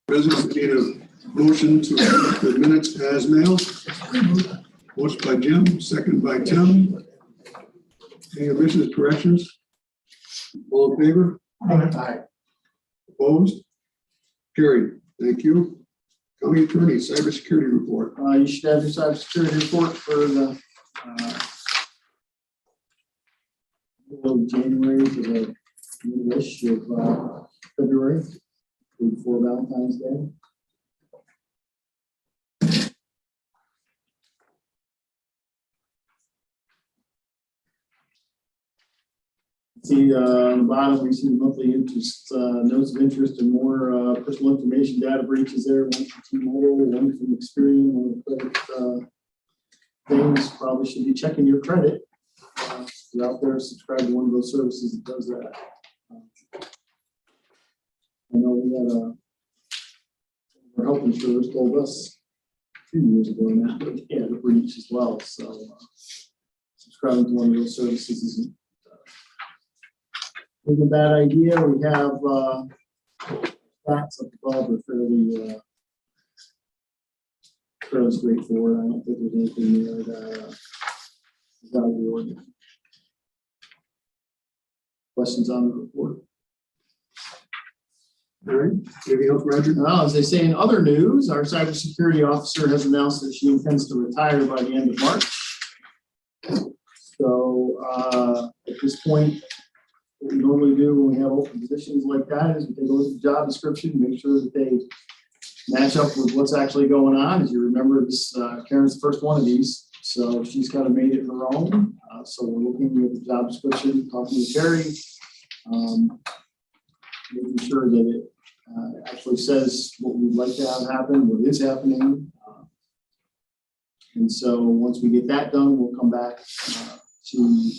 Business, need a motion to accept the minutes as mailed. Motion by Jim, second by Tim. Any omissions, corrections? All in favor? Aye. Opposed? Carried. Thank you. County Attorney, cybersecurity report. You should have your cybersecurity report for the middle of January to the middle-ish of February, before Valentine's Day. See on the bottom, we see the monthly interest, notes of interest and more personal information data breaches there. One from T-Mobile, one from Experian, one credit things. Probably should be checking your credit. If you're out there, subscribe to one of those services that does that. I know we had our health insurers told us a few years ago now that they had a breach as well. So subscribing to one of those services isn't a bad idea. We have stats up above are fairly straightforward. I don't think there's anything there that is out of the ordinary. Questions on the report? All right. Anything else, Roger? Well, as they say in other news, our cybersecurity officer has announced that she intends to retire by the end of March. So at this point, what we normally do when we have open positions like that is we take a look at the job description, make sure that they match up with what's actually going on. As you remember, this Karen's the first one of these, so she's kind of made it her own. So we're looking at the job description, talking to Terry, making sure that it actually says what we'd like to have happen, what is happening. And so once we get that done, we'll come back to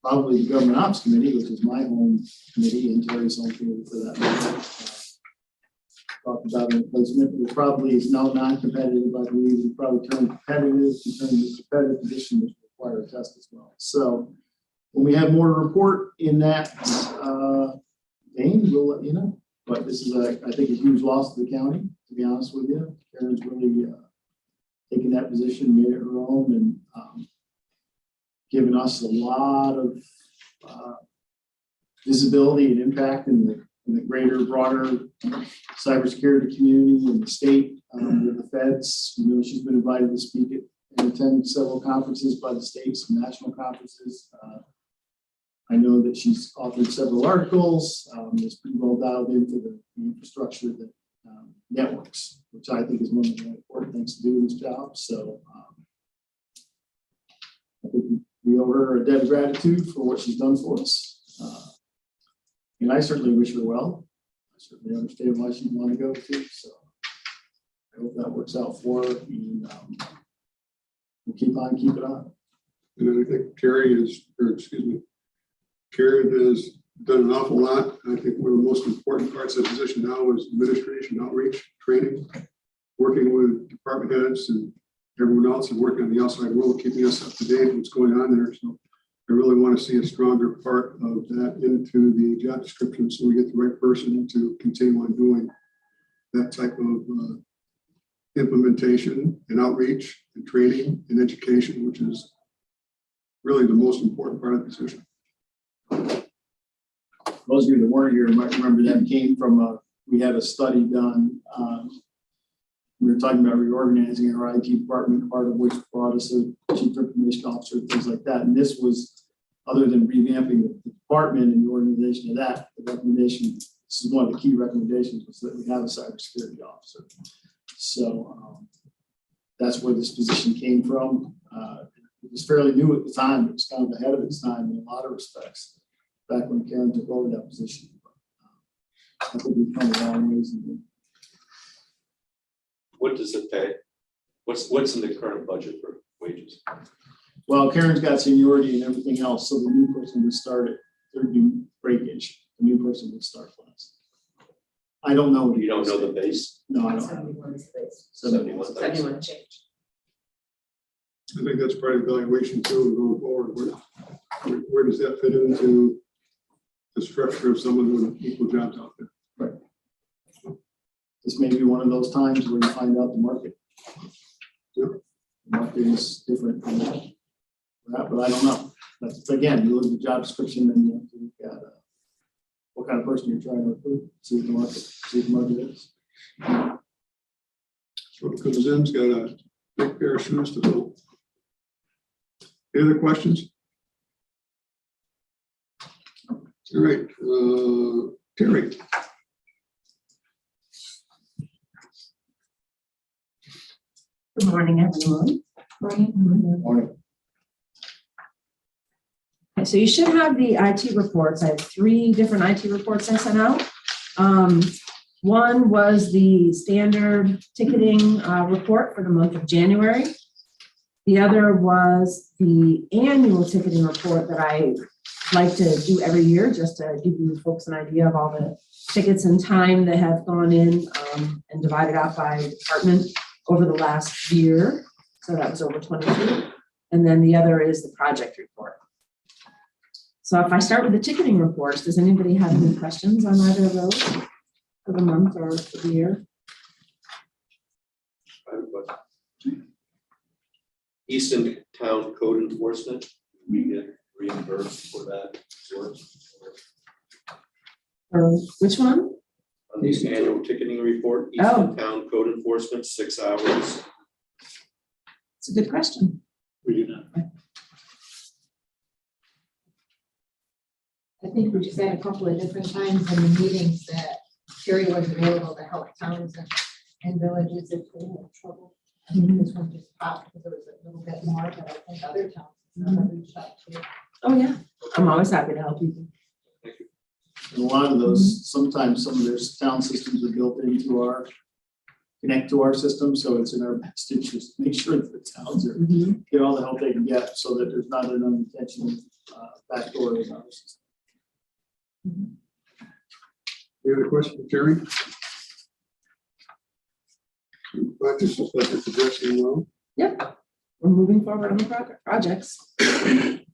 probably the Government Ops Committee, which is my home committee, and Terry's home committee for that matter. Talk about a replacement. It probably is now non-competitive. I believe we probably turn competitive, and turn the competitive position, which require a test as well. So when we have more to report in that vein, we'll let you know. But this is, I think, a huge loss to the county, to be honest with you. Karen's really taken that position, made it her own, and given us a lot of visibility and impact in the greater, broader cybersecurity community in the state, with the feds. You know, she's been invited to speak at and attend several conferences by the state, some national conferences. I know that she's authored several articles. Is pretty well dialed into the infrastructure that networks, which I think is one of the most important things to do in this job. So I think we owe her a debt of gratitude for what she's done for us. And I certainly wish her well. I certainly understand why she'd want to go to. So I hope that works out for her. And we'll keep on. And I think Karen has done an awful lot. I think one of the most important parts of the position now is administration, outreach, training, working with department heads and everyone else, and working on the outside world, keeping us up to date with what's going on there. So I really want to see a stronger part of that into the job description, so we get the right person to continue on doing that type of implementation and outreach and training and education, which is really the most important part of the position. Those of you that weren't here might remember that came from we had a study done. We were talking about reorganizing our IT department, part of which brought us a chief information officer, things like that. And this was, other than revamping the department and the organization of that, the recommendation, this is one of the key recommendations, was that we have a cybersecurity officer. So that's where this position came from. It was fairly new at the time. It was kind of ahead of its time in a lot of respects, back when Karen took over that position. I think we've come a long ways. What does it pay? What's in the current budget for wages? Well, Karen's got seniority and everything else, so the new person would start at third new breakage. The new person would start last. I don't know. You don't know the base? No, I don't. 71 is the base. 71,000. 71 change. I think that's part of evaluation too, going forward. Where does that fit into the structure of someone with equal jobs out there? this may be one of those times where you find out the market. Yep. The market is different from that, but I don't know. That's, again, you look at the job description and you have to look at what kind of person you're trying to recruit, see what the market is. So comes in's got a big pair of shoes to fill. Any other questions? All right, Terry. Good morning, everyone. Morning. Okay, so you should have the IT reports. I have 3 different IT reports I sent out. One was the standard ticketing report for the month of January. The other was the annual ticketing report that I like to do every year, just to give you folks an idea of all the tickets and time that have gone in and divided out by department over the last year. So that was over 22. And then the other is the project report. So if I start with the ticketing reports, does anybody have any questions on either of those for the month or for the year? I have a question. Easton Town Code Enforcement, we get reimbursed for that work Or which one? on the annual ticketing report. Oh. Easton Town Code Enforcement, 6 hours. It's a good question. We do not. I think we just had a couple of different times in the meetings that Terry was available to help towns and villages if they had trouble. I think this one just popped because it was a little bit more, but I think other towns have reached out to. Oh, yeah. I'm always happy to help people. And a lot of those, sometimes some of their town systems are built into connect to our system, so it's in our best interest to make sure that the towns are get all the help they can get, so that there's not an unintentional backdoor in our system. Any other question for Terry? Practice just like it's progressing well. Yep. We're moving forward on the projects. Any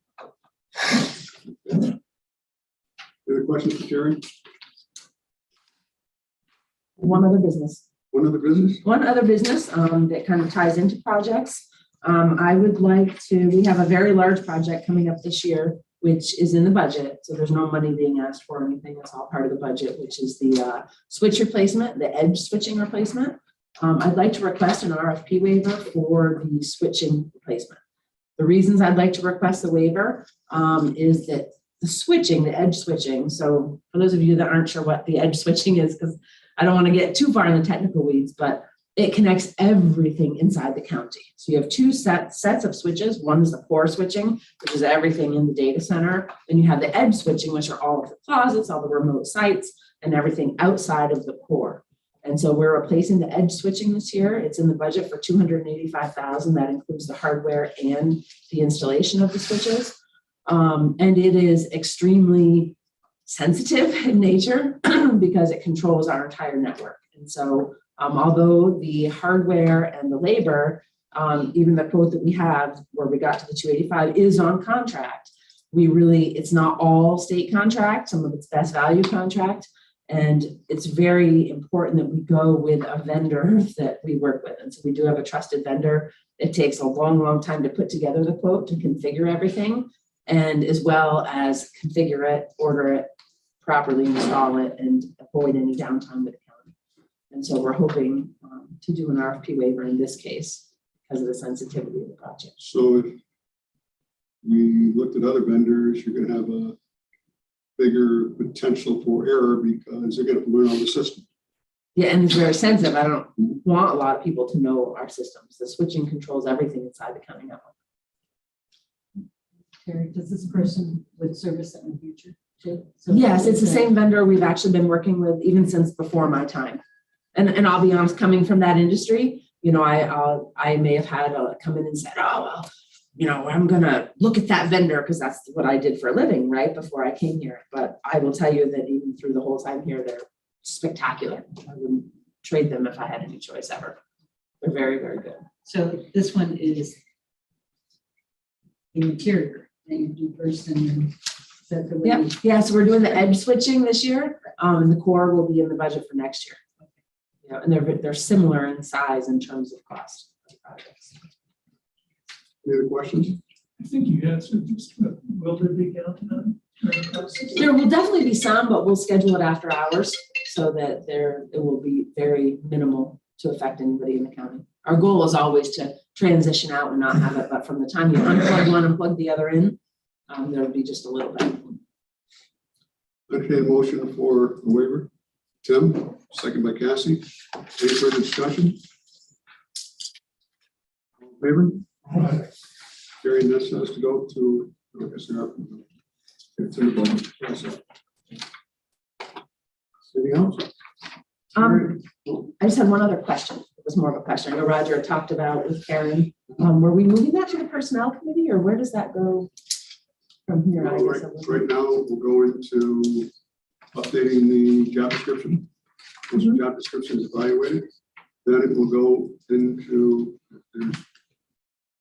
other questions for Terry? One other business. One other business? One other business that kind of ties into projects. I would like to, we have a very large project coming up this year, which is in the budget. So there's no money being asked for or anything. That's all part of the budget, which is the switch replacement, the edge switching replacement. I'd like to request an RFP waiver for the switching replacement. The reasons I'd like to request the waiver is that the switching, the edge switching. So for those of you that aren't sure what the edge switching is, because I don't want to get too far in the technical weeds, but it connects everything inside the county. So you have 2 sets of switches. One is the core switching, which is everything in the data center. Then you have the edge switching, which are all of the closets, all the remote sites, and everything outside of the core. And so we're replacing the edge switching this year. It's in the budget for $285,000. That includes the hardware and the installation of the switches. And it is extremely sensitive in nature because it controls our entire network. And so although the hardware and the labor, even the quote that we have where we got to the 285 is on contract, it's not all state contract, some of it's best value contract. And it's very important that we go with a vendor that we work with. And so we do have a trusted vendor. It takes a long, long time to put together the quote, to configure everything, and as well as configure it, order it, properly install it, and avoid any downtime with the county. And so we're hoping to do an RFP waiver in this case because of the sensitivity of the project. So if we looked at other vendors, you're going to have a bigger potential for error because they're going to learn all the system. Yeah, and it's very sensitive. I don't want a lot of people to know our systems. The switching controls everything inside the county network. Terry, does this person would service it in the future too? So Yes, it's the same vendor we've actually been working with even since before my time. And I'll be honest, coming from that industry, you know, I may have had come in and said, oh, well, you know, I'm going to look at that vendor because that's what I did for a living, right, before I came here. But I will tell you that even through the whole time here, they're spectacular. I wouldn't trade them if I had any choice ever. They're very, very good. So this one is the interior that you do first and then set the way. Yeah, so we're doing the edge switching this year. And the core will be in the budget for next year. You know, and they're similar in size in terms of cost of projects. Any other questions? I think you answered just, will there be downtime during the process? There will definitely be some, but we'll schedule it after hours so that it will be very minimal to affect anybody in the county. Our goal is always to transition out and not have it, but from the time you unplug one and plug the other in, there'll be just a little bit. Entertained motion for a waiver. Tim, second by Cassie. Any further discussion? All in favor? Carrying this has to go to, I guess, it's in the budget. Also. Anything else? I just had one other question. It was more of a question. I know Roger had talked about with Karen. Were we moving that to the personnel committee or where does that go from here? I guess I wasn't- Right now, we'll go into updating the job description. Once the job description is evaluated, then it will go into the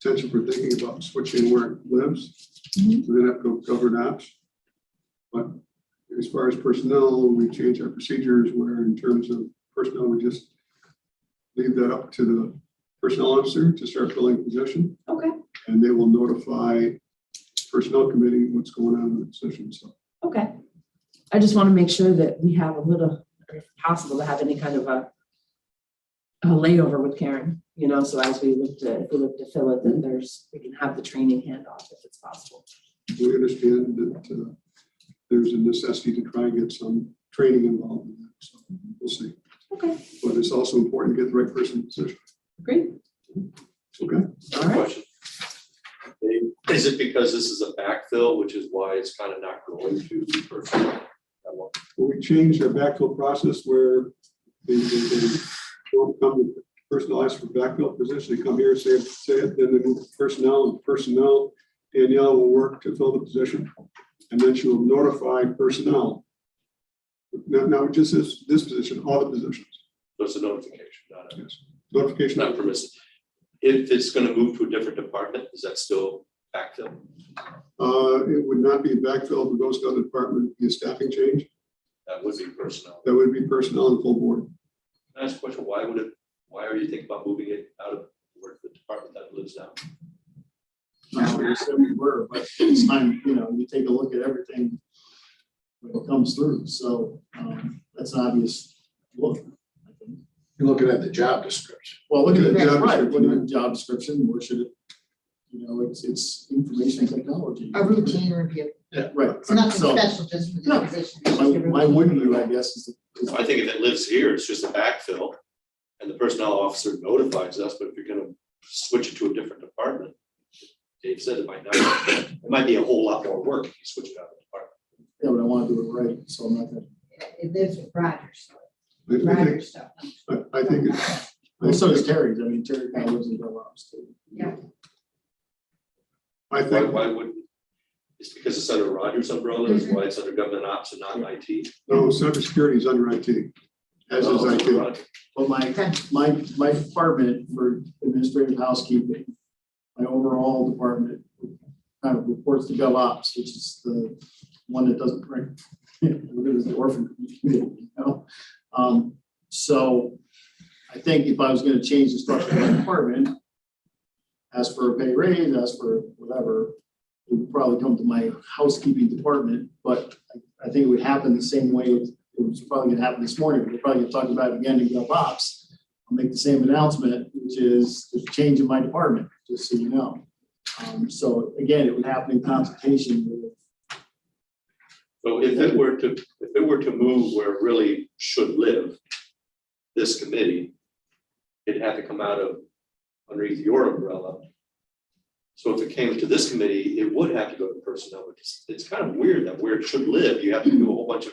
potential for thinking about switching where it lives. We then have to go govern apps. But as far as personnel, we change our procedures where in terms of personnel, we just leave that up to the personnel officer to start filling the position. Okay, And they will notify personnel committee what's going on in the position. So okay. I just want to make sure that we have a little, or if possible, to have any kind of a layover with Karen, you know, so as we look to fill it, then we can have the training handoff if it's possible. we understand that there's a necessity to try and get some training involved in that. So we'll see. Okay, But it's also important to get the right person in position. great. Okay. All right. Question. Is it because this is a backfill, which is why it's kind of not going to be personnel? Well, we changed our backfill process where they don't come with personnel ask for backfill position. They come here, say it, then they move to personnel. Danielle will work to fill the position. And then she will notify personnel. Now just this position, all the positions. So it's a notification, Yes. Notification. not permissive. If it's going to move to a different department, is that still backfill? It would not be a backfill if it goes to another department, it'd be a staffing change. That would be personnel. That would be personnel and full board. Can I ask a question? Why are you thinking about moving it out of where the department that lives now? Not where you said we were, but it's time, you know, you take a look at everything when it comes through. So that's an obvious look. I think. You're looking at the job description. Well, look at the Job job, right, description, look at the job description, where should it, you know, it's information technology. A routine review. Right. It's nothing So special just for No. this position. It's just a why routine wouldn't you, review. I guess, is I think if it lives here, it's just a backfill and the personnel officer notifies us, but if you're going to switch it to a different department, Dave said it might be a whole lot more work if you switch it out of the department. yeah, but I want to do it right, so I'm not gonna. It lives with Rogers, I think, Rogers stuff. I think it's. Well, so does Terry's. I mean, Terry kind of lives in Bell Ops too. Yeah. I think, Why would, it's because it's under Rogers umbrella, is why it's under government ops and not IT? no, cybersecurity is under IT, as is IT. Rogers. But my department for administrative housekeeping, my overall department kind of reports to Bell Ops, which is the one that doesn't rank. It is the orphan committee, you know? So I think if I was gonna change the structure of my department, ask for a pay raise, ask for whatever, it would probably come to my housekeeping department, but I think it would happen the same way it was probably gonna happen this morning. We're probably gonna talk about it again in Gov Ops. I'll make the same announcement, which is there's a change in my department, just so you know. So again, it would happen in consultation with. So if it were to move where it really should live, this committee, it'd have to come out of underneath your umbrella. So if it came to this committee, it would have to go to personnel, but it's kind of weird that where it should live, you have to do a whole bunch of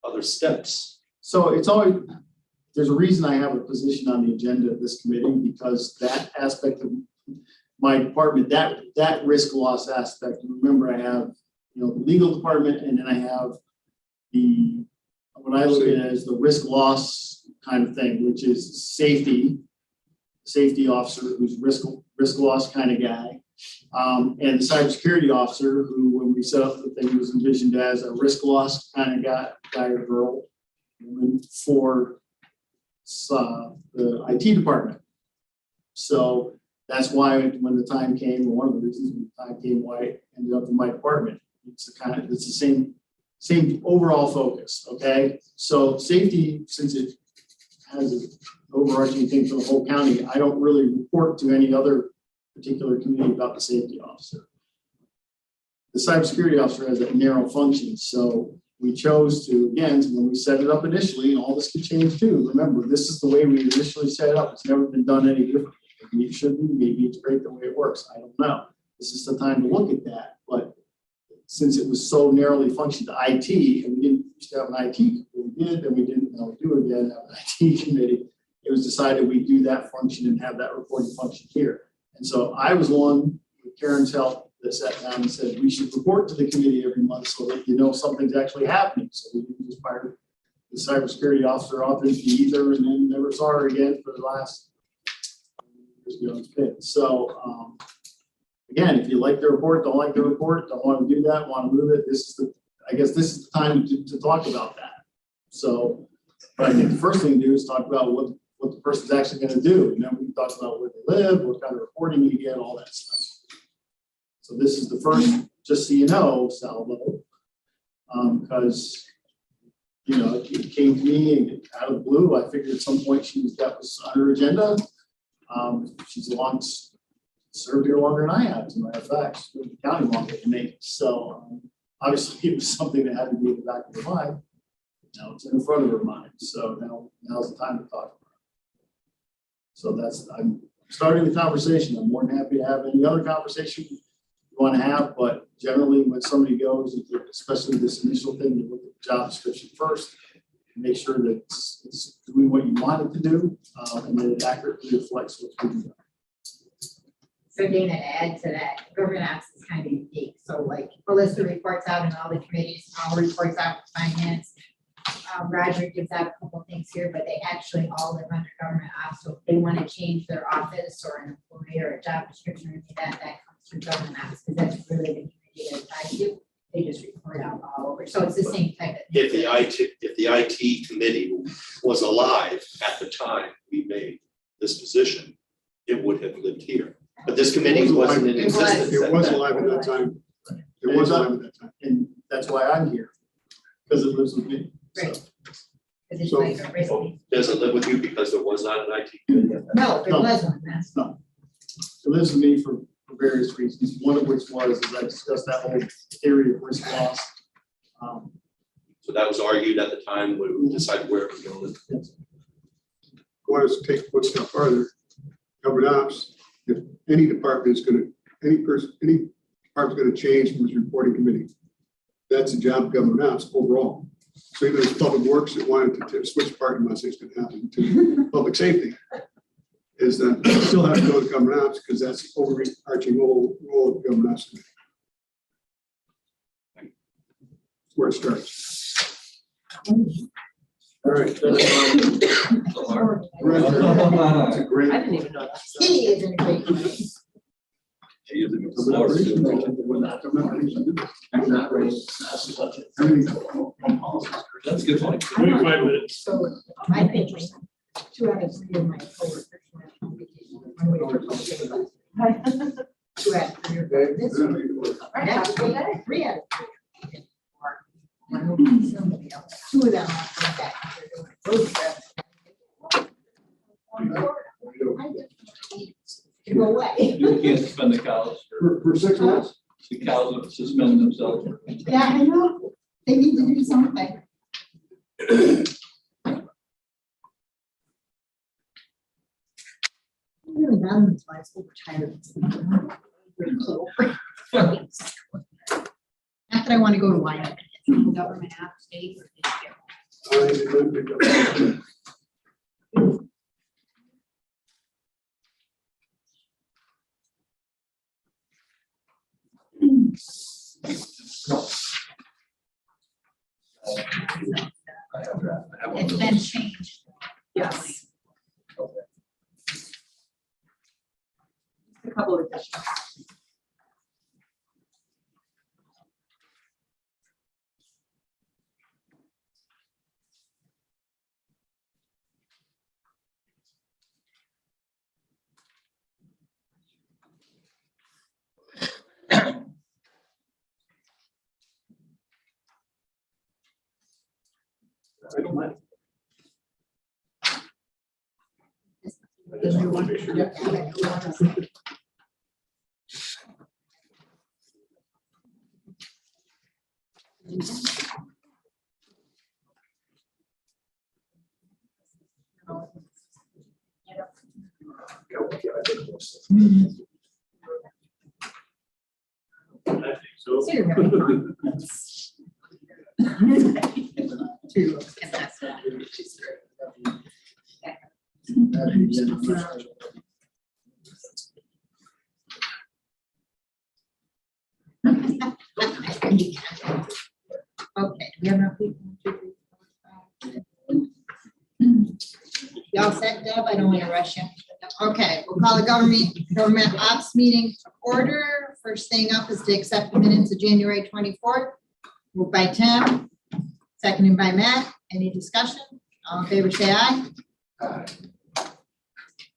other steps. So it's always, there's a reason I have a position on the agenda of this committee, because that aspect of my department, that risk loss aspect, remember I have, you know, the legal department, and then I have what I look at as the risk loss kind of thing, which is safety officer, who's risk loss kind of guy. And the cybersecurity officer, who, when we set up the thing, was envisioned as a risk loss kind of guy or girl, for the IT department. So that's why when the time came, or one of the reasons when the time came, why it ended up in my department. It's the same overall focus, okay? So safety, since it has an overarching thing for the whole county, I don't really report to any other particular committee about the safety officer. The cybersecurity officer has that narrow function, so we chose to, again, when we set it up initially, and all this could change too. Remember, this is the way we initially set it up. It's never been done any differently. Maybe it should be, maybe it's great the way it works. I don't know. This is the time to look at that. But since it was so narrowly functioned to IT, and we didn't used to have an IT, we did, and we didn't now we do again have an IT committee. It was decided we do that function and have that reporting function here. And so I was one with Karen's help that sat down and said we should report to the committee every month so that you know something's actually happening. So we didn't just fire the cybersecurity officer off into the ether and then never saw her again for the last years ago it's been. So again, if you like the report, don't like the report, don't want to do that, want to move it, I guess this is the time to talk about that. So, but I think the first thing to do is talk about what the person's actually going to do. And then we can talk about where they live, what kind of reporting you get, all that stuff. So this is the first, just so you know, Salvo, because, you know, it came to me and out of the blue. I figured at some point that was on her agenda. She's served here longer than I have, as a matter of fact, she's been in the county longer than me. So obviously it was something that had to be in the back of her mind. Now it's in front of her mind. So now's the time to talk about it. So I'm starting the conversation. I'm more than happy to have any other conversation you want to have, but generally when somebody goes, especially this initial thing, you look at the job description first, and make sure that it's doing what you want it to do, and that it accurately reflects what's being done. So Dana, to add to that, government ops is kind of unique. So like Melissa reports out in all the committees, Paul reports out to finance. Roger gives out a couple of things here, but they actually all live under government ops. So if they want to change their office or an employee or a job description or anything that comes through government ops, because that's really the committee that I do. They just report out all over. So it's the same type of thing. If the IT committee was alive at the time we made this position, it would have lived here. But this committee wasn't in existence. It was alive at that time. It was alive at that time. And that's why I'm here, because it lives with me. So. Right. Because it's So- like a risk. Does it live with you because there was not an IT committee? No, there No. was one. That's No. It lives with me for various reasons, one of which was, as I discussed, that whole theory of risk loss. So that was argued at the time when we decided where to go. Want us to take one step farther, government ops, if any department is any department's gonna change from its reporting committee, that's a job of government ops overall. So even if public works that wanted to switch department, I'm not saying it's gonna happen, to public safety, is that you still have to go to government ops because that's the overarching role of the government ops committee. That's where it starts. All right. That's a great. I didn't even know that. He is in a great place. That's a good point. I don't 25 know. minutes. So I think 2 out of 3 of my coworkers went on vacation. One way or another. 2 out of 3 are going this way. Right, have a good day. 3 out of 3. Or one will be somebody else. 2 of them are coming back. They're doing a road trip. I just need to go away. You can't suspend the cows, or For 6 months? the cows that suspend themselves. Yeah, I know. They need to do something. Really bad, that's why I was overtired. Not that I want to go to Wyoming. It's government app state. It's been changed. Yes. A couple of additions. money. I just want to make sure. I think so. So you're really fun. Two looks can last that. She's great. Okay, we have enough people. 1, 2, 3, 4, 5. Y'all set, Deb? I don't want to rush you. Okay, we'll call the government ops meeting to order. First thing up is to accept the minutes of January 24th. Moved by Tim, seconded by Matt. Any discussion? All in favor, say aye.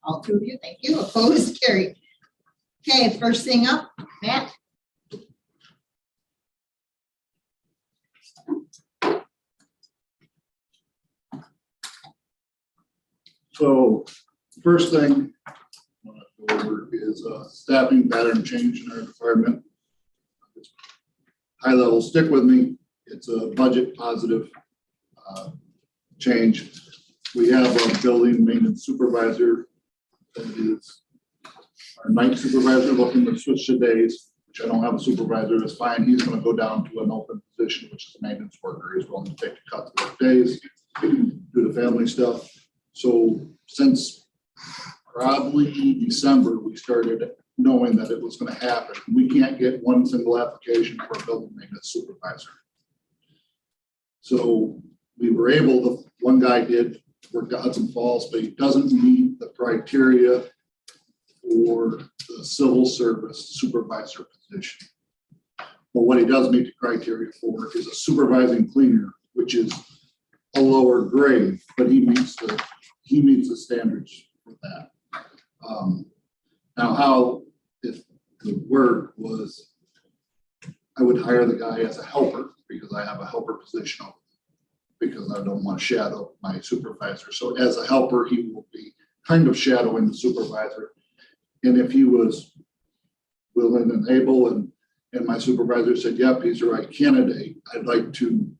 All two of you, thank you. Opposed, carried. Okay, first thing up, Matt. So first thing I want to go over is a staffing pattern change in our department. High level, stick with me. It's a budget positive change. We have a building maintenance supervisor that is our night supervisor looking to switch to days, which I don't have a supervisor. It's fine. He's going to go down to an open position, which is a maintenance worker. He's willing to take the cut to work days, do the family stuff. So since probably December, we started knowing that it was going to happen. We can't get one single application for a building maintenance supervisor. So we were able to, one guy did work at Hudson Falls, but he doesn't meet the criteria for the civil service supervisor position. But what he does meet the criteria for is a supervising cleaner, which is a lower grade, but he meets the standards for that. Now, how it would work was I would hire the guy as a helper because I have a helper position open because I don't want to shadow my supervisor. So as a helper, he will be kind of shadowing the supervisor. And if he was willing and able and my supervisor said, yep, he's the right candidate, I'd like to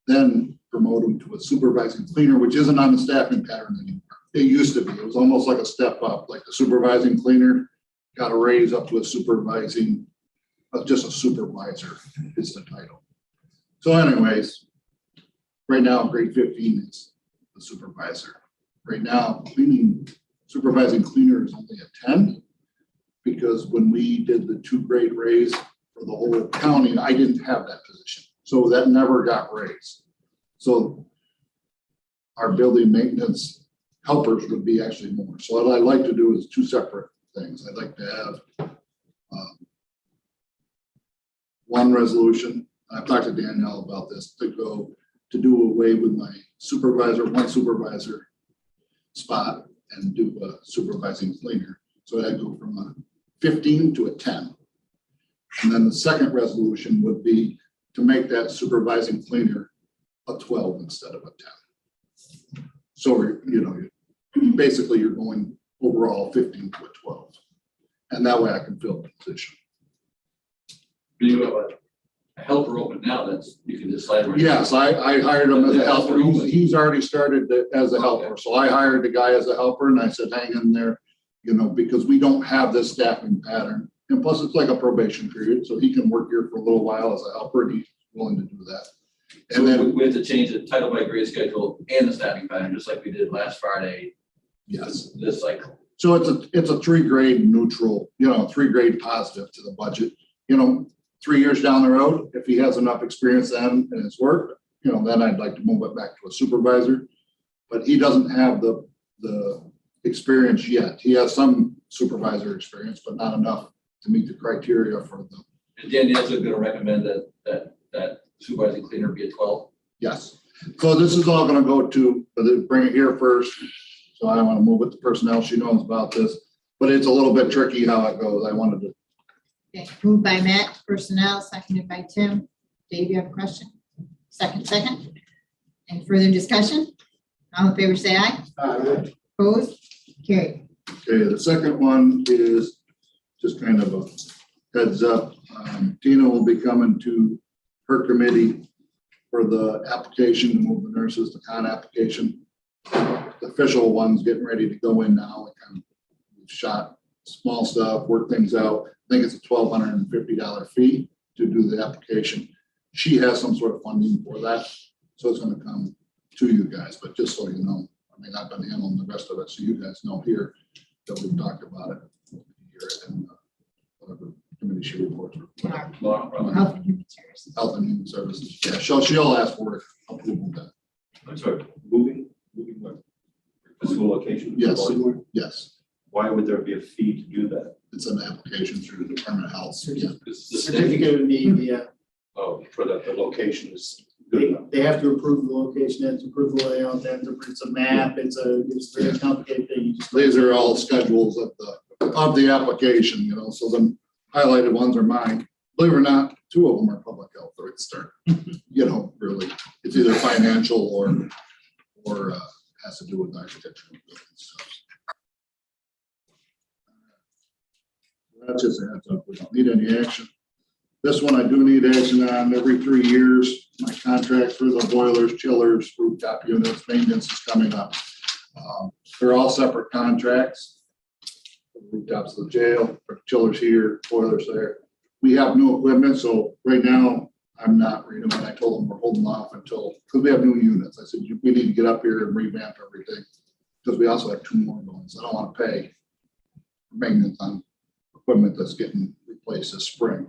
then promote him to a supervising cleaner, which isn't on the staffing pattern anymore. It used to be. It was almost like a step up, like the supervising cleaner got a raise up to a supervising, just a supervisor is the title. So anyways, right now, grade 15 is the supervisor. Right now, supervising cleaner is only a 10 because when we did the 2-grade raise for the whole county, I didn't have that position. So that never got raised. So our building maintenance helpers would be actually more. So what I'd like to do is 2 separate things. I'd like to have one resolution. I've talked to Danielle about this to do away with my one supervisor spot and do a supervising cleaner. So I'd go from a 15 to a 10. And then the second resolution would be to make that supervising cleaner a 12 instead of a 10. So, basically you're going overall 15 to a 12. And that way I can fill the position. You have a helper open now, you can decide. Yes, I hired him as a helper. He's already started as a helper. So I hired the guy as a helper and I said, hang in there, because we don't have this staffing pattern. And plus it's like a probation period. So he can work here for a little while as a helper and he's willing to do that. And then we have to change the title by grade schedule and the staffing pattern, just like we did last Friday. Yes. This cycle. So it's a 3-grade neutral, 3-grade positive to the budget. 3 years down the road, if he has enough experience then in his work, then I'd like to move it back to a supervisor. But he doesn't have the experience yet. He has some supervisor experience, but not enough to meet the criteria for them. And Danielle's going to recommend that supervising cleaner be a 12. Yes. So this is all going to go to, bring it here first. So I don't want to move it to personnel. She knows about this, but it's a little bit tricky how it goes. I wanted to. Okay, moved by Matt, personnel, seconded by Tim. Dave, you have a question? Second. Any further discussion? All in favor, say aye. Opposed? Carried. Okay, the second one is just kind of a heads up. Tina will be coming to her committee for the application to move the nurses, the con application. The official one's getting ready to go in now. Like we've shot small stuff, work things out. I think it's a $1,250 fee to do the application. She has some sort of funding for that, so it's gonna come to you guys, but just so you know, I mean, I've been handling the rest of it, so you guys know here that we've talked about it here and whatever committee she reports. Health and Human Services. Health and Human Services, yeah, she'll ask for approval of that, I'm sorry, moving what? Physical location? yes, yes, Why would there be a fee to do that? it's an application through the Department of Health, yeah. This is the Certificate of need, yeah. Oh, for the location is good enough. They have to approve the location, they have to approve the layout, they have to, it's a map, it's a very complicated thing. You just- These are all schedules of the application, you know, so the highlighted ones are mine. Believe it or not, 2 of them are public health, or it's start, you know, really, it's either financial or has to do with architecture. That's just a heads up, we don't need any action. This one I do need action on every 3 years. My contract for the boilers, chillers, rooftop units, maintenance is coming up. They're all separate contracts. Rooftops of the jail, chillers here, boilers there. We have new equipment, so right now I'm not renewing. I told them we're holding off until, because we have new units. I said, we need to get up here and revamp everything. Because we also have 2 more going, so I don't want to pay for maintenance on equipment that's getting replaced this spring.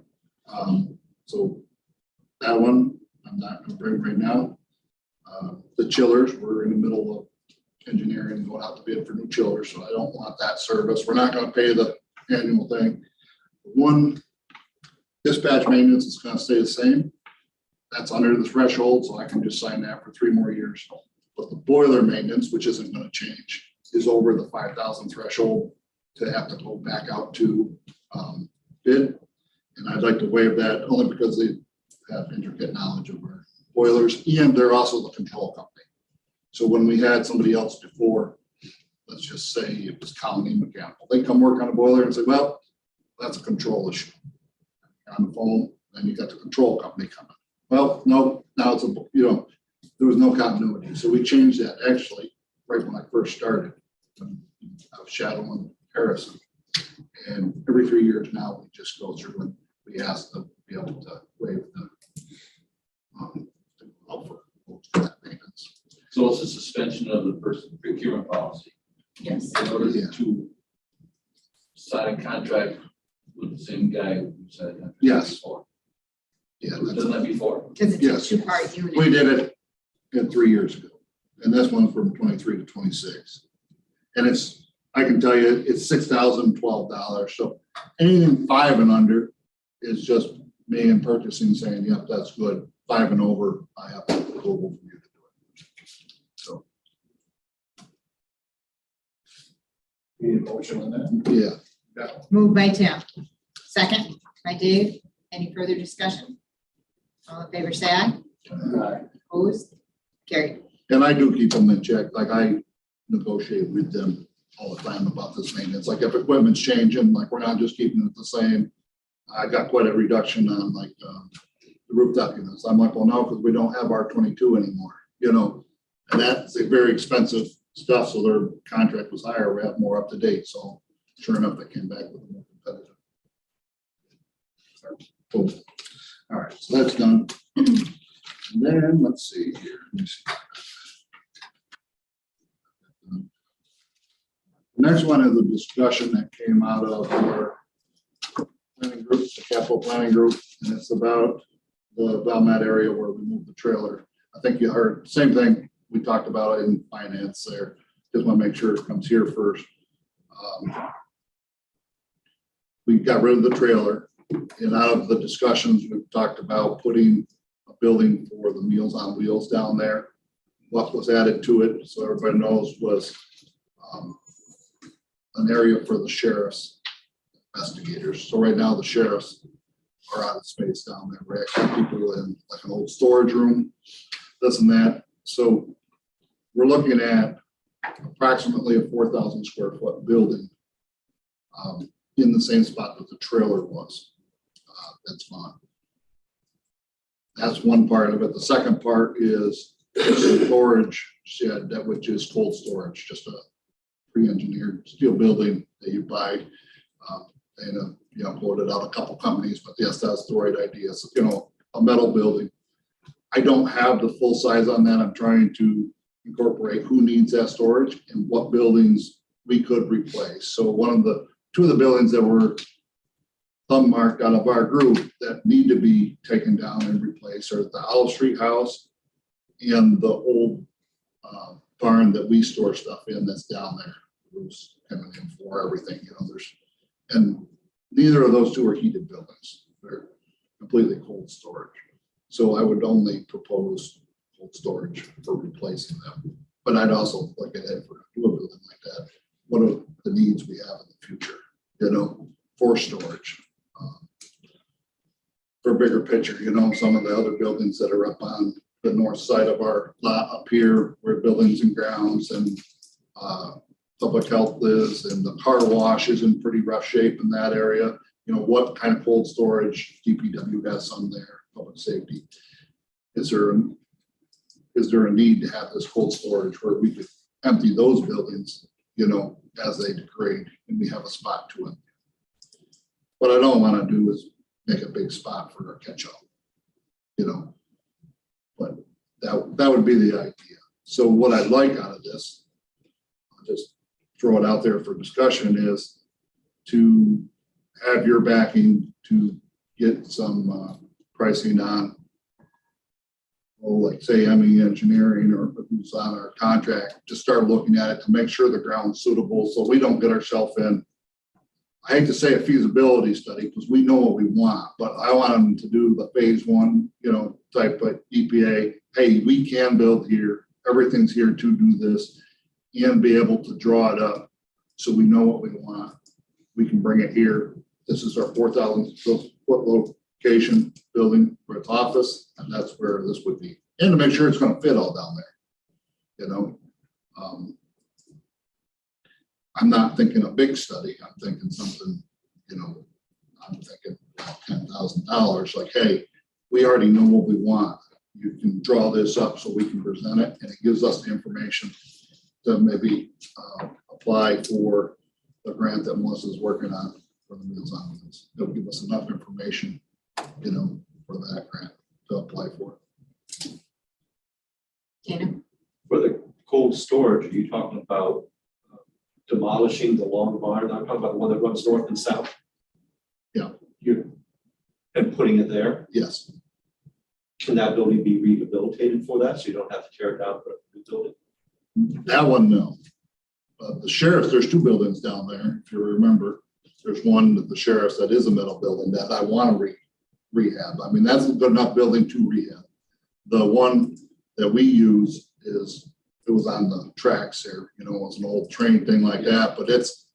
So that one, I'm not going to bring right now. The chillers, we're in the middle of engineering, going out to bid for new chillers, so I don't want that service. We're not going to pay the annual thing. One, dispatch maintenance is going to stay the same. That's under the threshold, so I can just sign that for 3 more years. But the boiler maintenance, which isn't going to change, is over the 5,000 threshold to have to go back out to bid. And I'd like to waive that only because they have intricate knowledge of our boilers, and they're also the control company. So when we had somebody else before, let's just say it was Colony Mechanical, they come work on a boiler and say, well, that's a control issue. On the phone, then you got the control company coming. Well, no, now it's there was no continuity. So we changed that actually right when I first started. I was shadowing Harrison. And every 3 years now, we just go through and we ask them to be able to waive the offer for that maintenance. So it's a suspension of the person procurement policy. Yes. In order Yeah. to sign a contract with the same guy who signed a contract Yes. before. Yeah, Who's done that before? Because it's a Yes. 2-part unit. we did it 3 years ago. And this one's from 23 to 26. And I can tell you, it's $6,012. So anything 5 and under is just me and purchasing saying, yep, that's good. 5 and over, I have approval from you to do it. So. Need a motion on that? Yeah, Moved by Tim. Second by Dave. Any further discussion? All in favor, say aye. Opposed? Carried. and I do keep them in check. Like I negotiate with them all the time about this maintenance. Like if equipment's changing, like we're not just keeping it the same. I got quite a reduction on like the rooftop units. I'm like, well, no, because we don't have R22 anymore, you know, and that's a very expensive stuff. So their contract was higher. We have more up to date. So sure enough, they came back with a more competitive. Cool. All right, so that's done. And then let's see here. Let me see. The next one is a discussion that came out of our planning group, the capital planning group, and it's about the Valmet area where we moved the trailer. I think you heard, same thing we talked about in finance there. Just want to make sure it comes here first. We got rid of the trailer, and out of the discussions, we've talked about putting a building for the Meals on Wheels down there. What was added to it, so everybody knows, was an area for the sheriff's investigators. So right now the sheriffs are out of space down there. We actually have people in like an old storage room, this and that. So we're looking at approximately a 4,000 square foot building in the same spot that the trailer was. That's gone. That's one part of it. The second part is a storage shed, that which is cold storage, just a pre-engineered steel building that you buy. And quoted out a couple companies, but yes, that's the right idea. So, a metal building. I don't have the full size on that. I'm trying to incorporate who needs that storage and what buildings we could replace. So two of the buildings that were thumb marked out of our group that need to be taken down and replaced are the Olive Street House and the old barn that we store stuff in that's down there. Roofs coming in for everything, and neither of those two are heated buildings. They're completely cold storage. So I would only propose cold storage for replacing them. But I'd also look at it for a building like that. What are the needs we have in the future, for storage? For a bigger picture, some of the other buildings that are up on the north side of our lot up here, where buildings and grounds and public health is, and the car wash is in pretty rough shape in that area. What kind of cold storage? DPW has some there, public safety. Is there a need to have this cold storage where we could empty those buildings, as they degrade and we have a spot to it? What I don't want to do is make a big spot for a catch-up, but that would be the idea. So what I'd like out of this, I'll just throw it out there for discussion, is to have your backing to get some pricing on, like say ME Engineering or who's on our contract, to start looking at it to make sure the ground's suitable so we don't get ourselves in, I hate to say a feasibility study because we know what we want, but I want them to do the phase one, type of EPA. Hey, we can build here. Everything's here to do this, and be able to draw it up so we know what we want. We can bring it here. This is our 4,000 foot location building for its office, and that's where this would be. And to make sure it's going to fit all down there. I'm not thinking a big study. I'm thinking something, I'm thinking $10,000. Like, hey, we already know what we want. You can draw this up so we can present it, and it gives us the information to maybe apply for the grant that Melissa's working on for the Meals on Wheels. It'll give us enough information, for that grant to apply for. Dana? For the cold storage, are you talking about demolishing the long barn? I'm talking about the one that runs north and south. Yeah. And putting it there? Yes. Can that building be rehabilitated for that, so you don't have to tear it down, put up a new building? That one, no. The sheriff's, there's two buildings down there, if you remember. There's one that the sheriff's that is a metal building that I want to rehab. I mean, that's a good enough building to rehab. The one that we use it was on the tracks there, it was an old train thing like that, but it's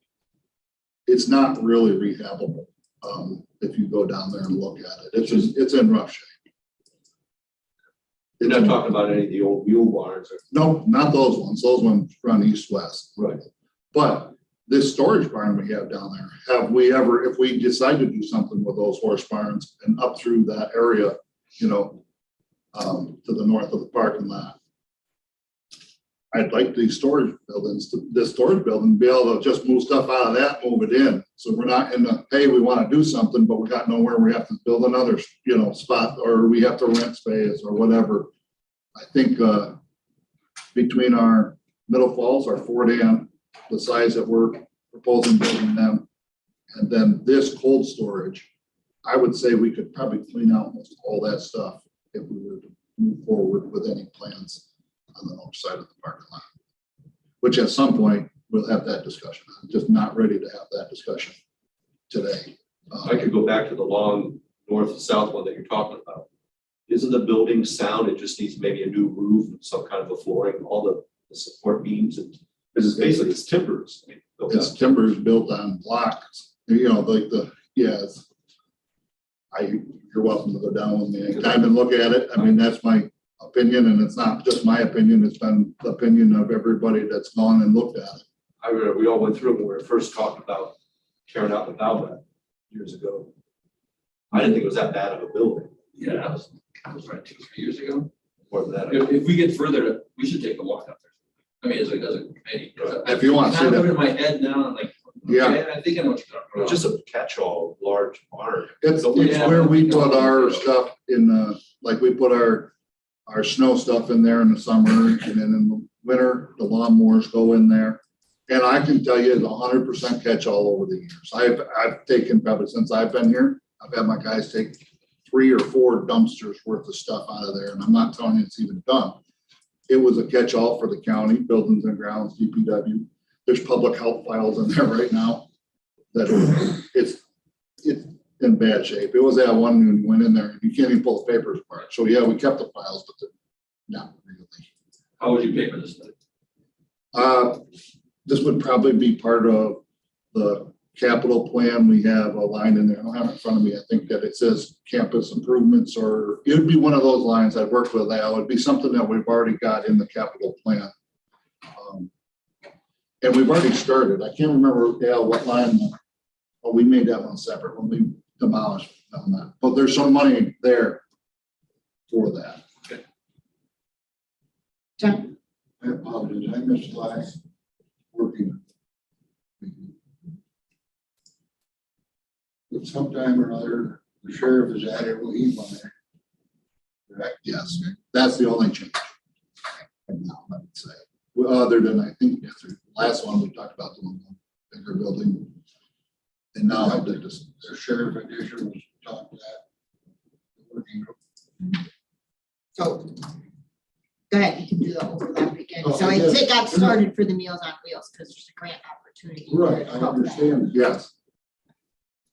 not really rehabable. If you go down there and look at it, it's in rough shape. You're not talking about any of the old mule barns or? No, not those ones. Those ones run east-west. Right. But this storage barn we have down there, have we ever, if we decide to do something with those horse barns and up through that area, to the north of the parking lot, I'd like these storage buildings, this storage building, be able to just move stuff out of that, move it in. So we're not in the, hey, we want to do something, but we got nowhere. We have to build another, spot, or we have to rent space or whatever. I think between our Middle Falls, our Fort Ann, the size that we're proposing building them, and then this cold storage, I would say we could probably clean out most all that stuff if we were to move forward with any plans on the north side of the parking lot, which at some point we'll have that discussion. I'm just not ready to have that discussion today. I could go back to the long north and south one that you're talking about. Isn't the building sound? It just needs maybe a new roof and some kind of a flooring, all the support beams, and because it's timbers. I mean, It's timbers built on blocks, you're welcome to go down with me anytime and look at it. I mean, that's my opinion, and it's not just my opinion, it's been the opinion of everybody that's gone and looked at it. I remember we all went through it when we were first talking about tearing out the Valmet years ago. I didn't think it was that bad of a building. Yeah, that was right 2 or 3 years ago. More than that. If we get further, we should take a walk out there. I mean, as a committee. If you want to see I put it that, in my head now, I'm like, Yeah. okay, I think I know what you're talking about. Just a catch-all large barn. it's Yeah. where we put our stuff in, like we put our snow stuff in there in the summer, and then in the winter, the lawnmowers go in there. And I can tell you, it's 100% catch all over the years. I've taken, probably since I've been here, I've had my guys take 3 or 4 dumpsters worth of stuff out of there, and I'm not telling you it's even done. It was a catch-all for the county, buildings and grounds, DPW. There's public health files in there right now that it's in bad shape. It was that one when you went in there, you can't even pull the papers apart. So yeah, we kept the files, but not really. How would you pay for this thing? This would probably be part of the capital plan. We have a line in there, I don't have it in front of me, I think that it says campus improvements, or it would be one of those lines. I've worked with Al. It'd be something that we've already got in the capital plan. And we've already started. I can't remember, Al, what line, oh, we made that one separate when we demolished on that. But there's some money there for that. John? I apologize, I missed last working. But sometime or other, the sheriff is added, will he buy it? Correct? Yes, that's the only change. Right now, I would say. Well, other than, I think, yes, the last one we talked about, the one bigger building. And now I did this. The sheriff addition was talked that. Working group. So, go ahead, you can do the overlap again. Oh, So I it did. got started for the Meals on Wheels because there's a grant opportunity. Right, I to help that. understand. Yes,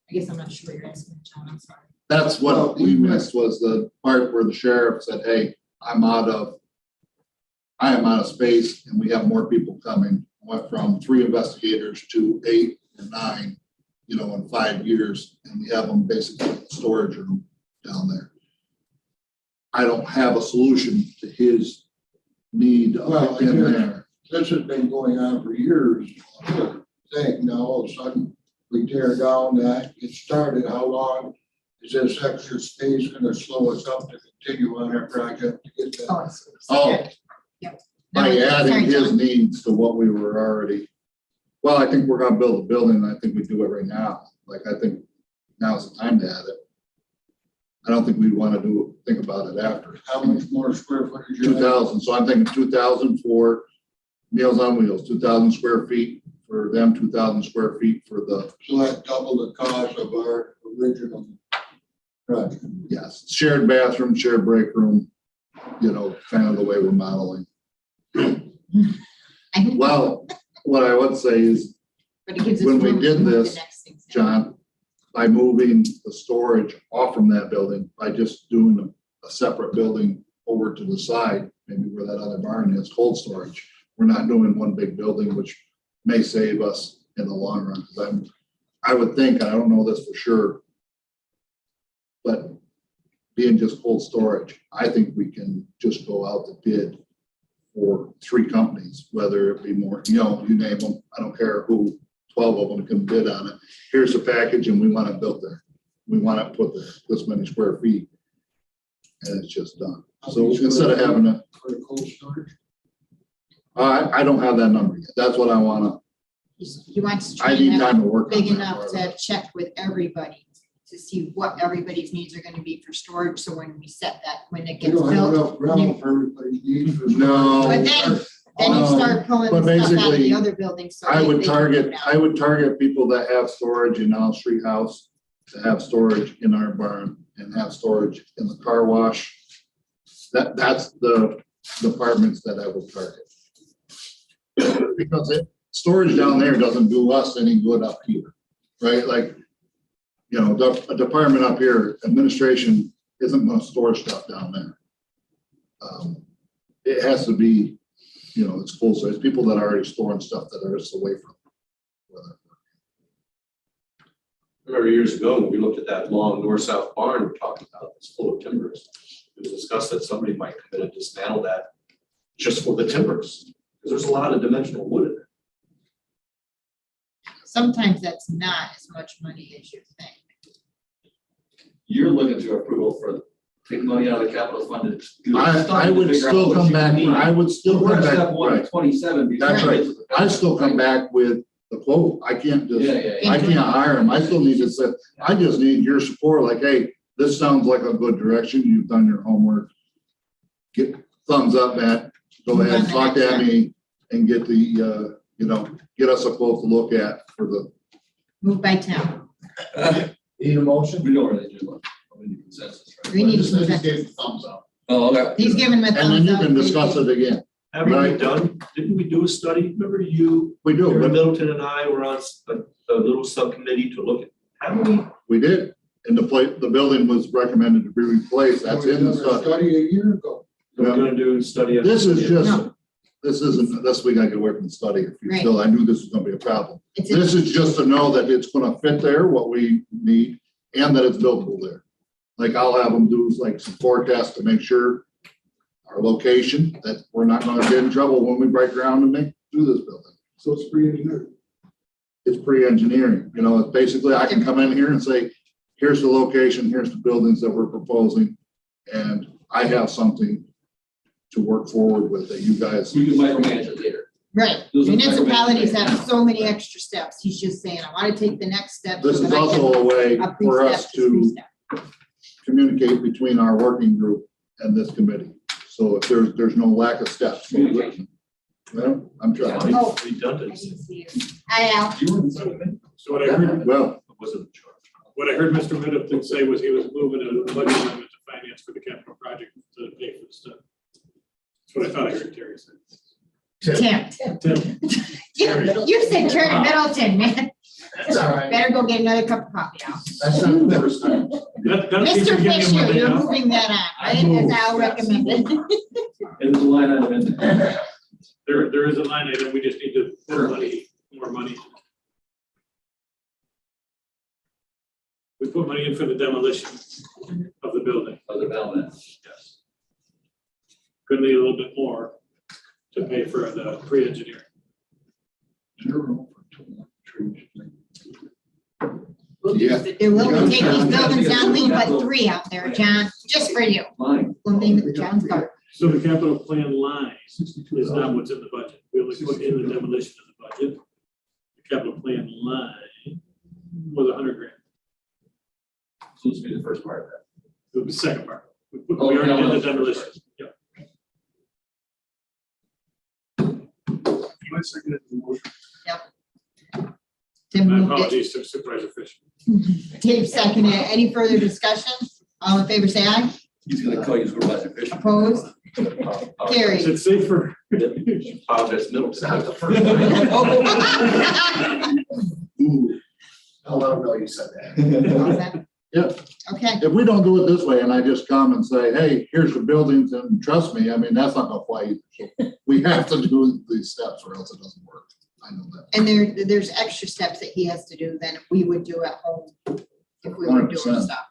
I guess I'm not sure what you're asking, John, I'm sorry. that's what we missed, was the part where the sheriff said, hey, I am out of space, and we have more people coming. Went from 3 investigators to 8 or 9, in 5 years, and we have them basically in the storage room down there. I don't have a solution to his need Well, in there. This has been going on for years. Thing, now all of a sudden, we tear down that, it started, how long is this extra space gonna slow us up to continue on our project to get that? Oh, I see. Oh, Yep. by No, adding sorry, his John. needs to what we were already, well, I think we're gonna build a building, and I think we do it right now. Like, I think now's the time to add it. I don't think we'd wanna think about it after. How much more square footage? you have? 2,000, so I'm thinking 2,000 for Meals on Wheels, 2,000 square feet for them, 2,000 square feet for the, So that double the cost of our original project. yes, shared bathroom, shared break room, kind of the way we're modeling. I think- Well, what I would say is, But it gives us when we room to did move the this, next things down. John, by moving the storage off from that building, by just doing a separate building over to the side, maybe where that other barn is, cold storage. We're not doing one big building, which may save us in the long run. 'Cause I would think, I don't know this for sure, but being just cold storage, I think we can just go out to bid for 3 companies, whether it be more, you name them. I don't care who, 12 of them can bid on it. Here's the package, and we want it built there. We want to put this many square feet. And it's just done. So instead of having to, For the cold storage? I don't have that number yet. That's what I want He wants to to, I train need them time to work on big that enough part of to it. check with everybody to see what everybody's needs are gonna be for storage, so when we set that, when it You gets don't have built, enough ground for everybody's needs. for No. But then you start pulling But the stuff out of basically, the other buildings, so I they would can move target, it I out. would target people that have storage in Allen Street House to have storage in our barn and have storage in the car wash. That's the departments that I would target. Because storage down there doesn't do us any good up here, right? Like, a department up here, administration isn't gonna store stuff down there. It has to be, it's full size, people that are already storing stuff that are just away from. I remember years ago, when we looked at that long north-south barn we're talking about, it's full of timbers. it was discussed that somebody might come in and dismantle that just for the timbers, because there's a lot of dimensional wood in there. Sometimes that's not as much money as you think. You're looking to approval for take money out of the capital fund. to- I would figure out still what come you back, need. I would still We're come at back, step one, right, 27. before That's we right. get to the- I still come back with the quote, I can't just, Yeah. I can't hire him, I still need to say, I just need your support, like, hey, this sounds like a good direction, you've done your homework. Get thumbs up, Matt, go ahead, Move on talk to the to next me and get the, get us a quote to look at for the, Move by town. Need a motion? We don't really do one. We need consensus, right? We need just to, gave thumbs up. Oh, okay. he's giving him a And then thumbs you up. can discuss it again, Haven't we Right. didn't we do a study? Remember you, we do, Aaron but Middleton and I were on a little subcommittee to look at, haven't we? we did, and the building was recommended to be replaced, that's in the study. Study a year ago. We're gonna do a study. This is just, No. this isn't, this we gotta get away from the study, if you Right. still, I knew this was gonna be a problem. It's This is just to know that it's gonna fit there, what we need, and that it's buildable there. Like I'll have them do like some forecasts to make sure our location, that we're not gonna get in trouble when we break ground and do this building. So it's pre-engineered. It's pre-engineering, it's basically, I can come in here and say, here's the location, here's the buildings that we're proposing, and I have something to work forward with that you guys. We can micromanage it later. right. Those are Municipalities recommended. have so many extra steps. He's just saying, I want to take the next step. This so is that I can- also a way a for pre-step us to three-step. communicate between our working group and this committee. So if there's no lack of steps. Communication. Well, I'm trying. Oh. I Redundant. didn't see you. Hi, Al. You were in the subcommittee? So what I heard, Well, Wasn't in charge. what I heard Mr. Middleton say was he was moving a budget amendment to finance for the capital project to pay for the stuff. That's what I thought I heard Terry say. Tim. Tim, You said Terry Middleton, man. That's all right. Better go get another cup of coffee, Al. That's not the first time. that'll keep you Mr. getting Fisher, money you're now. moving that on, right? As Al recommended. And there's a line item in there. There is a line item, we just need to put more money. We put money in for the demolition of the building. Other element. Yes. Could need a little bit more to pay for the pre-engineering. yeah, They're willing to take these buildings down, we put 3 out there, John, just for you. Line. We'll name it John's Garden. So the capital plan line is not what's in the budget. We only put in the demolition of the budget. The capital plan line was $100,000. So this will be the first part of that. The second part. We Oh, already did the demolition. demolition. Yep. I seconded the motion. Tim My moved it, apologies to Supervisor Fisher. Dave seconded it. Any further discussion? All in favor, say aye. He's gonna call you Supervisor Fisher. Opposed? Is Carried. it safer? Apologize, Middleton. ooh, I'll let them know you said that. yeah. Okay, If we don't do it this way and I just come and say, hey, here's the buildings and trust me, I mean, that's not gonna fly either. So we have to do these steps or else it doesn't work. I know that. and there's extra steps that he has to do than we would do at home if we were doing 100%. stuff.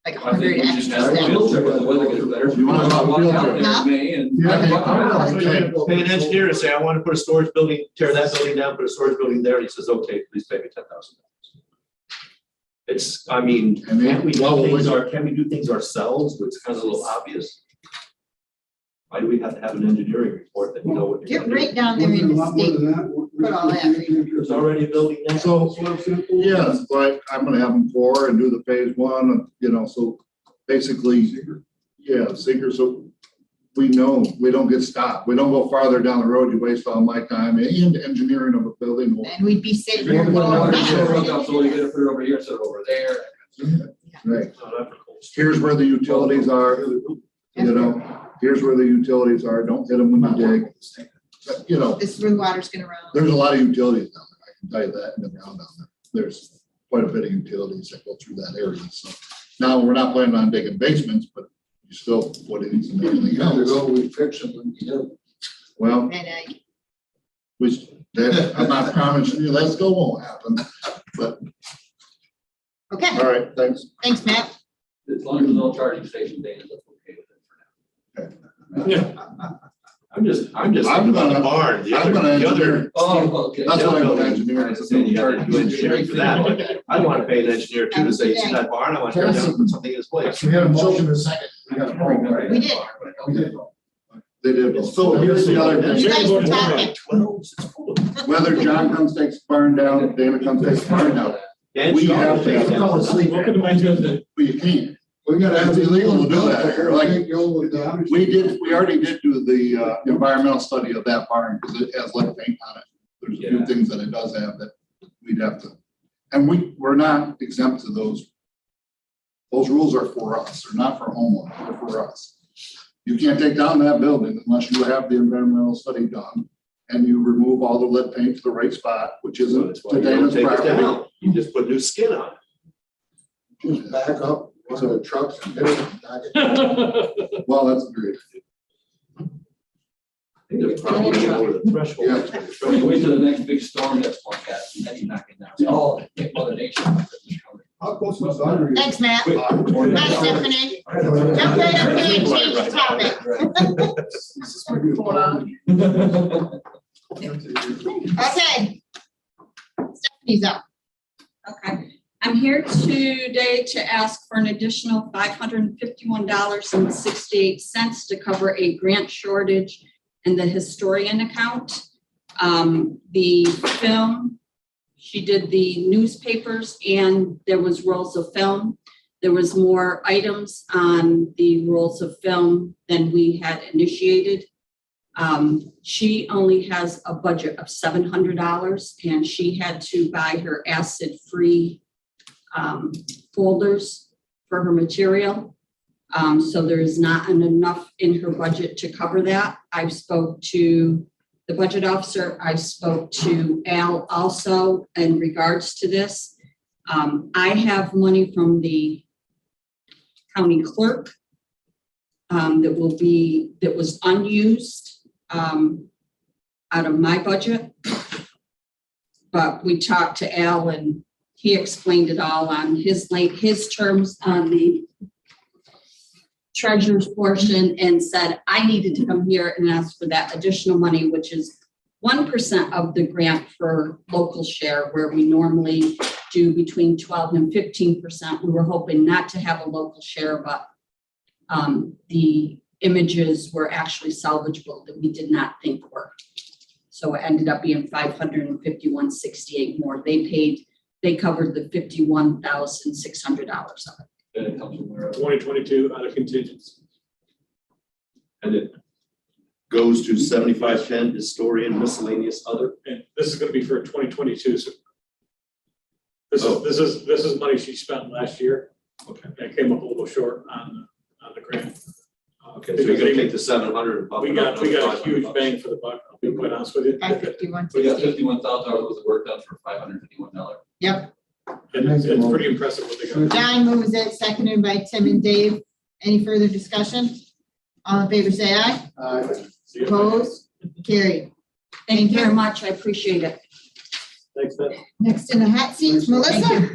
Like I think 100 we just extra have a steps. field trip when the weather gets better. You wanna have a Walk field out trip? there in May and- Pay an engineer and say, I want to put a storage building, tear that building down, put a storage building there. And he says, okay, please pay me $10,000. It's, I mean, And then- can't we well, do we- things, can we do things ourselves? It's kind of a little obvious. Why do we have to have an engineering report that we know what? you're Get gonna do? right down there in Wasn't it a the lot more state. than that? Put all that. There's already a building there. So, Soil sample? yes, but I'm gonna have them pour and do the phase 1, so basically, yeah, seeker, so we know, we don't get stopped. We don't go farther down the road, you waste all my time and engineering of a building. And we'd be safer. You're going gonna back. so you gotta put it over here instead of over there. Right, No, not for cold storage. here's where the utilities are, here's where the utilities are, don't hit them when you dig. This is where the water's gonna run. There's a lot of utilities down there, I can tell you that, in the ground down there. There's quite a bit of utilities that go through that area, so. Now, we're not planning on digging basements, but you still put in some everything Years ago, else. we fixed them when you did. Well, And I'm not promising you, that still won't happen, but, okay, all right, thanks. thanks, Matt. As long as there's no charging station, Dana, that's I'm just I'm thinking about the gonna- barn, the I'm other, gonna the other. engineer. Oh, okay. That's what I'm building. an engineer. I understand you gotta do engineering for that. I don't wanna pay an engineer too to say, you see that barn, I want to tear it down and put something in its place. We had a motion and a second. We got a vote, right? We did. They did. So here's the other You thing, guys were talking. whether John comes takes the barn down, Dana comes takes the barn down, And We Sean have will to- take it down. Fall asleep. Welcome to my Tuesday. we can't. We gotta have. It's illegal to do that here, like, Like. We already did do the environmental study of that barn because it has lead paint on it. There's a few Yeah. things that it does have that we'd have to, and we're not exempt to those. Those rules are for us, they're not for homeowners, they're for us. You can't take down that building unless you have the environmental study done and you remove all the lead paint to the right spot, which So isn't that's why to you don't Dana's take it property. down, you just put new skin on it. Just back up one of the trucks and hit it, back it. Well, that's great. I think there's probably over the threshold. Yeah. Wait till the next big storm that's forecast, and then you knock it down. Oh, Mother Nature. How close was the boundary? Thanks, Matt. Hi, Stephanie. Jump right up there and change the topic. Okay. Stephanie's up. Okay, I'm here today to ask for an additional $551.68 to cover a grant shortage in the historian account. The film, she did the newspapers and there was rolls of film. There was more items on the rolls of film than we had initiated. She only has a budget of $700 and she had to buy her acid-free folders for her material. So there is not enough in her budget to cover that. I spoke to the budget officer. I spoke to Al also in regards to this. I have money from the county clerk that was unused out of my budget. But we talked to Al and he explained it all on his terms on the treasurer's portion and said I needed to come here and ask for that additional money, which is 1% of the grant for local share, where we normally do between 12 and 15%. We were hoping not to have a local share, but the images were actually salvageable that we did not think were. So it ended up being $551.68 more. They covered the $51,600 of it. Then it comes from where. 2022 out of contingency. And it goes to 7510 historian miscellaneous other. And this is gonna be for 2022, so. Oh. This is money she spent last year. Okay. That came up a little short on the grant. Okay, so you're gonna take the 700 and bump We it up got a another huge 500 bang for the buck, I'll be quite honest with you. At 51. We got $51,000 worth of work done for $551. Yep. And it's pretty impressive what they got. John moves it, seconded by Tim and Dave. Any further discussion? All in favor, say aye. See you. Opposed? Carried. Thank you very much. I appreciate it. Thanks, Beth. Next in the hot seat, Melissa.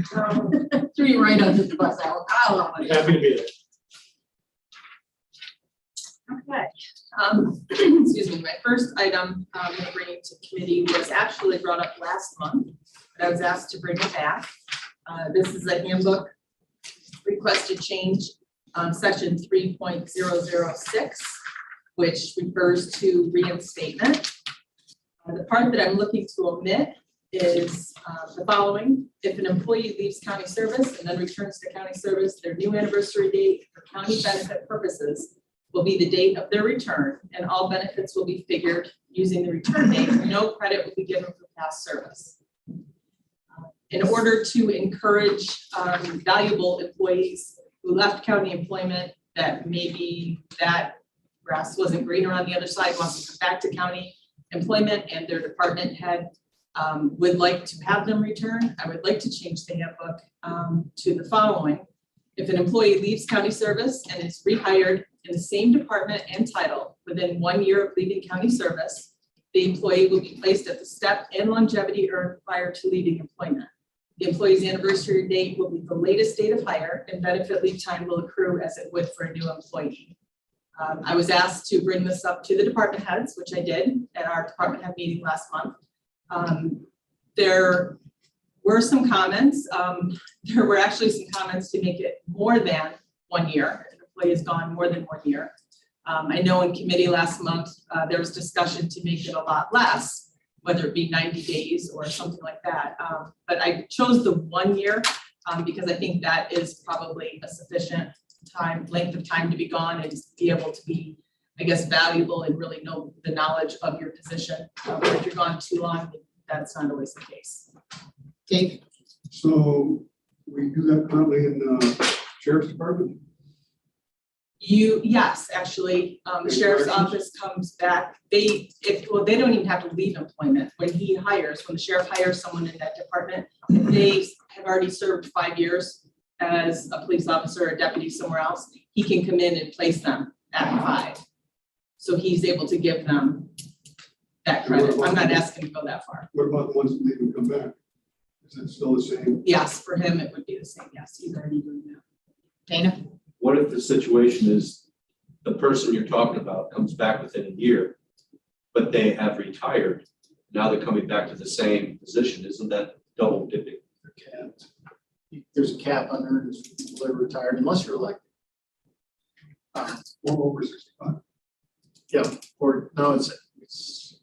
Threw you right under the bus. I love it. Happy to be there. Okay, excuse me, my first item I'm gonna bring it to committee was actually brought up last month, but I was asked to bring it back. This is a handbook requested change, section 3.006, which refers to reinstatement. The part that I'm looking to omit is the following: if an employee leaves county service and then returns to county service, their new anniversary date for county benefit purposes will be the date of their return, and all benefits will be figured using the return date. No credit will be given for past service. In order to encourage valuable employees who left county employment, that maybe that grass wasn't greener on the other side, wants to come back to county employment, and their department head would like to have them return, I would like to change the handbook to the following. If an employee leaves county service and is rehired in the same department and title within 1 year of leaving county service, the employee will be placed at the step and longevity earned prior to leaving employment. The employee's anniversary date will be the latest date of hire, and benefit leave time will accrue as it would for a new employee. I was asked to bring this up to the department heads, which I did at our department head meeting last month. There were some comments. There were actually some comments to make it more than 1 year. An employee has gone more than 1 year. I know in committee last month, there was discussion to make it a lot less, whether it be 90 days or something like that. But I chose the 1 year because I think that is probably a sufficient length of time to be gone and be able to be, I guess, valuable and really know the knowledge of your position. But if you're gone too long, that's not always the case. Dave? So we do that currently in the sheriff's department. Yes, actually, the sheriff's office comes back, they don't even have to leave employment. When the sheriff hires someone in that department, if they have already served 5 years as a police officer or deputy somewhere else, he can come in and place them at 5. So he's able to give them that credit. I'm not asking to go that far. What about the ones that leave and come back? Is it still the same? Yes, for him, it would be the same. Yes, he's already doing that. Dana? What if the situation is the person you're talking about comes back within a year, but they have retired? Now they're coming back to the same position. Isn't that double dipping? There's a cap on earnings for people that are retired unless you're elected. Or over 65? Yeah, or no, I think it's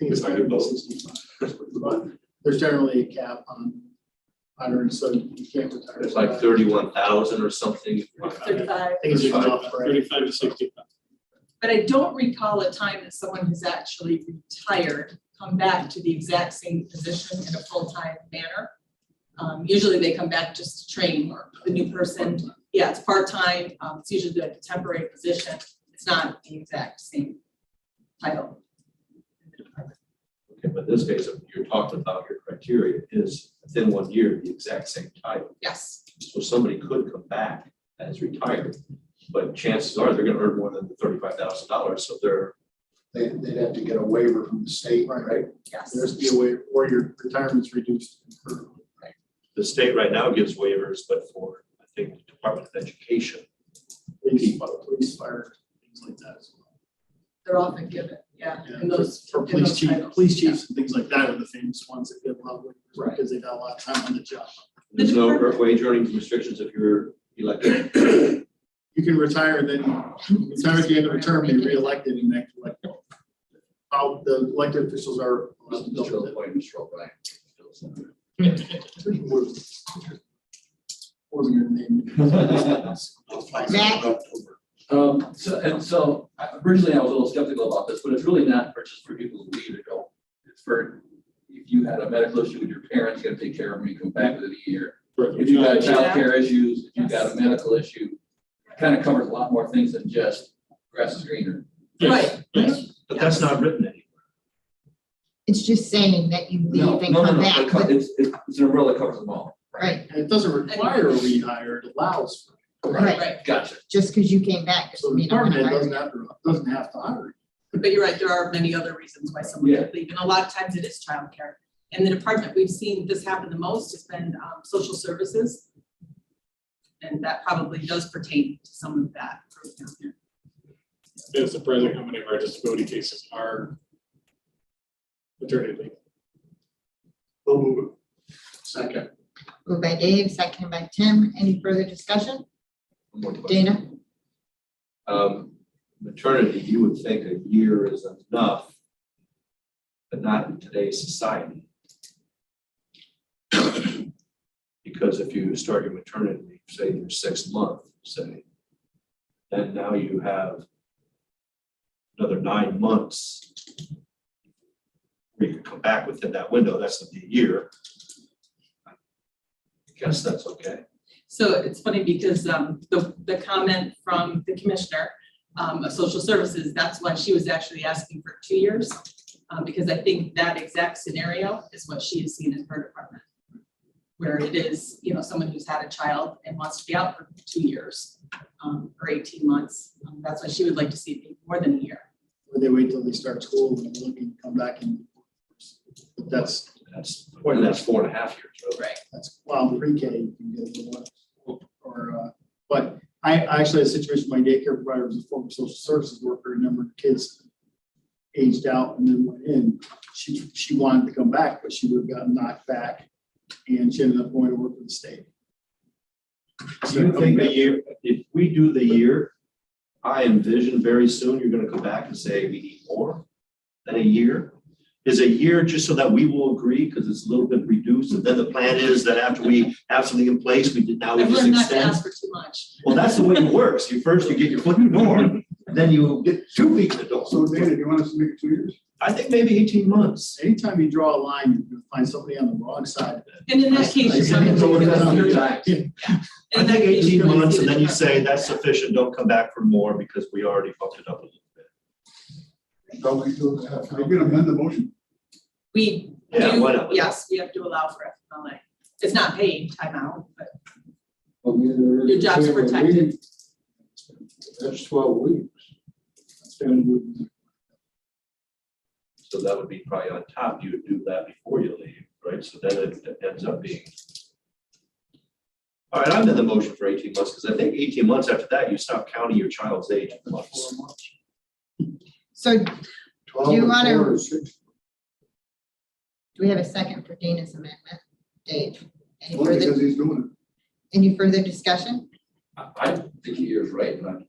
If I could vote. 65. But there's generally a cap on earnings, so you can't retire. It's like 31,000 or something. 35. I think it's just off, right? 35 to 65. But I don't recall a time that someone who's actually retired come back to the exact same position in a full-time manner. Usually they come back just to train or the new person. Yeah, it's part-time. It's usually like a temporary position. It's not the exact same title. Okay, but in this case, if you're talking about your criteria is within 1 year, the exact same title. Yes. So somebody could come back as retired, but chances are they're gonna earn more than the $35,000, so They'd have to get a waiver from the state, right? Yes. There's be a way, or your retirement's reduced. the state right now gives waivers, but for, I think, the Department of Education. Police, fire, things like that as well. They're often given, yeah. Yeah, And those. for in police those chief, titles, police yeah. chiefs and things like that are the famous ones that get a lot of waivers Right. because they got a lot of time on the job. There's no wage earnings restrictions if you're elected. You can retire and then retire at the end of the term, they re-elected and they collect. How the elected officials are. allowed to double dip. Wasn't your name. Matt? So originally I was a little skeptical about this, but it's really not just for people who leave to go. It's for, if you had a medical issue with your parents, you gotta take care of them, you come back within a year. If you got childcare issues, if you got a medical issue, it kind of covers a lot more things than just grass is greener. Right. Yes. But that's not written anywhere. It's just saying that you No, leave and no, come no, back, but, it's an umbrella that covers them all. right, And it doesn't require a rehire, it allows. for it. right. Right. Gotcha. Just because you came back So doesn't the mean I'm department gonna head hire you. doesn't have to hire you. But you're right, there are many other reasons why someone could leave, and a lot of times it is childcare. In the department, we've seen this happen the most, has been social services. And that probably does pertain to some of that. It's surprising how many of our disability cases are maternity leave. I'll move it. Second. Moved by Dave, seconded by Tim. Any further discussion? One more question. Dana? Maternity, you would think a year is enough, but not in today's society. Because if you start your maternity leave, say in your 6th month, say, then now you have another 9 months where you can come back within that window. That's the year. I guess that's okay. So it's funny because the comment from the commissioner of social services, that's why she was actually asking for 2 years. Because I think that exact scenario is what she has seen in her department. Where it is, you know, someone who's had a child and wants to be out for 2 years or 18 months. That's why she would like to see it be more than a year. Or they wait till they start school and they're looking to come back in. But that's 4.5 years. Really. Right. well, pre-K, you can get a little less. Or, but I actually had a situation, my daycare provider was a former social services worker, and number of kids aged out and then went in. She wanted to come back, but she would have gotten knocked back, and she ended up going to work for the state. Do you think a year, if we do the year, I envision very soon you're gonna come back and say we need more than a year? Is a year just so that we will agree, because it's a little bit reduced, and then the plan is that after we have something in place, we just I've learned not to extend? ask for too much. Well, that's the way it works. You first, you get your foot in the door, and then you get 2 feet in the door. So Dana, do you want us to make it 2 years? I think maybe 18 months. Anytime you draw a line, you're gonna find somebody on the wrong side of it. And in that case, you're not So gonna that's give us under 30. time. I In that think case, 18 you're gonna months, see and the then you department. say that's sufficient, don't come back for more because we already fucked it up a little bit. Don't we do that? Are you gonna amend the motion? We Yeah, why not? do, yes, we have to allow for FMLA. It's not paid time out, but Your job's protected. That's 12 weeks. So that would be probably on top. You would do that before you leave, right? So then it ends up being. All right, I'm in the motion for 18 months because I think 18 months after that, you stop counting your child's age in months. So do 12 you and wanna- 4 is 6. we have a second for Dana's amendment? Dave, any Only further, because he's doing any further discussion? I think he is right, and I'm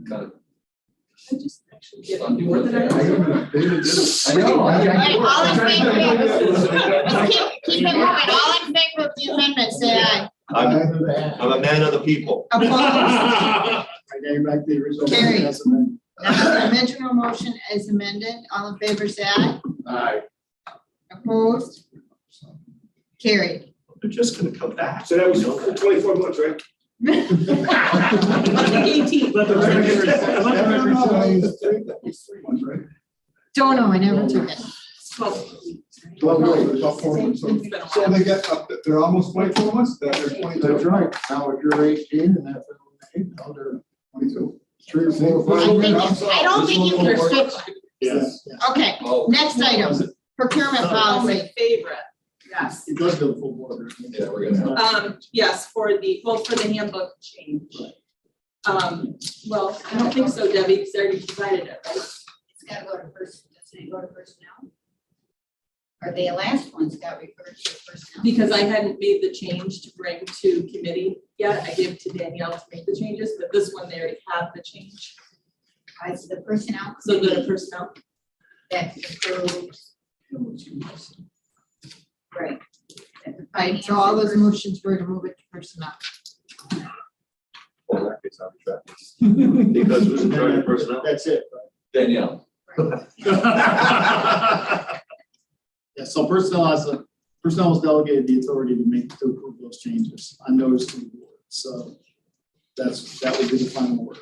kind of. I just actually get Some more than I people say, asked for. it. David did it. I know. Keep it moving. All in favor of the amendment, say aye. I'm a man of the people. Opposed? I gave back the original. Carried. That's amended. Now, the original motion is amended. All in favor, say aye. Aye. Opposed? Carried. They're just gonna come back. So that was You know that. 24 months, right? I think 18. Let the record- let the record- It's 3 months, right? Don't know, I never took it. It's 12 weeks, right? 12 months, about 4 months. So- It's been a So while. they get up, they're almost 24 months, they're 22. That's right. Now, if you're 18 and that's 8, now they're 22. 3 or 4 or I 5 think- years. I don't think you can restrict. Yes. Okay, Oh, next item, procurement Oh, policy. my favorite, yes. It does go full board. Yeah, we're gonna have. Yes, for the handbook change. Well, I don't think so, Debbie, because they already decided it, right? It's gotta go to first, doesn't it go to personnel? Or the last one's got referred to personnel? Because I hadn't made the change to bring to committee yet. I gave to Danielle to make the changes, but this one, they already have the change. It's the personnel So go to committee personnel. that approves. Right. That the finance So all those and motions were to move it to personnel. Well, that gets out because who's in charge of personnel? That's it. Danielle. Yeah, so personnel was delegated the authority to approve those changes on notice to the board. So that would be the final word.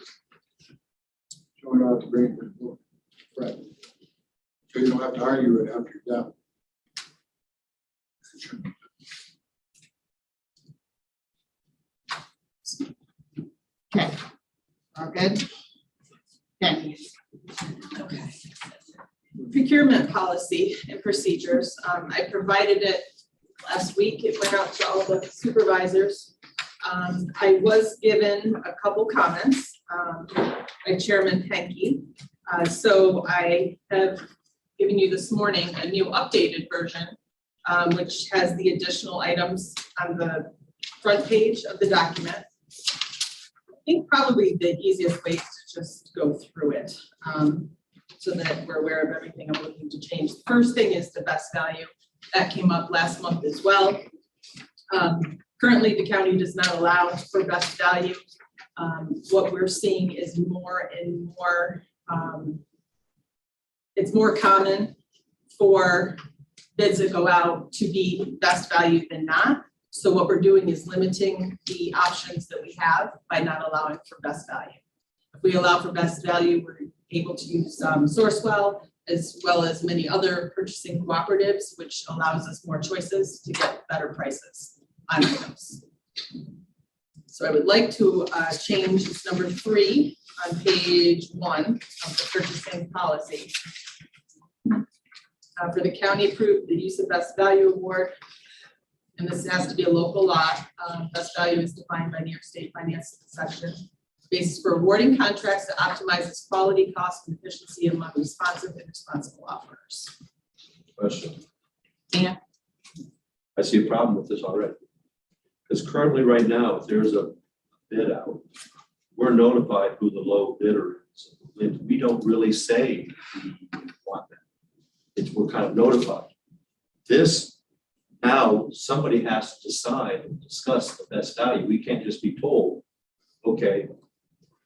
Showing out the great report. Right. So you don't have to argue it after you're done. Okay. All good? Okay. Procurement policy and procedures. I provided it last week. It went out to all the supervisors. I was given a couple comments by Chairman Henke. So I have given you this morning a new updated version, which has the additional items on the front page of the document. I think probably the easiest way is to just go through it so that we're aware of everything I'm looking to change. The first thing is the best value. That came up last month as well. Currently, the county does not allow for best value. What we're seeing is more and more, it's more common for bids that go out to be best value than not. So what we're doing is limiting the options that we have by not allowing for best value. If we allow for best value, we're able to use Sourcewell as well as many other purchasing cooperatives, which allows us more choices to get better prices on items. So I would like to change this number 3 on page 1 of the purchasing policy. For the county approved the use of best value award, and this has to be a local law. Best value is defined by New York State Finance Section basis for awarding contracts that optimizes quality, cost, and efficiency among responsive and responsible offers. Question. Yeah. I see a problem with this already. Because currently, right now, if there's a bid out, we're notified who the low bidder is. And we don't really say we want that. We're kind of notified. This, now, somebody has to decide and discuss the best value. We can't just be told, okay,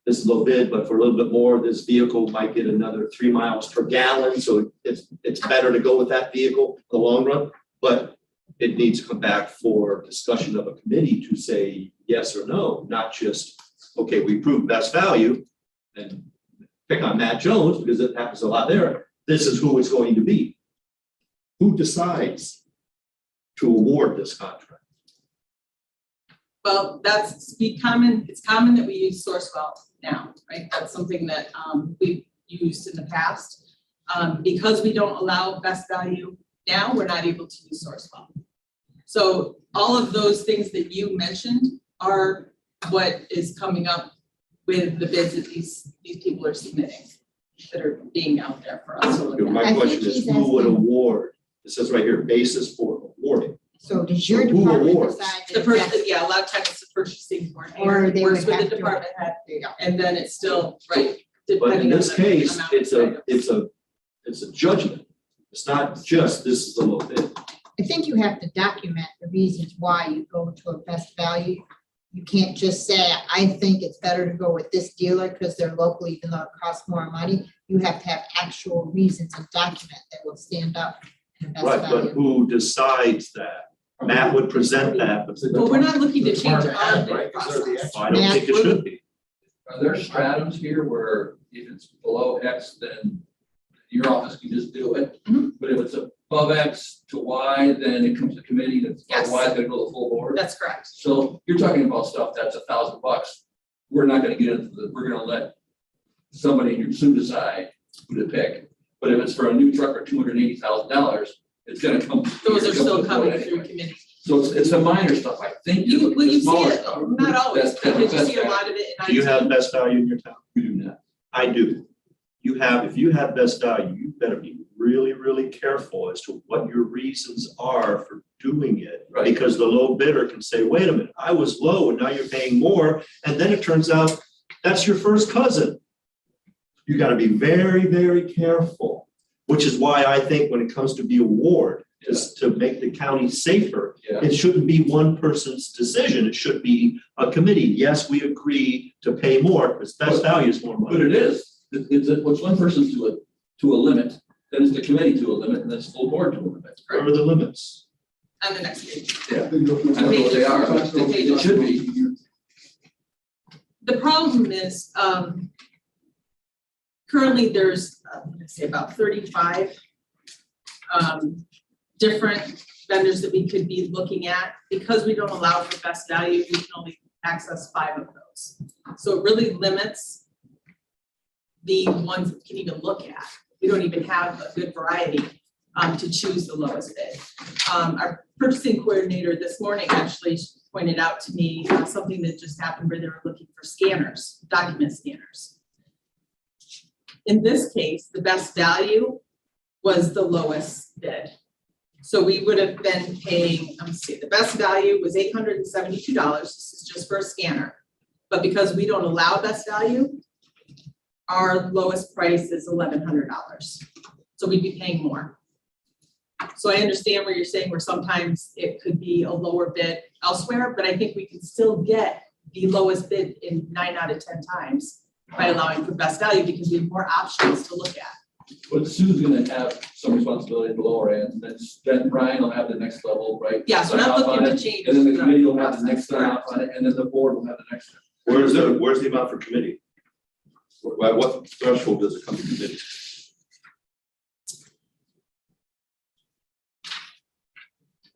this is a low bid, but for a little bit more, this vehicle might get another 3 miles per gallon, so it's better to go with that vehicle in the long run. But it needs to come back for discussion of a committee to say yes or no, not just, okay, we proved best value and pick on Matt Jones because it happens a lot there. This is who it's going to be. Who decides to award this contract? Well, it's common that we use Sourcewell now, right? That's something that we've used in the past. Because we don't allow best value now, we're not able to use Sourcewell. So all of those things that you mentioned are what is coming up with the bids that these people are submitting, that are being out there for us to look at. My I question think is, he's who would asking- award? It says right here, basis for awarding. So does your So who department awards? decide? The that person, that's- yeah, a lot of times it's the purchasing Or coordinator, they works would with have the to- department head, and then it's still, right, But in depending on this the case, amount of it's items. a judgment. It's not just, this is the low bid. I think you have to document the reasons why you go to a best value. You can't just say, I think it's better to go with this dealer because they're local, even though it costs more money. You have to have actual reasons and document that will stand up in a best Right, but value. who decides that? Matt would present that, but Well, we're not looking to change Department our head, bid right? 'Cause they're the process. I don't think it should be. Are there stratums here where if it's below X, then your office can just do it? Mhm. But if it's above X to Y, then it comes to committee, that's Yes. above Y, it's gonna go to the full board? That's correct. So you're talking about stuff that's $1,000. We're not gonna get into the, we're gonna let somebody in your suit decide who to pick. But if it's for a new truck for $280,000, it's gonna come. Those are it's still gonna come coming to the through board anyway. committee. So it's the minor stuff, I think. You, well, the you see smaller it, stuff. not always, That's because you see a bad. lot of it in IT. Do you have best value in your town? We do not. I do. If you have best value, you better be really, really careful as to what your reasons are for doing it. Right. Because the low bidder can say, wait a minute, I was low and now you're paying more. And then it turns out that's your first cousin. You gotta be very, very careful, which is why I think when it comes to the award, is to make the county safer. Yeah. It shouldn't be one person's decision. It should be a committee. Yes, we agree to pay more because best value is more money. But it is, what's one person's to a limit, then it's the committee to a limit, and then it's full board to a limit. What are the limits? On the next page. Yeah, I don't know what they are, but it should be. The problem is, currently there's, I'm gonna say about 35 different vendors that we could be looking at. Because we don't allow for best value, we can only access 5 of those. So it really limits the ones we can even look at. We don't even have a good variety to choose the lowest bid. Our purchasing coordinator this morning actually pointed out to me something that just happened where they were looking for scanners, document scanners. In this case, the best value was the lowest bid. So we would have been paying, let's see, the best value was $872. This is just for a scanner. But because we don't allow best value, our lowest price is $1,100. So we'd be paying more. So I understand where you're saying where sometimes it could be a lower bid elsewhere, but I think we can still get the lowest bid in 9 out of 10 times by allowing for best value because we have more options to look at. But Sue's gonna have some responsibility at the lower end, and then Brian will have the next level, right? Yeah, so we're not Sign off on looking it, to change. And then the committee will have the process. next sign off on it, and then the board will have the next. Where's the amount for committee? What threshold does it come to committee?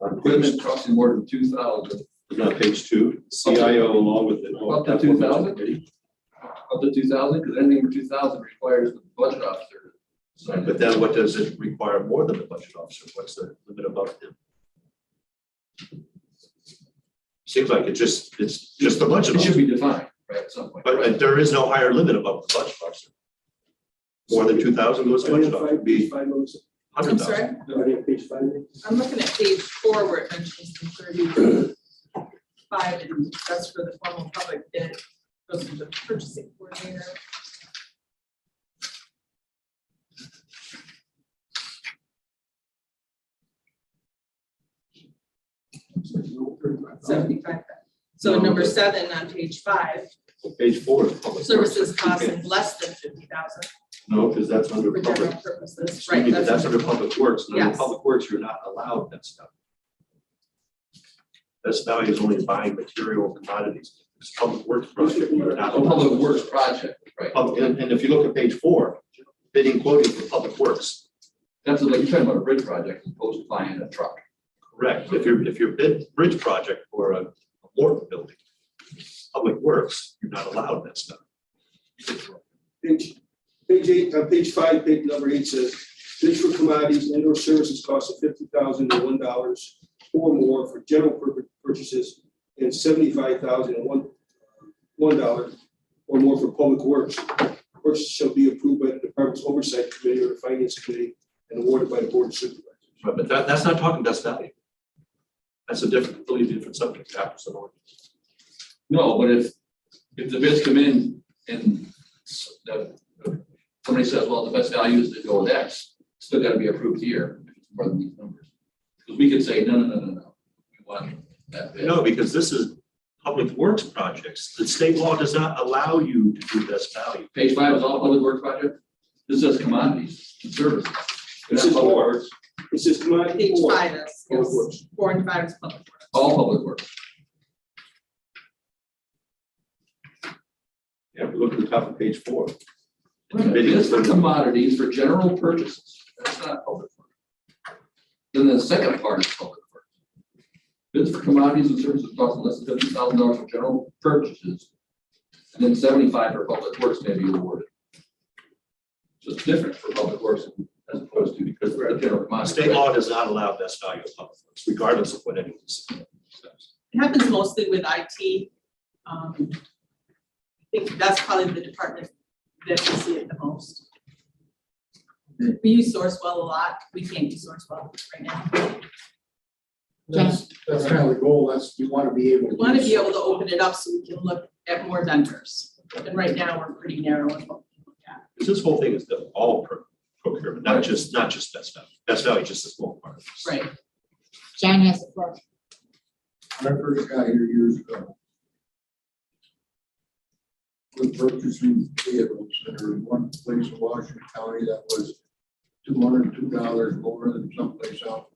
On Equipment costing more than 2,000, on page 2, CIO along with it. Up to 2,000? up to 2,000, because anything over 2,000 requires the budget officer. to sign it. But then what does it require more than the budget officer? What's the limit above him? Seems like it's just the budget It should officer. be defined, right, at some point. But there is no higher limit above the budget box. More than 2,000 goes to budget box, would be I'm 100,000. sorry, Page 5. I'm looking at page 4 where it mentions the 35, and that's for the formal public bid, goes to the purchasing coordinator. $75,000. So number 7 on page 5, Page 4 is public works. services costing less than 50,000 No, because that's under for public. general purposes, Excuse right? me, but that's under public works. And under Yes. public works, you're not allowed that stuff. Best value is only buying material and commodities. It's public works project, you're not A allowed. public works project, right? And if you look at page 4, bidding quoting for public works, That's like you're talking about a bridge project as opposed to buying a truck. correct. If you're bid bridge project for a Morton building, public works, you're not allowed that stuff. Page 8, on page 5, page number 8 says, bids for commodities and or services cost of $50,000 and $1 or more for general purchases and $75,000 and $1 or more for public works. Purchases shall be approved by the department's oversight committee or the finance committee and awarded by the board of supervisors. But that's not talking best value. That's a completely different subject, apples and oranges. No, but if the bids come in and somebody says, well, the best value is to go with X, still gotta be approved here, if it's more than these numbers. Because we could say, no, we want that bid. No, because this is public works projects. The state law does not allow you to do best value. Page 5 is all public works project. This says commodities and services. This is more. It says commodity Page or 5 is, public yes, works. 4 and 5 is public works. All public works. Yeah, we look at the top of page 4. Bids for commodities for general purchases. That's not public works. Then the second part is public works. Bids for commodities and services costing less than $50,000 for general purchases. And then 75 for public works may be awarded. So it's different for public works as opposed to because the general commodity. State law does not allow best value of public works, regardless of what anyone says. It happens mostly with IT. I think that's probably the department that we see it the most. We use Sourcewell a lot. We can't use Sourcewell right now. That's kind of the goal, that's, you want to be able We to. want to be able to open it up so we can look at more vendors. And right now, we're pretty narrow in what we can look at. Because this whole thing is the all procurement, not just best value. Best value is just a small part of this. Right. John has the floor. When I first got here years ago, with purchasing vehicles, there was one place in Washington County that was $202 more than someplace else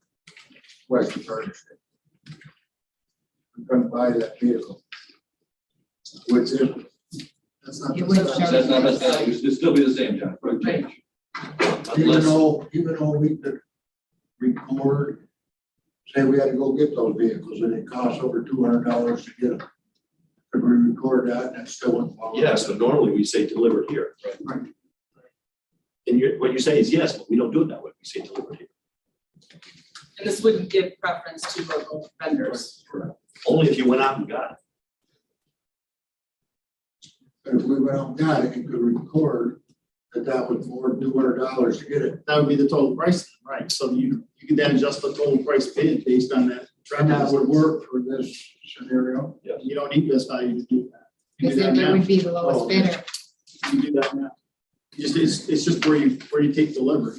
west of Carter State. We couldn't buy that vehicle. Which is, that's not. You would show- That's not best value. It'd still be the same, John. It change. Even Unless, though we could record, say we had to go get those vehicles and it costs over $200 to get them. Could we record that and it still wouldn't fall? Yeah, so normally we say deliver here. Right. And what you say is yes, but we don't do it that way. We say deliver here. And this wouldn't give preference to local vendors. Only if you went out and got it. But if we went out and got it, it could record that was more than $200 to get it. That would be the total price, right? So you could then adjust the total price bid based on that. And that would work for this scenario. You don't need best value to do that. You Because do that then it now. would be the Oh, lowest okay. bidder. You do that now. It's just where you take delivery.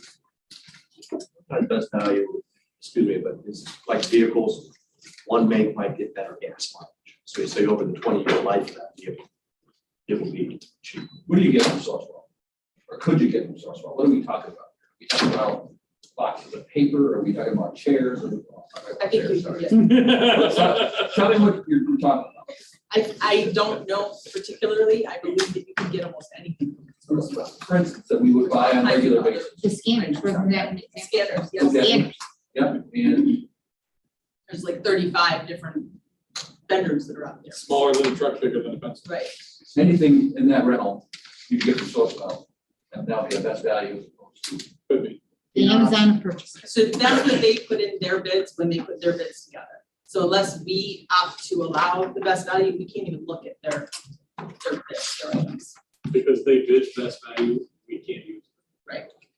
Not best value, excuse me, but it's like vehicles, one make might get better gas mileage. So you say over the 20-year life of that vehicle, it will be cheap. what do you get from Sourcewell? Or could you get from Sourcewell? What are we talking about? Are we talking about boxes of paper? Are we talking about chairs? I think we can get, Tell me what you're talking about. I don't know particularly. I believe that you can get almost anything from Sourcewell. For instance, that we would buy on a regular basis. The scanners, wasn't that an example? Scanners, yes. Okay. Scanners. Yep, and There's like 35 different vendors that are out there. Smaller than a truck, bigger than a pencil. Right. anything in that rental, you can get from Sourcewell. And that'll be the best value as opposed to. Could be. The Amazon purchase. So that's what they put in their bids when they put their bids together. So unless we opt to allow the best value, we can't even look at their their items. Because they bid best value, we can't use.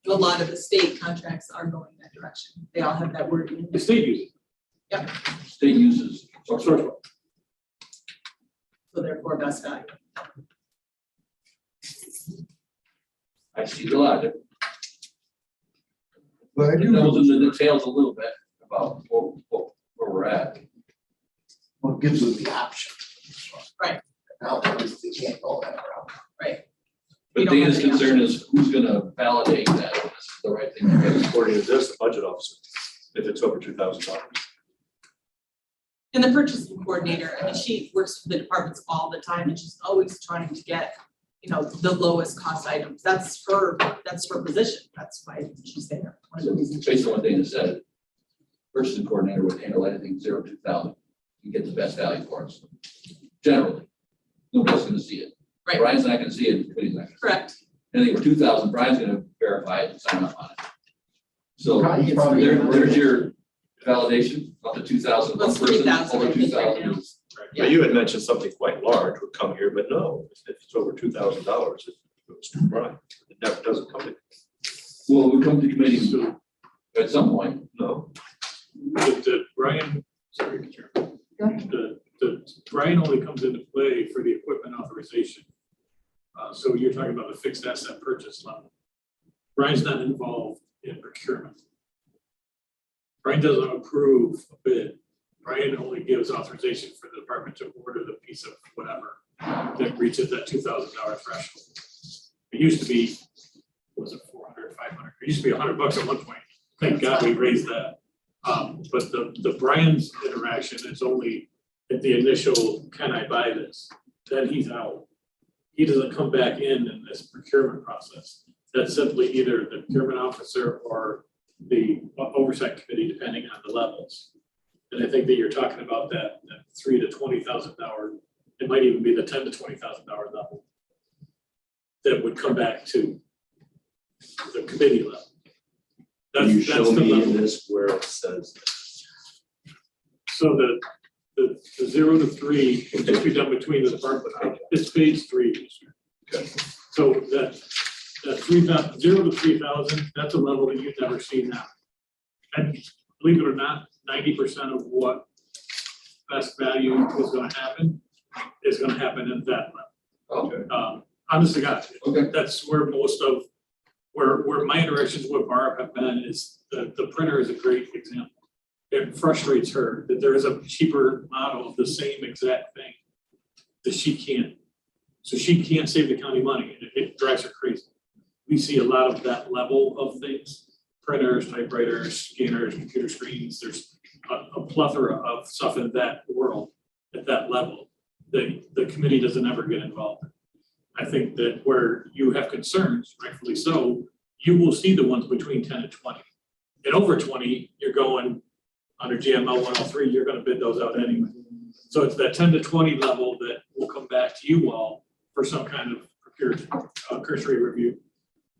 A lot of the state contracts are going that direction. They all have that wording. The state uses. State uses. Sourcewell. So therefore, best value. I see the logic. But I It do knows know in the details a little bit about where we're at. Well, it gives them the option. Right. Now, they can't go that route. We But don't have Dana's any concern is who's gonna validate that this is the right thing to do. According to this, the budget officer, if it's over $2,000. And the purchasing coordinator, I mean, she works with the departments all the time and she's always trying to get, the lowest cost items. That's her position. That's why she's there. One of the reasons. Based on what Dana said, purchasing coordinator would handle anything 0 to 2,000 and get the best value for us. Generally, nobody's gonna see it. Right. Brian's not gonna see it, the committee's not gonna. Correct. Anything for 2,000, Brian's gonna verify it and sign up on it. So Probably gets free. there's your validation of the 2,000, Well, one it's person, 3,000, I over think, right 2,000 now. is. Yeah. Now, you had mentioned something quite large would come here, but no, if it's over $2,000, it goes to Brian. It never doesn't come to, Well, we come to committee at some point. no. The Brian, sorry, Chair. The Brian only comes into play for the equipment authorization. So you're talking about the fixed asset purchase level. Brian's not involved in procurement. Brian doesn't approve a bid. Brian only gives authorization for the department to order the piece of whatever that reaches that $2,000 threshold. It used to be, was it 400, 500? It used to be $100 at one point. Thank God we raised that. But the Brian's interaction is only at the initial, can I buy this? Then he's out. He doesn't come back in this procurement process. That's simply either the procurement officer or the oversight committee, depending on the levels. And I think that you're talking about that $3,000 to $20,000, it might even be the $10,000 to $20,000 level that would come back to the committee level. Can you That's show the me in level. this where it says, So the 0 to 3 will just be done between the department. It's page 3. Okay. So that 3,000, 0 to 3,000, that's a level that you've never seen now. And believe it or not, 90% of what best value is gonna happen is gonna happen at that level. Okay. Honest to God, Okay. that's where most of, where my interactions with Barb have been is the printer is a great example. It frustrates her that there is a cheaper model of the same exact thing that she can't. So she can't save the county money, and it drives her crazy. We see a lot of that level of things, printers, typewriters, scanners, computer screens, there's a plethora of stuff in that world at that level that the committee doesn't ever get involved in. I think that where you have concerns, rightfully so, you will see the ones between 10 and 20. And over 20, you're going under GML 103, you're gonna bid those out anyway. So it's that 10 to 20 level that will come back to you all for some kind of cursory review.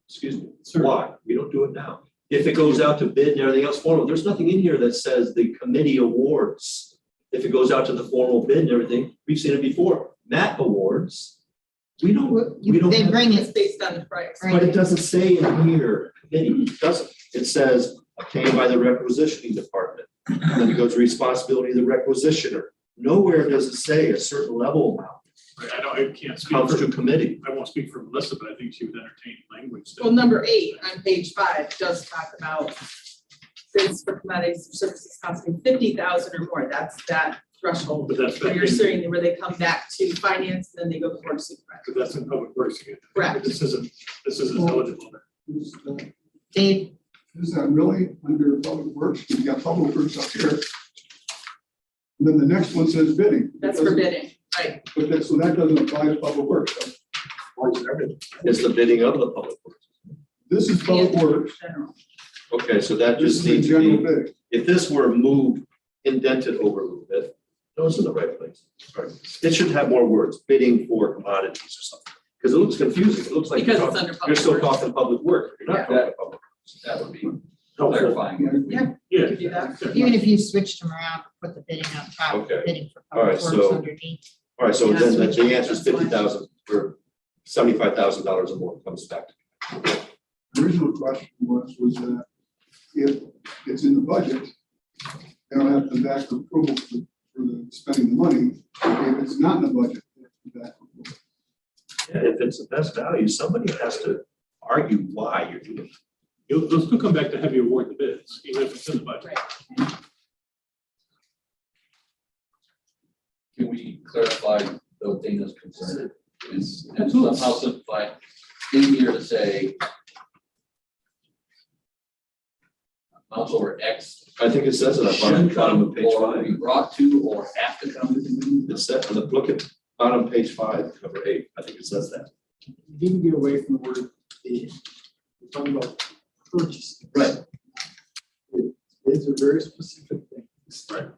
excuse me, Sir. Why? We don't do it now. If it goes out to bid and everything else formal, there's nothing in here that says the committee awards. If it goes out to the formal bid and everything, we've seen it before. Matt awards. We don't They have- bring It's it, based on the price. But it doesn't say in here, committee, it doesn't. It says obtained by the requisitioning department. And then it goes responsibility of the requisitioner. Nowhere does it say a certain level amount I can't speak comes for, to committee. I won't speak for Melissa, but I think she would entertain language. that- Well, number 8 on page 5 does talk about bids for commodities or services costing 50,000 or more. That's that threshold. But that's, Where you're saying where they come back to finance, then they go to board of supervisors. but that's in public works again. Correct. This isn't eligible. Dave, Is that really under public works? You got public works up here. And then the next one says bidding. That's for bidding, right? But that, so that doesn't apply to public works. So why is it everything? It's the bidding of the public works. This is public works. General. Okay, so that This just is a needs to general be, bid. if this were moved, indented over a little bit, those are the right place. It should have more words, bidding for commodities or something, because it looks confusing. It looks like Because you're it's talking- under you're public still works. talking public work. You're not Yeah. talking public. That would be Helpful. clarifying. Yeah. Yeah. Could do that. even if you switched them around, put the bidding on top, Okay. bidding for All right, public works so- underneath. All right, so Yeah, then so the answer is that's why. 50,000 or $75,000 or more comes back. The original question was that if it's in the budget, they don't have to come back for approval for the spending the money. If it's not in the budget, they have to come back for approval. Yeah, if it's the best value, somebody has to argue why you're doing it. They'll still come back to have you award the bids, even if it's in the budget. Can we clarify though Dana's concern? And somehow simplify in here to say amounts over X I think it says it up on should the bottom come of page or 5. be brought to or have to come to the meeting. It's set on the, look at bottom page 5, cover 8. I think it says that. You didn't get away from the word bid. We're talking about purchases. Right. Bids are very specific things. Right.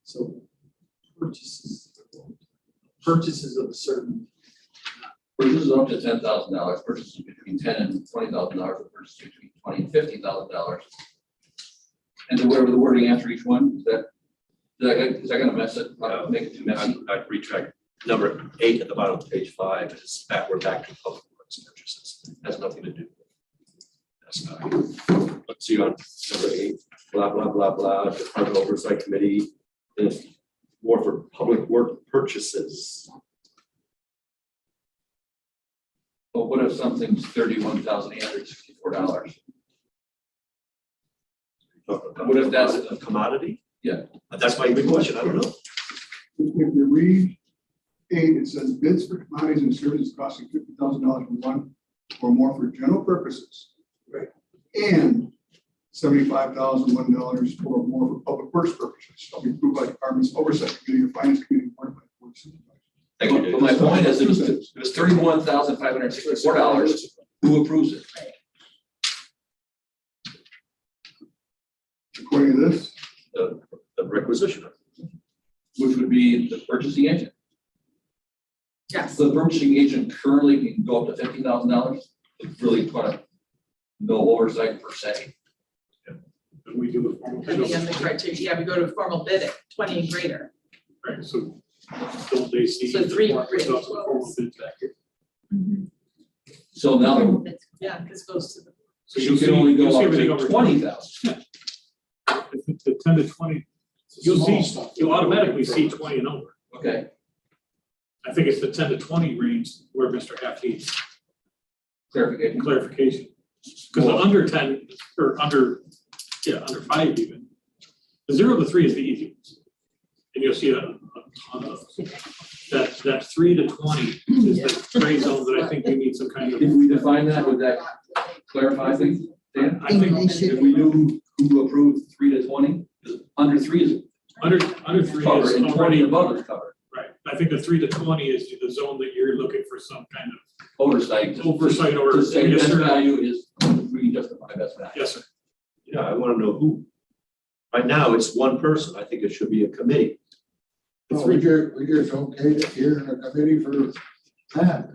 So purchases of a certain, Purchases up to $10,000, purchases between $10,000 and $20,000, or purchases between $20,000 and $50,000. And then whatever the wording after each one, is that gonna mess it, make it too messy? I'd retract number 8 at the bottom of page 5. Is back, we're back to public works purchases. Has nothing to do with that's value. Let's see on number 8, blah, blah, blah, blah, Department Oversight Committee. Is more for public work purchases. But what if something's $31,864? What if that's a commodity? Yeah. That's my big question. I don't know. If you read 8, it says bids for commodities and services costing $50,000 for one or more for general purposes. Right. And $75,001 or more for public works purposes shall be approved by department's oversight committee or finance committee. Or by the board of supervisors. Thank you, But my point is, it was Dave. $31,564, who approves it? According to this, The requisitioner. Which would be the purchasing agent. Yes. So the purchasing agent currently can go up to $50,000. It's really quite a no oversight per se. And we do a formal bid. Depending on the criteria, yeah, we go to formal bid at 20 and greater. Right, so don't they see? So 3 the results of formal bids back here? So now Yeah, this goes to the. So you can only you'll go see up everything to over 20,000. If it's the 10 to 20, you'll automatically see 20 and over. Okay, I think it's the 10 to 20 range where Mr. Half needs clarification. clarification. Because the under 10 or under 5 even, the 0 to 3 is the easy ones. And you'll see a ton of those. That 3 to 20 is the gray zone that I think we need some kind of. If we define that, would that clarify things? Dan? I think If we knew who approved 3 to 20, because under 3 is under 3 covered is and 20 already, and above is covered. right. I think the 3 to 20 is the zone that you're looking for some kind of Oversight. oversight or. To say yes, best sir. value is, we justify best value. Yes, sir. Yeah, I want to know who. Right now, it's one person. I think it should be a committee. No, we just okayed it here in the committee for that.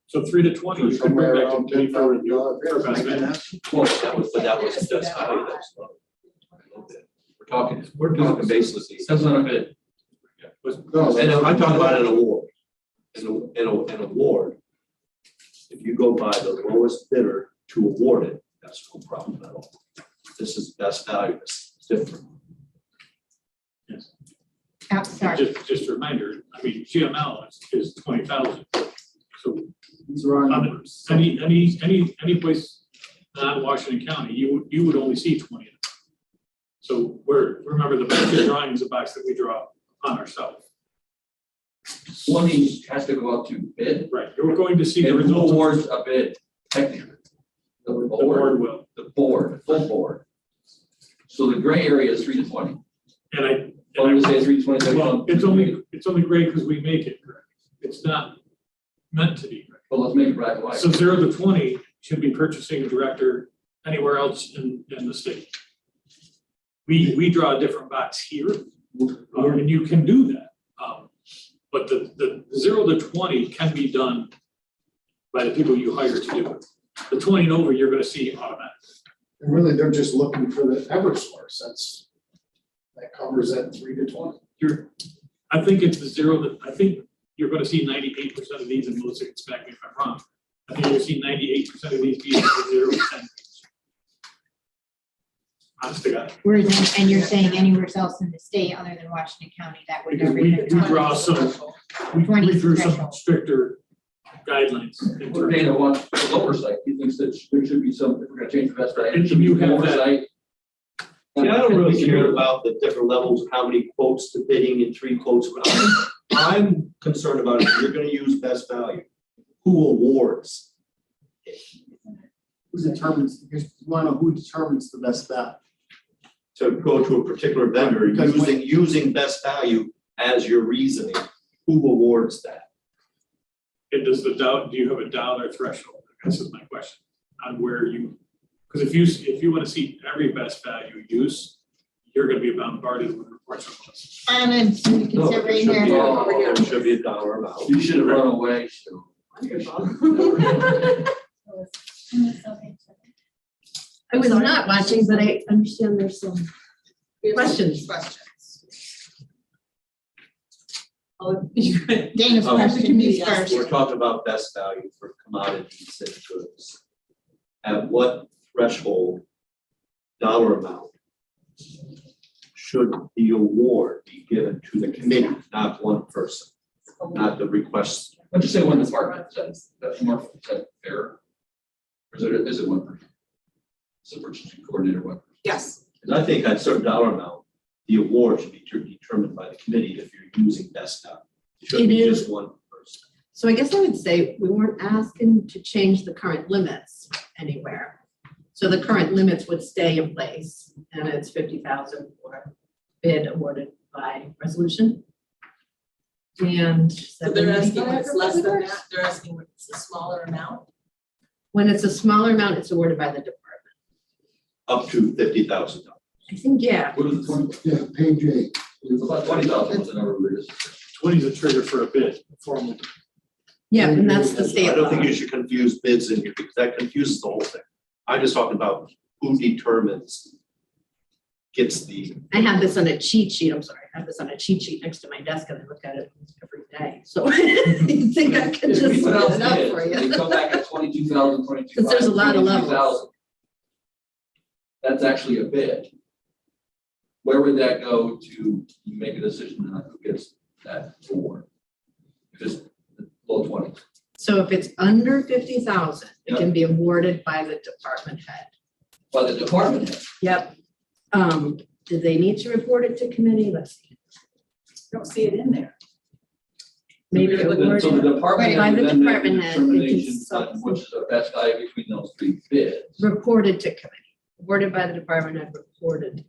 So 3 to 20, you For could bring somewhere back to around committee for review. $10,000. for best value. Well, that was the best value. That's low. We're talking basically. That's not a bid. No, And I'm talking about an award. An award. If you go by the lowest bidder to award it, that's no problem at all. This is best value, it's different. Sorry. Just a reminder, I mean, GML is 20,000. So these are our numbers. any place not Washington County, you would only see 20. So remember the box you're drawing is a box that we draw on ourselves. 20 has to go out to bid. Right, you're going to see the And who results. awards a bid, technically? The The board will. The board, full board. So the gray area is 3 to 20. And I, I'm gonna say 3 to 20. well, it's only great because we make it correct. It's not meant to be correct. But let's make it black and white. So 0 to 20 should be purchasing director anywhere else in the state. We draw a different box here, and you can do that. But the 0 to 20 can be done by the people you hire to do it. The 20 and over, you're gonna see automatically. And really, they're just looking for the Eversource, that covers that 3 to 20. I think it's the zero, I think you're gonna see 98% of these, and Melissa can correct me if I'm wrong. I think you're gonna see 98% of these being the 0 to 10. Honest to God. Whereas, and you're saying anywhere else in the state other than Washington County, that would Because never we even do come. draw some, we 20 drew some threshold. stricter guidelines. in Well, terms Dana of- wants oversight. He thinks that there should be some, if we're gonna change the best value, And there should be you have that- oversight. See, I don't really care about the different levels, how many quotes to bidding and 3 quotes. I'm concerned about if you're gonna use best value, who awards? Who determines, because you want to know who determines the best value. To go to a particular vendor Because when- using best value as your reasoning, who awards that? And does do you have a dollar threshold? I guess is my question, on where you, because if you want to see every best value use, you're gonna be bombarded with reports from us. And I'm No, considering there should be here. a- there should be a dollar amount. You should have run away, so. I was not watching, but I understand there's some questions. Dana's Oh. question, you first. We're talking about best value for commodities and goods. At what threshold, dollar amount, should the award be given to the committee, not one person, not the request? Let's just say one department, that's more, is that fair? Or is it one person? Is it purchasing coordinator one? Yes. And I think at a certain dollar amount, the award should be determined by the committee if you're using best value. It shouldn't be It is. just one person. So I guess I would say we weren't asking to change the current limits anywhere. So the current limits would stay in place, and it's 50,000 for bid awarded by resolution. And So they're asking when it's less than that, they're asking when it's a smaller amount? when it's a smaller amount, it's awarded by the department. Up to $50,000. I think, yeah, What is the 20? Yeah, page 8. It's about 20,000 was the number we just. 20 is a trigger for a bid, formal. yeah, and that's the state I don't law. think you should confuse bids in here because that confuses the whole thing. I'm just talking about who determines, gets the, I have this on a cheat sheet, I'm sorry, I have this on a cheat sheet next to my desk and I look at it every day, so you think I can If just we spell put out it up bids, for and you? They come back at 22,000, 22,500. 'Cause there's a lot of levels. 22,000. That's actually a bid. Where would that go to make a decision on who gets that award? If it's below 20. So if it's under 50,000, it Yep. can be awarded by the department head. By the department head. Yep. Do they need to report it to committee? Let's see. Don't see it in there. Maybe So the awarded department by head the would then make a department head, it can determination sub- on which is the best value between those 3 bids. reported to committee, awarded by the department head, reported.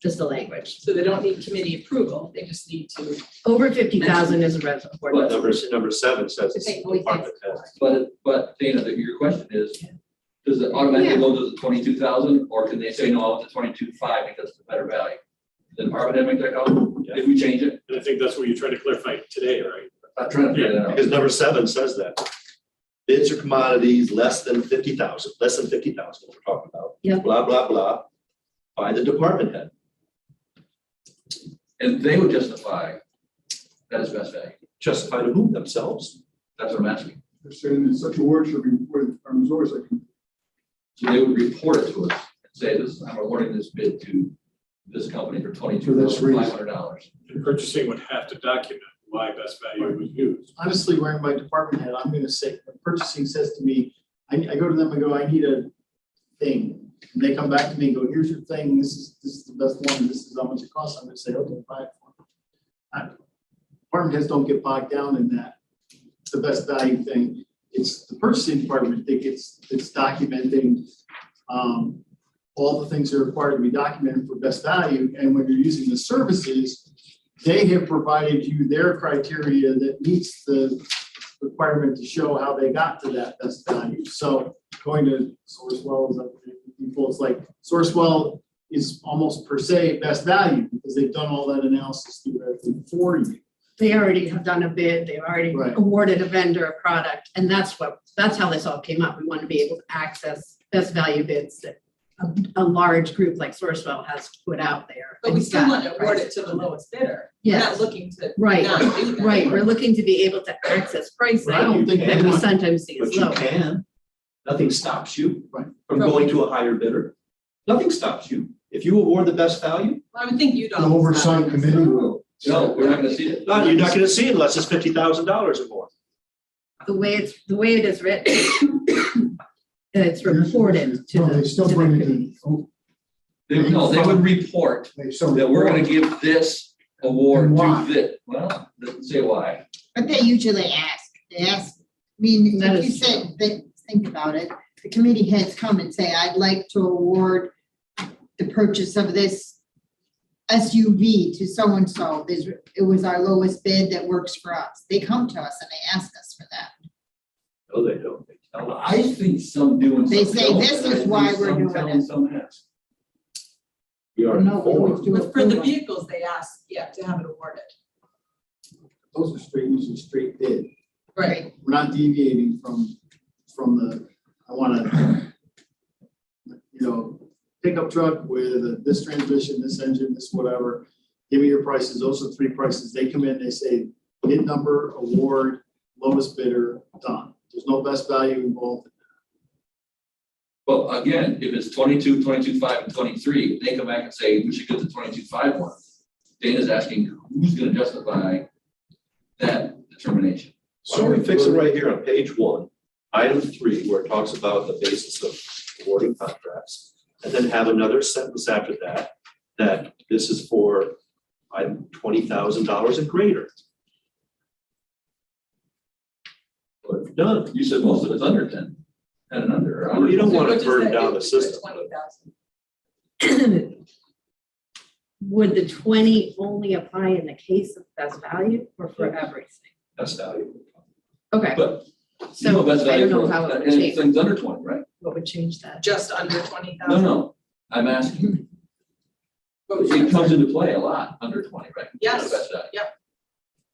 Just the language. So they don't need committee approval, they just need to. Over 50,000 is a resolution. but number 7 says it's They the always department head. But Dana, your question is, does it automatically go to the 22,000 or can they say no, I want the 22,500 because it's a better value? Does the department head make that call if we change it? And I think that's what you're trying to clarify today, right? I'm trying to figure that out. Because number 7 says that. Bids or commodities less than 50,000, less than 50,000, what we're talking about. Yep. Blah, blah, blah, by the department head. And they would justify that is best value. Justify to whom? Themselves? That's what I'm asking. They're saying that such a word should be reported to Farmers Oversight. So they would report it to us and say this, I'm awarding this bid to this company for $22,500. And purchasing would have to document why best value was used. Honestly, wearing my department head, I'm gonna say, when purchasing says to me, I go to them and go, I need a thing. And they come back to me and go, here's your thing, this is the best one, this is how much it costs. I'm gonna say, okay, buy it for me. Department heads don't get bogged down in that, the best value thing. It's the purchasing department, I think it's documenting all the things that are required to be documented for best value. And when you're using the services, they have provided you their criteria that meets the requirement to show how they got to that best value. So going to Sourcewell is it's like Sourcewell is almost per se best value because they've done all that analysis theoretically for you. They already have done a bid, they've already Right. awarded a vendor a product, and that's how this all came up. We want to be able to access best value bids that a large group like Sourcewell has put out there. But we and still got want to award it prices to the on lowest bidder. We're Yes. not looking to Right, not do that. right, we're looking to be able to access pricing But I don't think that we anyone- sometimes see But as you low. can. Nothing stops you Right. from going to a higher bidder. Nothing stops you. If you award the best value, Well, I would think you'd The all. oversight committee will. No, we're not gonna see it. you're not gonna see it unless it's $50,000 or more. The way it is written, it's reported to No, the. they still to the bring it committee. to, They would report they still. that we're gonna give this award And to why? this. Well, doesn't say why. But they usually ask, I mean, That if you is said, think about it, the committee heads come and say, I'd like to award the purchase of this SUV to so-and-so, it was our lowest bid that works for us. They come to us and they ask us for that. No, they don't. They tell us. I think some do and They some say don't, this and I is why think we're some doing tell it. and some ask. We are No, we always informed. do But it for the them. vehicles, they ask, to have it awarded. Those are usually straight bid. Right. We're not deviating from the, I wanna, pickup truck with this transmission, this engine, this whatever. Give me your prices. Those are 3 prices. They come in, they say bid number, award, lowest bidder, done. There's no best value involved. Well, again, if it's 22, 22.5, and 23, they come back and say, we should get the 22.5 one. Dana's asking, who's gonna justify that determination? Why don't we fix it right here on page 1, item 3, where it talks about the basis of awarding contracts, and then have another sentence after that, that this is for item $20,000 and greater. Well, done. You said most of it's under 10, 10 and under. or Well, you don't under. want Which to is burn that down the it- system. 20,000. Would the 20 only apply in the case of best value or for everything? That's value. Okay, But you so know best I value don't know for how it would change. anything's under 20, right? What would change that? Just under 20,000. No, I'm asking. What was It that? comes into play a lot under 20, right? Yes. Best value.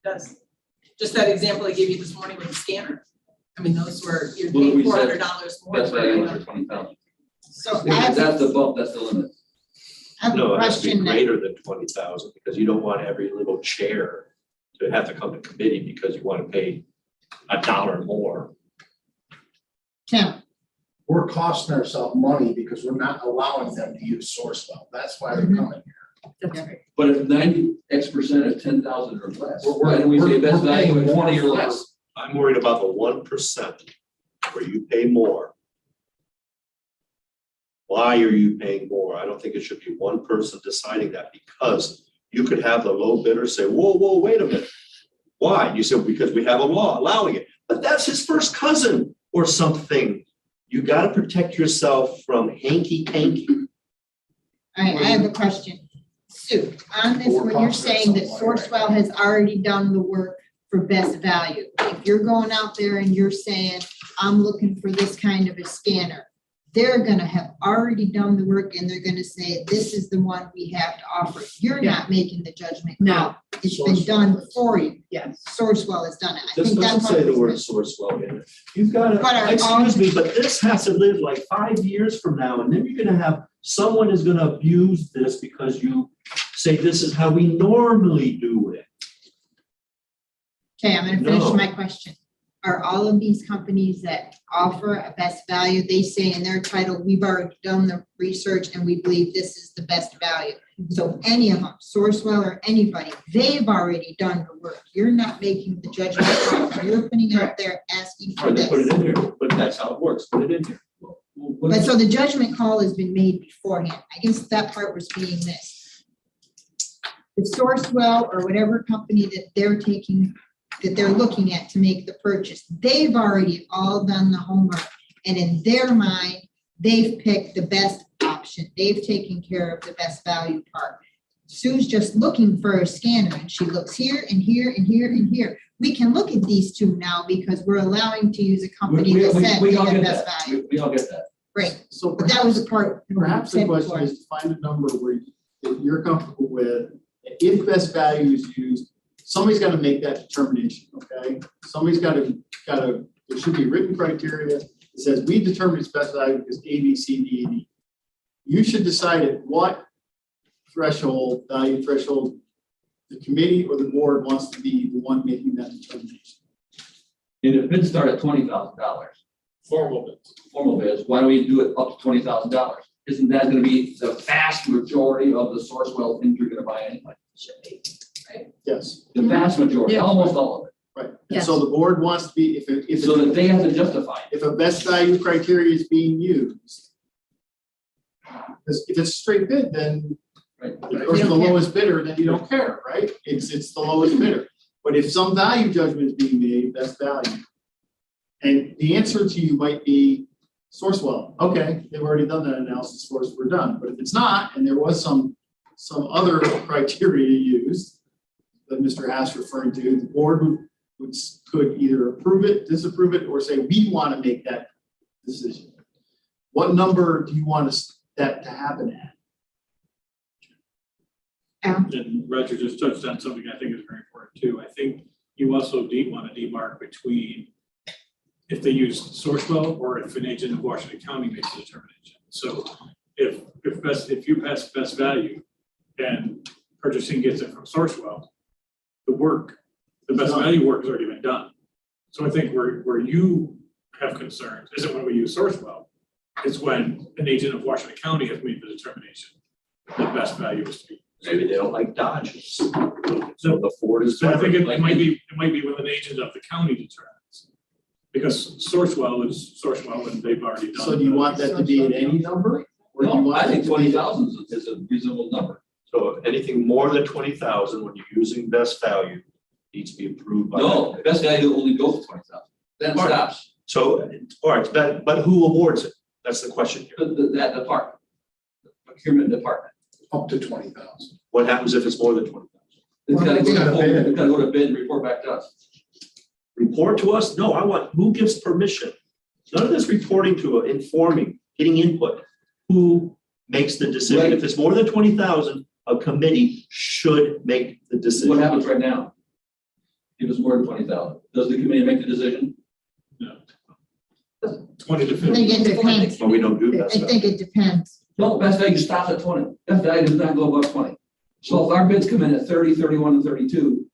Does. Just that example I gave you this morning with the scanner. I mean, those were, you're Well, paying we said $400 more Best for value it. under 20,000. So I have That's the a bump, that's the limit. No, it has to be question that, greater than 20,000, because you don't want every little chair to have to come to committee because you want to pay $1 more. Tim, We're costing ourselves money because we're not allowing them to use Sourcewell. That's why they're Mhm. coming here. That's right. But if 90% is 10,000 or less, We're- why don't we say we're- best we're value paying of 20 or more less? I'm worried about the 1% where you pay more. Why are you paying more? I don't think it should be one person deciding that, because you could have the low bidder say, whoa, wait a minute. Why? And you said, because we have a law allowing it, but that's his first cousin or something. You gotta protect yourself from hanky-panky. I have a question. Sue, on this, when you're saying that Sourcewell has already done the work for best value, if you're going out there and you're saying, I'm looking for this kind of a scanner, they're gonna have already done the work and they're gonna say, this is the one we have to offer. You're not making the judgment call. No. It's been done for you. Yes. Sourcewell has done it. I This think doesn't that's say the what word was Sourcewell in it. You've got But are to, excuse all- me, but this has to live like 5 years from now, and then you're gonna have, someone is gonna abuse this because you say this is how we normally do it. Okay, I'm gonna finish No. my question. Are all of these companies that offer a best value, they say in their title, we've already done the research and we believe this is the best value. So any of them, Sourcewell or anybody, they've already done the work. You're not making the judgment call. You're putting it out there asking for Or they put it this. in there, but that's how it works, put it in there. But so the judgment call has been made beforehand. I guess that part was being missed. The Sourcewell or whatever company that they're looking at to make the purchase, they've already all done the homework. And in their mind, they've picked the best option. They've taken care of the best value part. Sue's just looking for a scanner and she looks here and here and here and here. We can look at these two now because we're allowing to use a company that said We they all have get best that, value. we all get that. Great, So but that was the part. perhaps the said question before. is to find a number where that you're comfortable with. If best value is used, somebody's got to make that determination, okay? Somebody's got to, there should be written criteria that says we determine it's best value because A, B, C, D, and E. you should decide at what threshold, value threshold, the committee or the board wants to be the one making that determination. And if bids start at $20,000, Formal bids. formal bids, why don't we do it up to $20,000? Isn't that gonna be the vast majority of the Sourcewell things you're gonna buy anyway? Yes, The vast majority, Yeah. almost all of it, right. And so the board wants to be, if so that they have to justify it. if a best value criteria is being used, because if it's a straight bid, then Right. if it's the lowest bidder, then you don't care, right? It's the lowest bidder. But if some value judgment is being made, best value. And the answer to you might be Sourcewell. Okay, they've already done that analysis for us, we're done. But if it's not, and there was some other criteria used that Mr. Haas referring to, the board could either approve it, disapprove it, or say, we want to make that decision. What number do you want that to happen at? And Roger just touched on something I think is very important too. I think you also want to demarc between if they use Sourcewell or if an agent of Washington County makes a determination. So if you pass best value and purchasing gets it from Sourcewell, the best value work has already been done. So I think where you have concerns isn't when we use Sourcewell, it's when an agent of Washington County has made the determination that best value is to be. Maybe they don't like Dodge. So the Ford is. So I think it better. might be with an agent of the county determines. Because Sourcewell is Sourcewell and they've already done. So do you want that to be at any number? Or do you No, want I think it to be- 20,000 is a reasonable number. So anything more than 20,000, when you're using best value, needs to be approved by. No, best value only goes to 20,000, then it All right. stops. So, all right, but who awards it? That's the question here. That department, the procurement department. Up to 20,000. What happens if it's more than 20,000? It's gotta it's gotta go bid. it's gotta go to bid and report back to us. Report to us? No, I want, who gives permission? None of this reporting to, informing, getting input. Who makes the decision? Right. If it's more than 20,000, a committee should make the decision. What happens right now? If it's more than 20,000, does the committee make the decision? 20 to I 50. think it depends. But we don't do I that stuff. think it depends. No, best value stops at 20. Best value does not go above 20. So if our bids come in at 30, 31, and 32,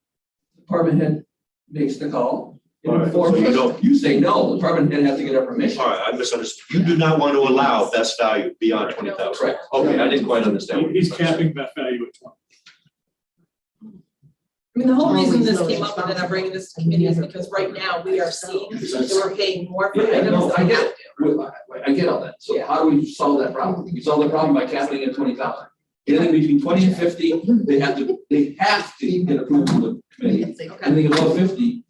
department head makes the call. All right, so you don't- You say no, the department head has to get our permission. All right, I misunderstood. You do not want to allow best value beyond 20,000. Correct. Okay, I didn't quite understand. what you He's said. capping that value at 20. I mean, the whole reason Always this so came up and that I'm bringing this to committee is because right now we are seeing that we're paying more for Yeah, items no, I than we get have it. to. I get all that. So how do we solve that problem? We solve the problem by capping it at 20,000. Anything between 20 and 50, they have to get approval from the committee. Anything above 50,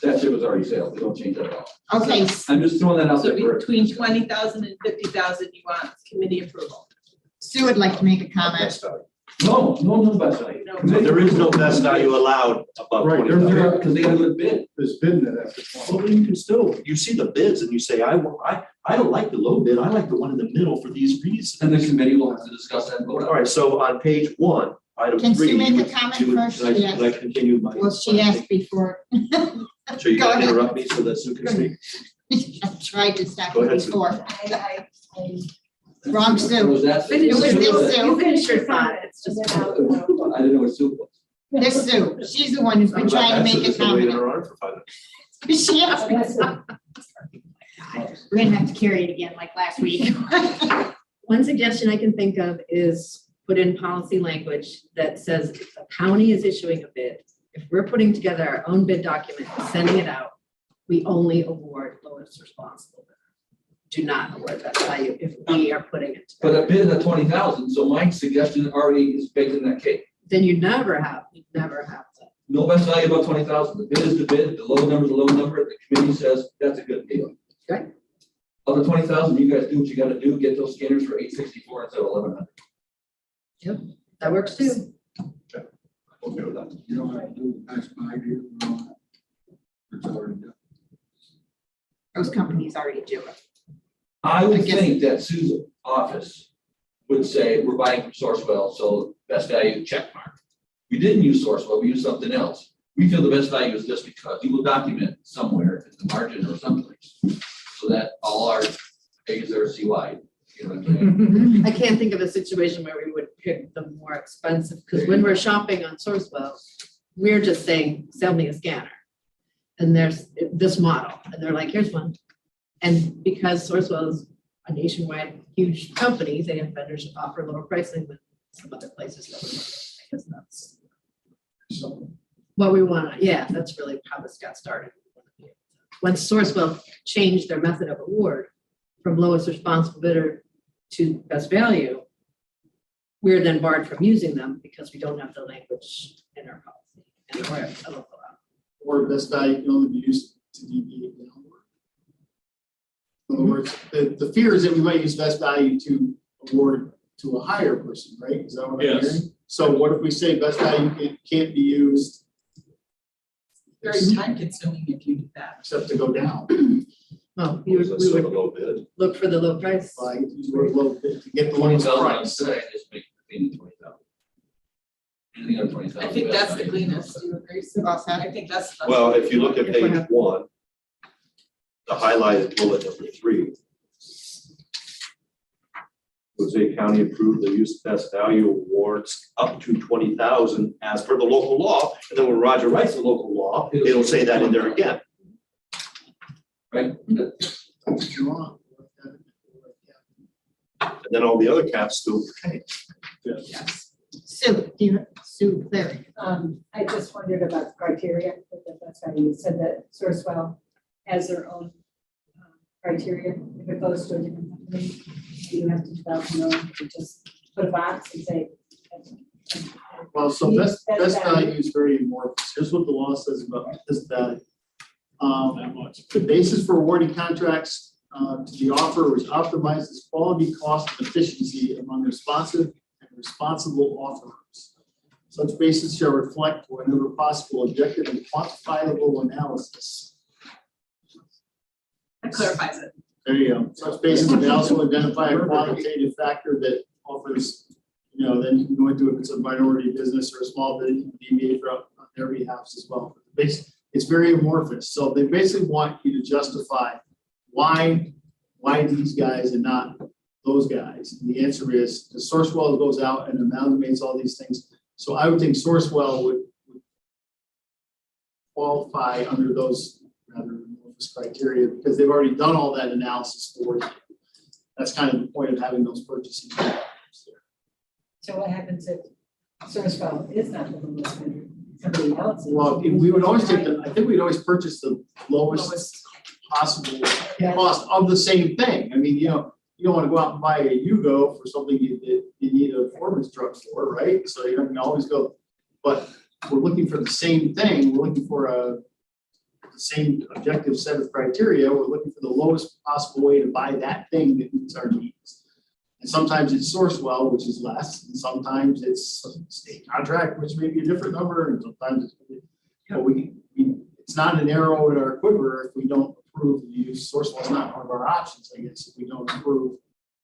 that ship has already sailed. They don't change that at all. Okay, I'm just throwing that out So there. for- between 20,000 and 50,000, you want committee approval. Sue would like to make a comment. Best value. No best value. No. So there is no best value allowed above Right, there's 20,000. Because they gotta go to bid. There's been that after 20. Well, then you can still, you see the bids and you say, I don't like the low bid, I like the one in the middle for these reasons. And the committee will have to discuss that and vote All on it. right, so on page 1, item 3. Can Sue make a you would comment do- first? Can I Yes. continue my? Well, she asked before. So you Go gotta ahead. interrupt me so that Sue can speak? I tried to stop Go you ahead, Sue. before. Wrong Sue. Was that? It was this Sue. finish your thought, it's just. I didn't know what soup was. This Sue. She's the one who's been trying to make a That's waiting comment. her arm for 5 minutes. She asked me. to- We're gonna have to carry it again like last week. One suggestion I can think of is put in policy language that says if the county is issuing a bid, if we're putting together our own bid document and sending it out, we only award lowest responsible bidder. Do not award that value if we are putting it But together. a bid is at 20,000, so Mike's suggestion already is baked in that cake. Then you never have that. No best value above 20,000. The bid is the bid, the low number is the low number. The committee says that's a good deal. Okay. Of the 20,000, you guys do what you gotta do, get those scanners for $864 instead of $1,100. That works too. Okay with that. You don't have to do the next 5 years. no. It's already done. Those companies already do it. I would I guess- think that Sue's office would say, we're buying from Sourcewell, so best value, check mark. We didn't use Sourcewell, we used something else. We feel the best value is this because you will document somewhere in the margin or someplace. So that all our pages are CY, You know what I'm saying? I can't think of a situation where we would pick the more expensive, because when we're shopping on Sourcewell, we're just saying, sell me a scanner. And there's this model, and they're like, here's one. And because Sourcewell is a nationwide huge company, they have vendors that offer lower pricing than some other places. That we don't, because that's what we want. Yeah, that's really how this got started. Once Sourcewell changed their method of award from lowest responsible bidder to best value, we're then barred from using them because we don't have the language in our policy and or a local law. Or best value can only be used to deviate downward. In other words, the fear is that we might use best value to award to a higher person, right? Is that what I'm Yes. hearing? So what if we say best value can't be used Very time consuming if you do that. except to go down? Well, It was a we sort would of low bid. look for the low price. Like, use the word low bid to get the lowest 20,000 on price. today, just make it 20,000. Anything under 20,000. I think that's the value. cleanest. Do you agree, Sue? I think that's. Well, if you look at If we're page not- 1, the highlighted bullet number 3. Jose County approved the use of best value awards up to 20,000 as per the local law. And then when Roger writes the local law, it'll say that in there again. Right? If you want. And then all the other caps still pertain. Sue, Sue Clary. I just wondered about the criteria, that's how you said that Sourcewell has their own criteria. If it goes to a different company, you have to develop your own, you just put a box and say. Well, so best value is very amorphous. Here's what the law says about best value. That much. The basis for awarding contracts to the offerer which optimizes quality, cost, and efficiency among responsive and responsible offerers. Such basis shall reflect whenever possible objective and quantifiable analysis. That clarifies it. There you go. Such basis may also identify a qualitative factor that offers, then you can go into if it's a minority business or a small business, you can deviate from on their behalf as well. It's very amorphous. So they basically want you to justify why these guys and not those guys. And the answer is the Sourcewell goes out and amalgamates all these things. So I would think Sourcewell would qualify under those rather amorphous criteria because they've already done all that analysis for you. That's kind of the point of having those purchasing. So what happens if Sourcewell is not the lowest bidder, somebody else is? Well, we would always I think we'd always purchase the lowest possible cost of the same thing. I mean, you don't want to go out and buy a Yugo for something you need a performance truck for, right? So you can always go, but we're looking for the same thing. We're looking for the same objective set of criteria. We're looking for the lowest possible way to buy that thing that meets our needs. And sometimes it's Sourcewell, which is less, and sometimes it's a state contract, which may be a different number, and sometimes it's, but it's not an arrow in our quiver if we don't approve the use. Sourcewell is not one of our options, I guess, if we don't approve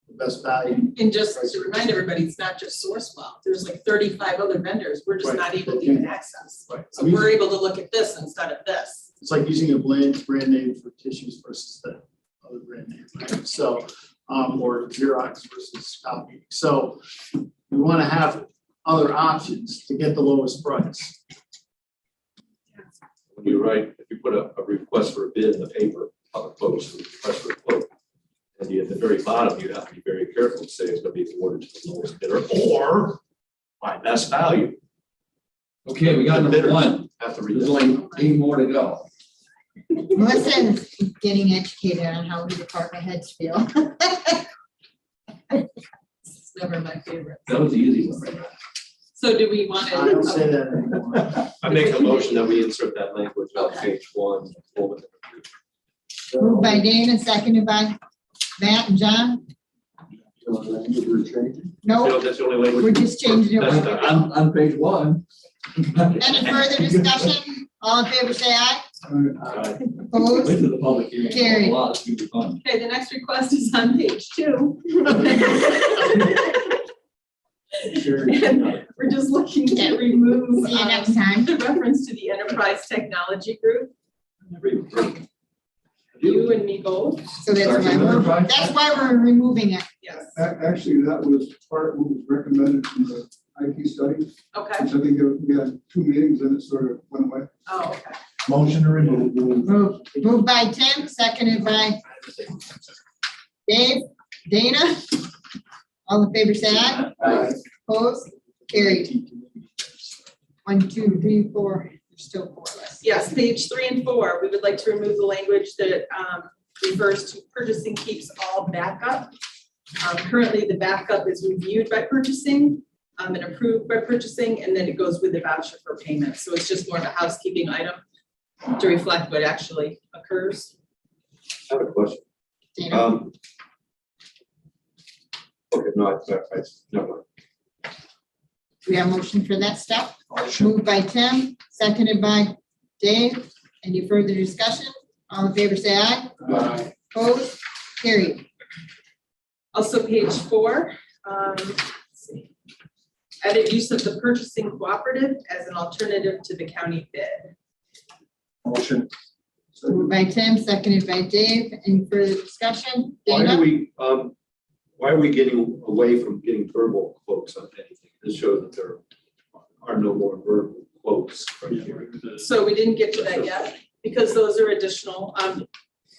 the best value. And just to remind everybody, it's not just Sourcewell. There's like 35 other vendors. We're just Right. not able to get access. Right. So we're able to look at this instead of this. It's like using a brand name for tissues versus the other brand name, right? So, or Xerox versus copy. So we want to have other options to get the lowest price. When you write, if you put a request for a bid in the paper, public post, request for a quote, and you at the very bottom, you have to be very careful to say it's going to be awarded to the lowest bidder or my best value. Okay, we got number 1. Have to read There's that. only 8 more to go. Melissa is getting educated on how we department heads feel. It's never my favorite. That was the easy one right now. So do we want I don't to? say that anymore. I make a motion that we insert that language on page 1. bullet number 3. Moved by Dana, seconded by Matt and John. No, That's the only language. we're just changing it. That's On page 1. Any further discussion? All in favor, say aye. Opposed? Wait till the public hearing. Carried. A lot, it's gonna be fun. Okay, the next request is on page 2. And we're just looking to remove See you next time. the reference to the Enterprise Technology Group. You and me both, So that's why we're removing it. yes, Actually, that was part of what was recommended from the IT study, okay, which I think we had 2 meetings and it sort of went away. oh, okay. Motion to remove. Moved by Tim, seconded by Dave, Dana. All in favor, say aye. Opposed? Carried. 1, 2, 3, 4. There's still 4 less. Yes, page 3 and 4, we would like to remove the language that refers to purchasing keeps all backup. Currently, the backup is reviewed by purchasing and approved by purchasing, and then it goes with the voucher for payment. So it's just more of a housekeeping item to reflect what actually occurs. I have a question. Dana, Okay, no, I, never mind. we have a motion for that step. Moved by Tim, seconded by Dave. Any further discussion? All in favor, say aye. Opposed? Carried. Also, page 4, let's see. Added use of the purchasing cooperative as an alternative to the county bid. Motion. Moved by Tim, seconded by Dave. Any further discussion? Dana? Why are we getting away from getting verbal quotes on anything? This shows that there are no more verbal quotes right here. So we didn't get to that yet, because those are additional,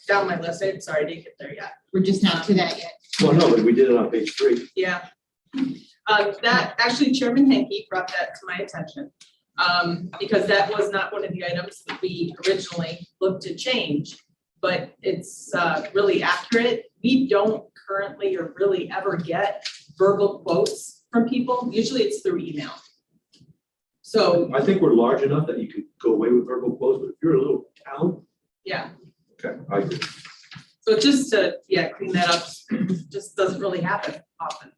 down my list, I'm sorry, I didn't get there yet. We're just not to that yet. Well, no, but we did it on page 3. Yeah. That, actually Chairman Henke brought that to my attention, because that was not one of the items that we originally looked to change, but it's really accurate. We don't currently or really ever get verbal quotes from people. Usually it's through email. So, I think we're large enough that you could go away with verbal quotes, but if you're a little town, yeah, okay, I agree. so just to, clean that up, just doesn't really happen often.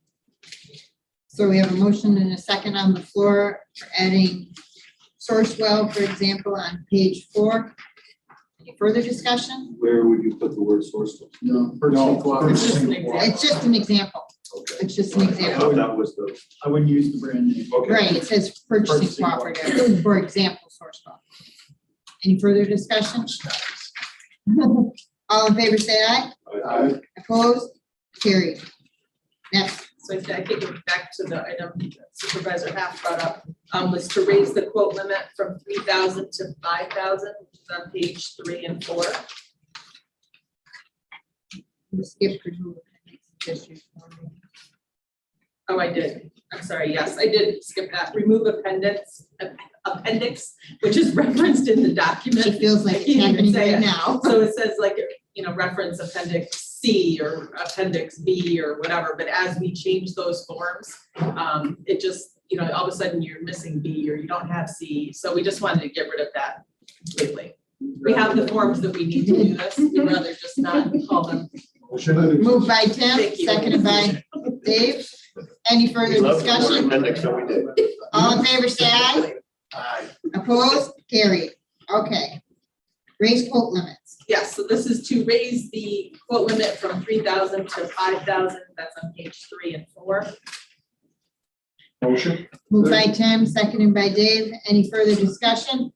So we have a motion and a second on the floor for adding Sourcewell, for example, on page 4. Any further discussion? Where would you put the word source? No. It's just an example. It's just an example. Okay. It's just an I example. thought that was the, I wouldn't use the brand name. okay. Right, it says purchasing Purchasing cooperative, for example, Sourcewell. Any further discussion? All in favor, say aye. I- Opposed? Carried. Next. So I think it back to the item Supervisor Half brought up, was to raise the quote limit from 3,000 to 5,000, which is on page 3 and 4. We skipped remove appendix. Oh, I did. I'm sorry. Yes, I did skip that. Remove appendix, which is referenced in the document. She feels like I it's can't even happening say right it. now. So it says like, reference appendix C or appendix B or whatever, but as we change those forms, it just, all of a sudden you're missing B or you don't have C. So we just wanted to get rid of that completely. We have the forms that we need to do this. We'd rather just not call them. Moved by Tim, Thank you. seconded by Dave. Any further discussion? Appendix, so we did. All in favor, say aye. Opposed? Carried. Okay. Raise quote limits. Yes, so this is to raise the quote limit from 3,000 to 5,000. That's on page 3 and 4. Motion. Moved by Tim, seconded by Dave. Any further discussion?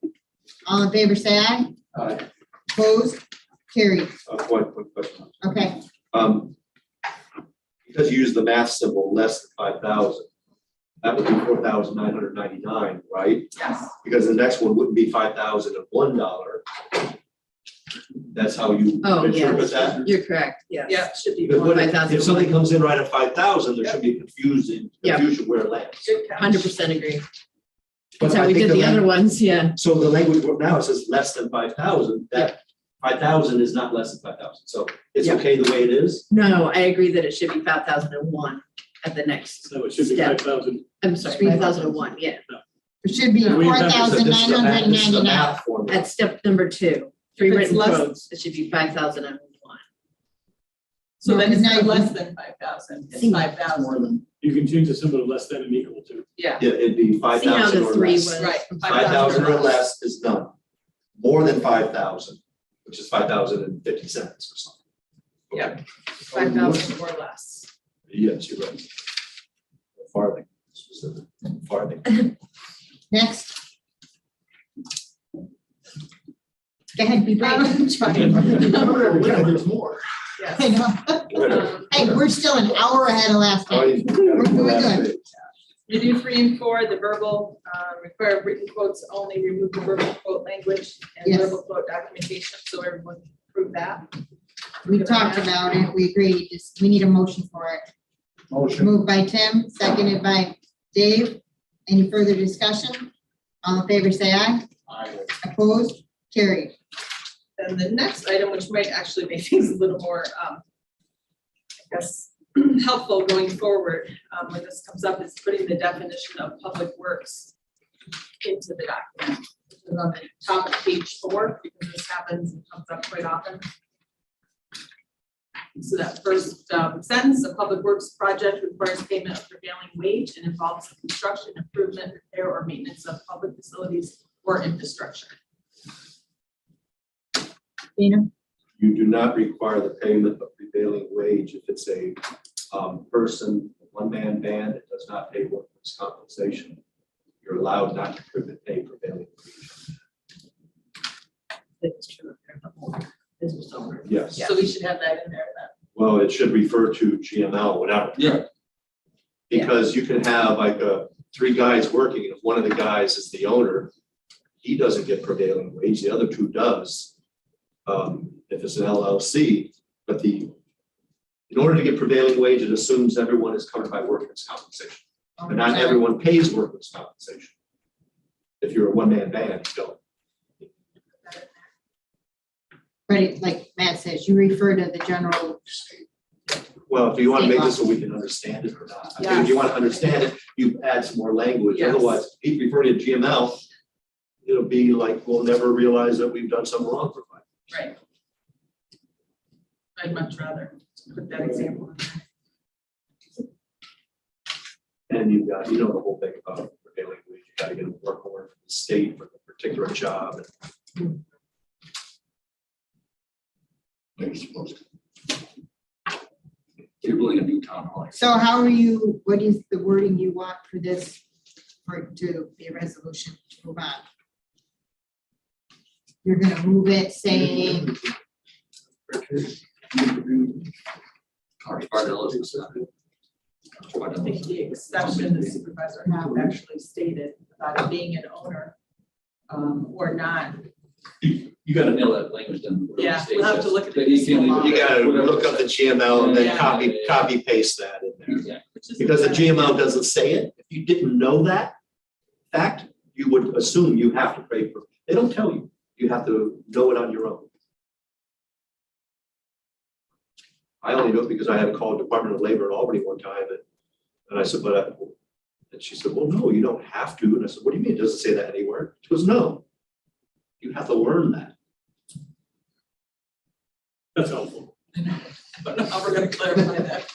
All in favor, say aye. Aye. Opposed? Carried. One question. Okay. Because you use the math symbol less than 5,000, that would be 4,999, right? Yes. Because the next one wouldn't be $5,001. That's how you Oh, interpret yes. that? You're correct, yes. Yeah, it should be. Because when- 5,000. if something comes in right at 5,000, there should be Yeah. confusion where it lands. Good catch. 100% agree. But That's how I we think did the other lang- ones, yeah. So the language now it says less than 5,000, that 5,000 is not less than 5,000, so it's Yeah. okay the way it is? No, I agree that it should be 5,001 at the next. So it should be Step. 5,000. I'm sorry, 5,001, yeah. It should be No, we have to- So this is the math- this is the 4,999. math formula. At step number 2, 3 If it's written less- quotes, it should be 5,001. So then it's No, not no. less than 5,000, it's See. 5,000. More than. You can change the symbol of less than and equal to. Yeah, Yeah, it'd be See how 5,000 the or 3 less. was? right. 5,000 or less is done. More than 5,000, which is 5,050 cents or something. Yeah. 5,000 or less. Yes, you're right. Farthing, specific, farthing. Next. Go ahead, be brave. There's more. Yes. I know. Hey, we're still an hour ahead of last night. We're doing good. You do 3 and 4, the verbal, require written quotes only, remove the verbal quote language and Yes. verbal quote documentation, so everyone can approve that. We talked about it, we agreed, just, we need a motion for it. Motion. Moved by Tim, seconded by Dave. Any further discussion? All in favor, say aye. Aye. Opposed? Carried. And the next item, which might actually make things a little more, I guess, helpful going forward, when this comes up, is putting the definition of public works into the document. This is on the top of page 4, because this happens and comes up quite often. So that first sentence, a public works project requires payment of prevailing wage and involves the construction, improvement, repair, or maintenance of public facilities or infrastructure. Dana? You do not require the payment of prevailing wage if it's a person, one-man band that does not pay workers' compensation. You're allowed not to pay prevailing wage. That's true. Business owner. Yes. So we should have that in there then. Well, it should refer to GML, whatever. Yeah. Because you can have like 3 guys working, and if one of the guys is the owner, he doesn't get prevailing wage, the other 2 does. If it's an LLC, but in order to get prevailing wage, it assumes everyone is covered by workers' compensation. But not everyone pays workers' compensation. If you're a one-man band, you don't. But like Matt says, you refer to the general. Well, do you want to make this so we can understand it or not? I think if you want to understand it, you add some more language. Yes. Otherwise, if you refer to GML, it'll be like, we'll never realize that we've done something wrong for 5 years. Right. I'd much rather put that example in there. And you've got, the whole thing about prevailing wage, you gotta get a work order from the state for the particular job. You're building a new town hall. So how are you, what is the wording you want for this, for it to be a resolution to move on? You're gonna move it saying, As far as I think the exception the supervisor have actually stated about it being an owner or not. You gotta nail that language down. Yeah, we'll have to look at But the you can't leave it- You gotta look up the GML and then Yeah. copy paste that in there. Exactly. Which is Because the exactly- GML doesn't say it. If you didn't know that fact, you would assume you have to pay for it. They don't tell you. You have to know it on your own. I only know it because I had to call Department of Labor in Albany one time and I said, and she said, well, no, you don't have to. And I said, what do you mean? It doesn't say that anywhere. She goes, no. You have to learn that. That's helpful. I don't know how we're gonna clarify that.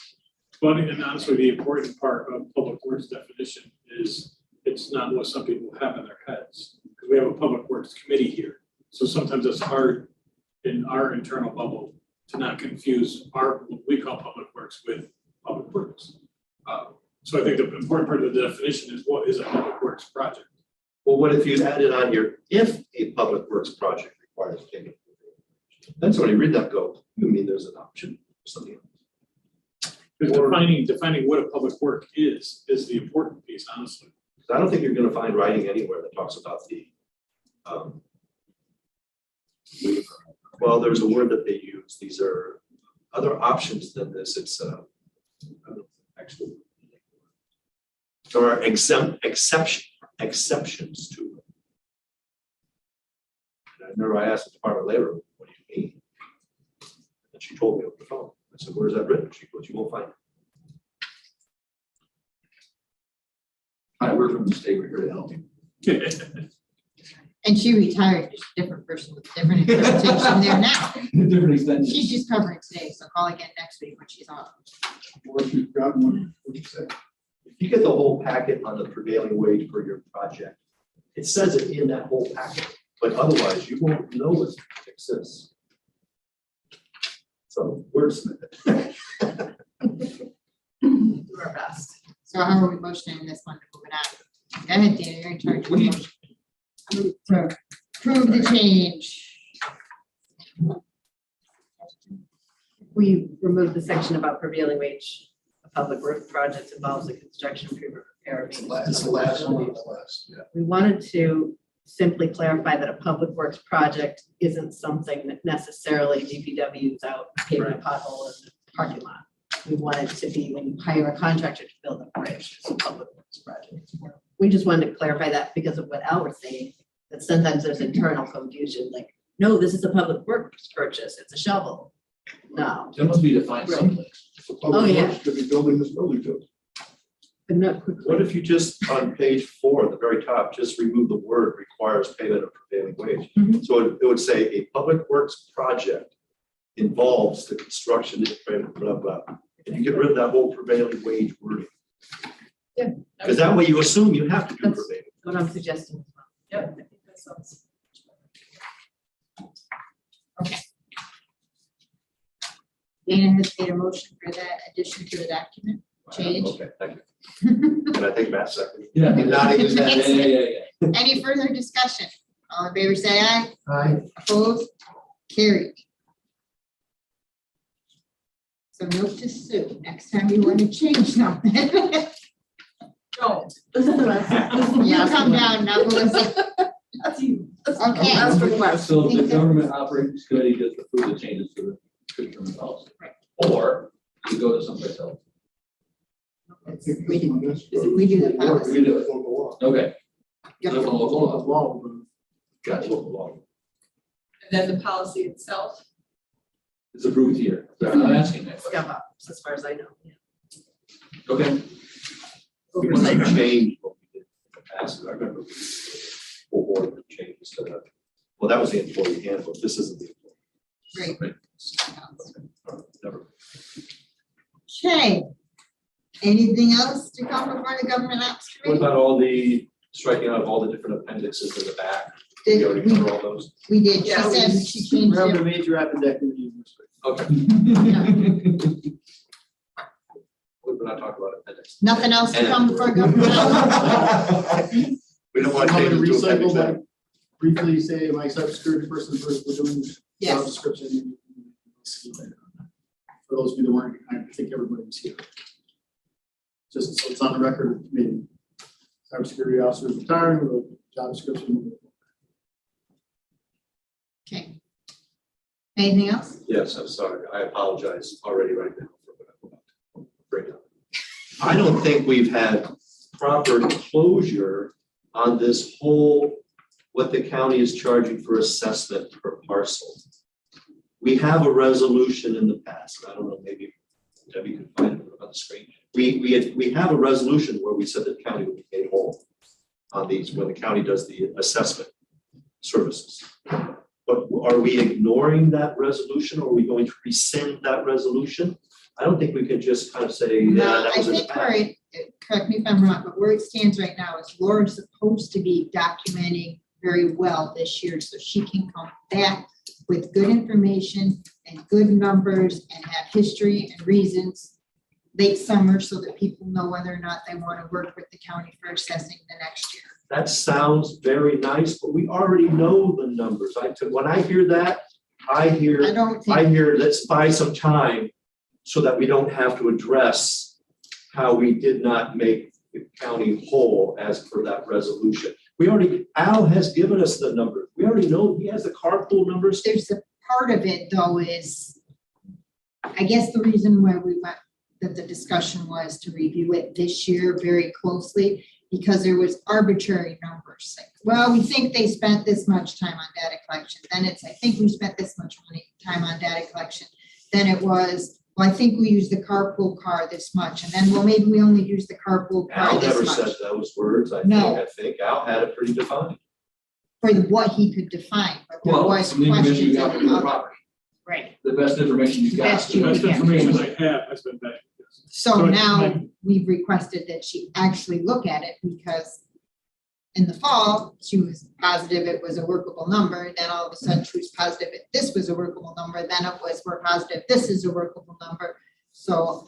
But and honestly, the important part of public works definition is it's not what some people have in their heads. Because we have a public works committee here. So sometimes it's hard in our internal bubble to not confuse what we call public works with public works. So I think the important part of the definition is what is a public works project? Well, what if you added on here, if a public works project requires payment? Then somebody read that go, you mean there's an option, or something else. Because defining what a public work is the important piece, honestly. Because I don't think you're gonna find writing anywhere that talks about the, well, there's a word that they use, these are other options than this, it's, I don't know, actually. There are exceptions to it. And I remember I asked the Department of Labor, what do you mean? And she told me over the phone. I said, where's that written? She goes, you won't find it. I work from the state, we're here to help you. and she retired, just a different person with different interpretation there now. Different extension. She's just covering today, so call again next week when she's off. Or if you've got one, what do you say? If you get the whole packet on the prevailing wage for your project, it says it in that whole packet, but otherwise you won't know it exists. So wordsmith it. Do our best. So how are we motioning this one to move it on? Go ahead, Dana, you're in charge. What do you- To approve the change. We removed the section about prevailing wage. A public work project involves the construction, repair, It's the last one on the list, yeah. We wanted to simply clarify that a public works project isn't something that necessarily DPW is out paving a pothole in the parking lot. We want it to be when you hire a contractor to build a bridge, it's a public works project. We just wanted to clarify that because of what Al was saying, that sometimes there's internal confusion, like, no, this is a public works purchase, it's a shovel. No, That must be defined Right. someplace. Oh, yeah. Could be building this building too. but not quickly. What if you just, on page 4, at the very top, just remove the word requires payment of prevailing wage? Mhm. So it would say a public works project involves the construction, blah, blah. And you get rid of that whole prevailing wage wording. Yeah. Because that way you assume you have to do That's- prevailing. What I'm suggesting. Yeah, I think that sounds. Dana has made a motion for that addition to the document, change. Okay, thank you. And I think Matt seconded. Yeah. Yeah. Any further discussion? All in favor, say aye. Aye. Opposed? Carried. So note to Sue, next time you want to change something. Don't. You come down, now Melissa. Okay. Last request. So the government operations committee gets to approve the changes to the procurement policy. Or you go to someplace else. We do the policy. We do it. Okay. Yep. Local law. Law, Gotcha. And then the policy itself. It's approved here. I'm not asking that. Step up, as far as I know. Yeah. Okay. We want to change what we did in the past. I remember full board changes to that. Well, that was the employee handbook. This isn't the employee. Great. Never. Okay. Anything else to come before the government ops What committee? about all the striking out of all the different appendixes in the back? We already Did- covered all those. We did, she Yeah, said she changed Remember it. the major appendectomy. Okay. We're not talking about appendix. Nothing else to come before government ops? We don't want to I'm change gonna it to recycle appendix my, A. briefly say my cybersecurity person first, we're doing job Yes. description. For those of you that weren't, I think everybody was here. Just so it's on the record, I mean, cybersecurity officer is retiring, the job description. Okay. Anything else? Yes, I'm sorry. I apologize already right now for what I'm about to bring up. I don't think we've had proper closure on this whole, what the county is charging for assessment per parcel. We have a resolution in the past, and I don't know, maybe Debbie can find it on the screen. We have a resolution where we said that the county would be paid whole on these, when the county does the assessment services. But are we ignoring that resolution, or are we going to rescind that resolution? I don't think we can just kind of say, yeah, No, that I was in the think past. where correct me if I'm wrong, but where it stands right now is Laura's supposed to be documenting very well this year, so she can come back with good information and good numbers and have history and reasons late summer so that people know whether or not they want to work with the county for assessing the next year. That sounds very nice, but we already know the numbers. When I hear that, I I hear, don't think, let's buy some time so that we don't have to address how we did not make the county whole as per that resolution. Al has given us the numbers. We already know, he has the carpool numbers. there's a part of it though is, I guess the reason why we went, that the discussion was to review it this year very closely, because there was arbitrary numbers. Like, well, we think they spent this much time on data collection. Then it's, I think we spent this much time on data collection. Then it was, well, I think we used the carpool car this much. And then, well, maybe we only used the carpool car Al never this said much. those words. I No. think Al had it pretty defined. For what he could define, but there Well, was some information you questions got from the about. property. Right. The best information you The got. best The you best could get. information I have has been back. So So now my- we've requested that she actually look at it because in the fall, she was positive it was a workable number. Then all of a sudden she was positive this was a workable number. Then it was, we're positive this is a workable number. So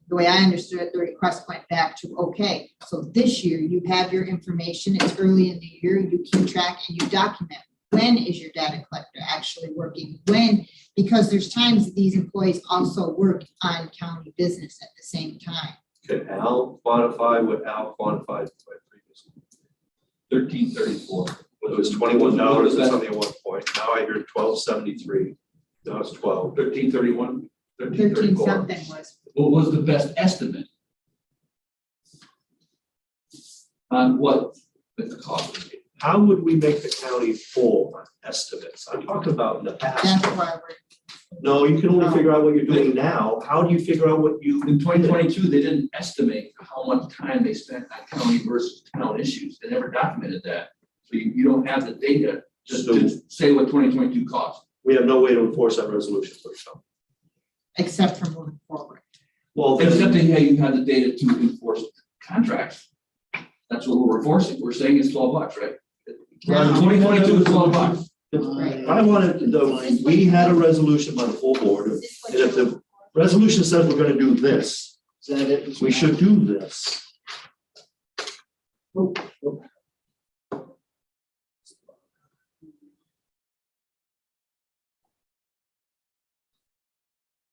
the way I understood it, the request went back to, okay, so this year you have your information. It's early in the year. You keep track and you document. when is your data collector actually working? When, because there's times that these employees also work on county business at the same time. Can Al quantify what Al quantified previously? 1334. It was $21 or something at one point. Now I hear $12.73. Now it's 12. 1331, 13 1334. something was. What was the best estimate? On what the cost would be? How would we make the county full on estimates? I'm talking about in the That's past. why No, you can only figure out what you're doing now. How do you figure out what you? In 2022, they didn't estimate how much time they spent on county versus town issues. They never documented that. So you don't have the data just to say what 2022 cost. We have no way to enforce that resolution, for example. except for moving forward. Well, Except that, yeah, you have the data to enforce contracts. That's what we're enforcing. We're saying it's $12, right? No. 2022 is $12. Right. I wanted, we had a resolution by the full board, and Is this what if you- the resolution says we're gonna do this, Is that it? we should do this.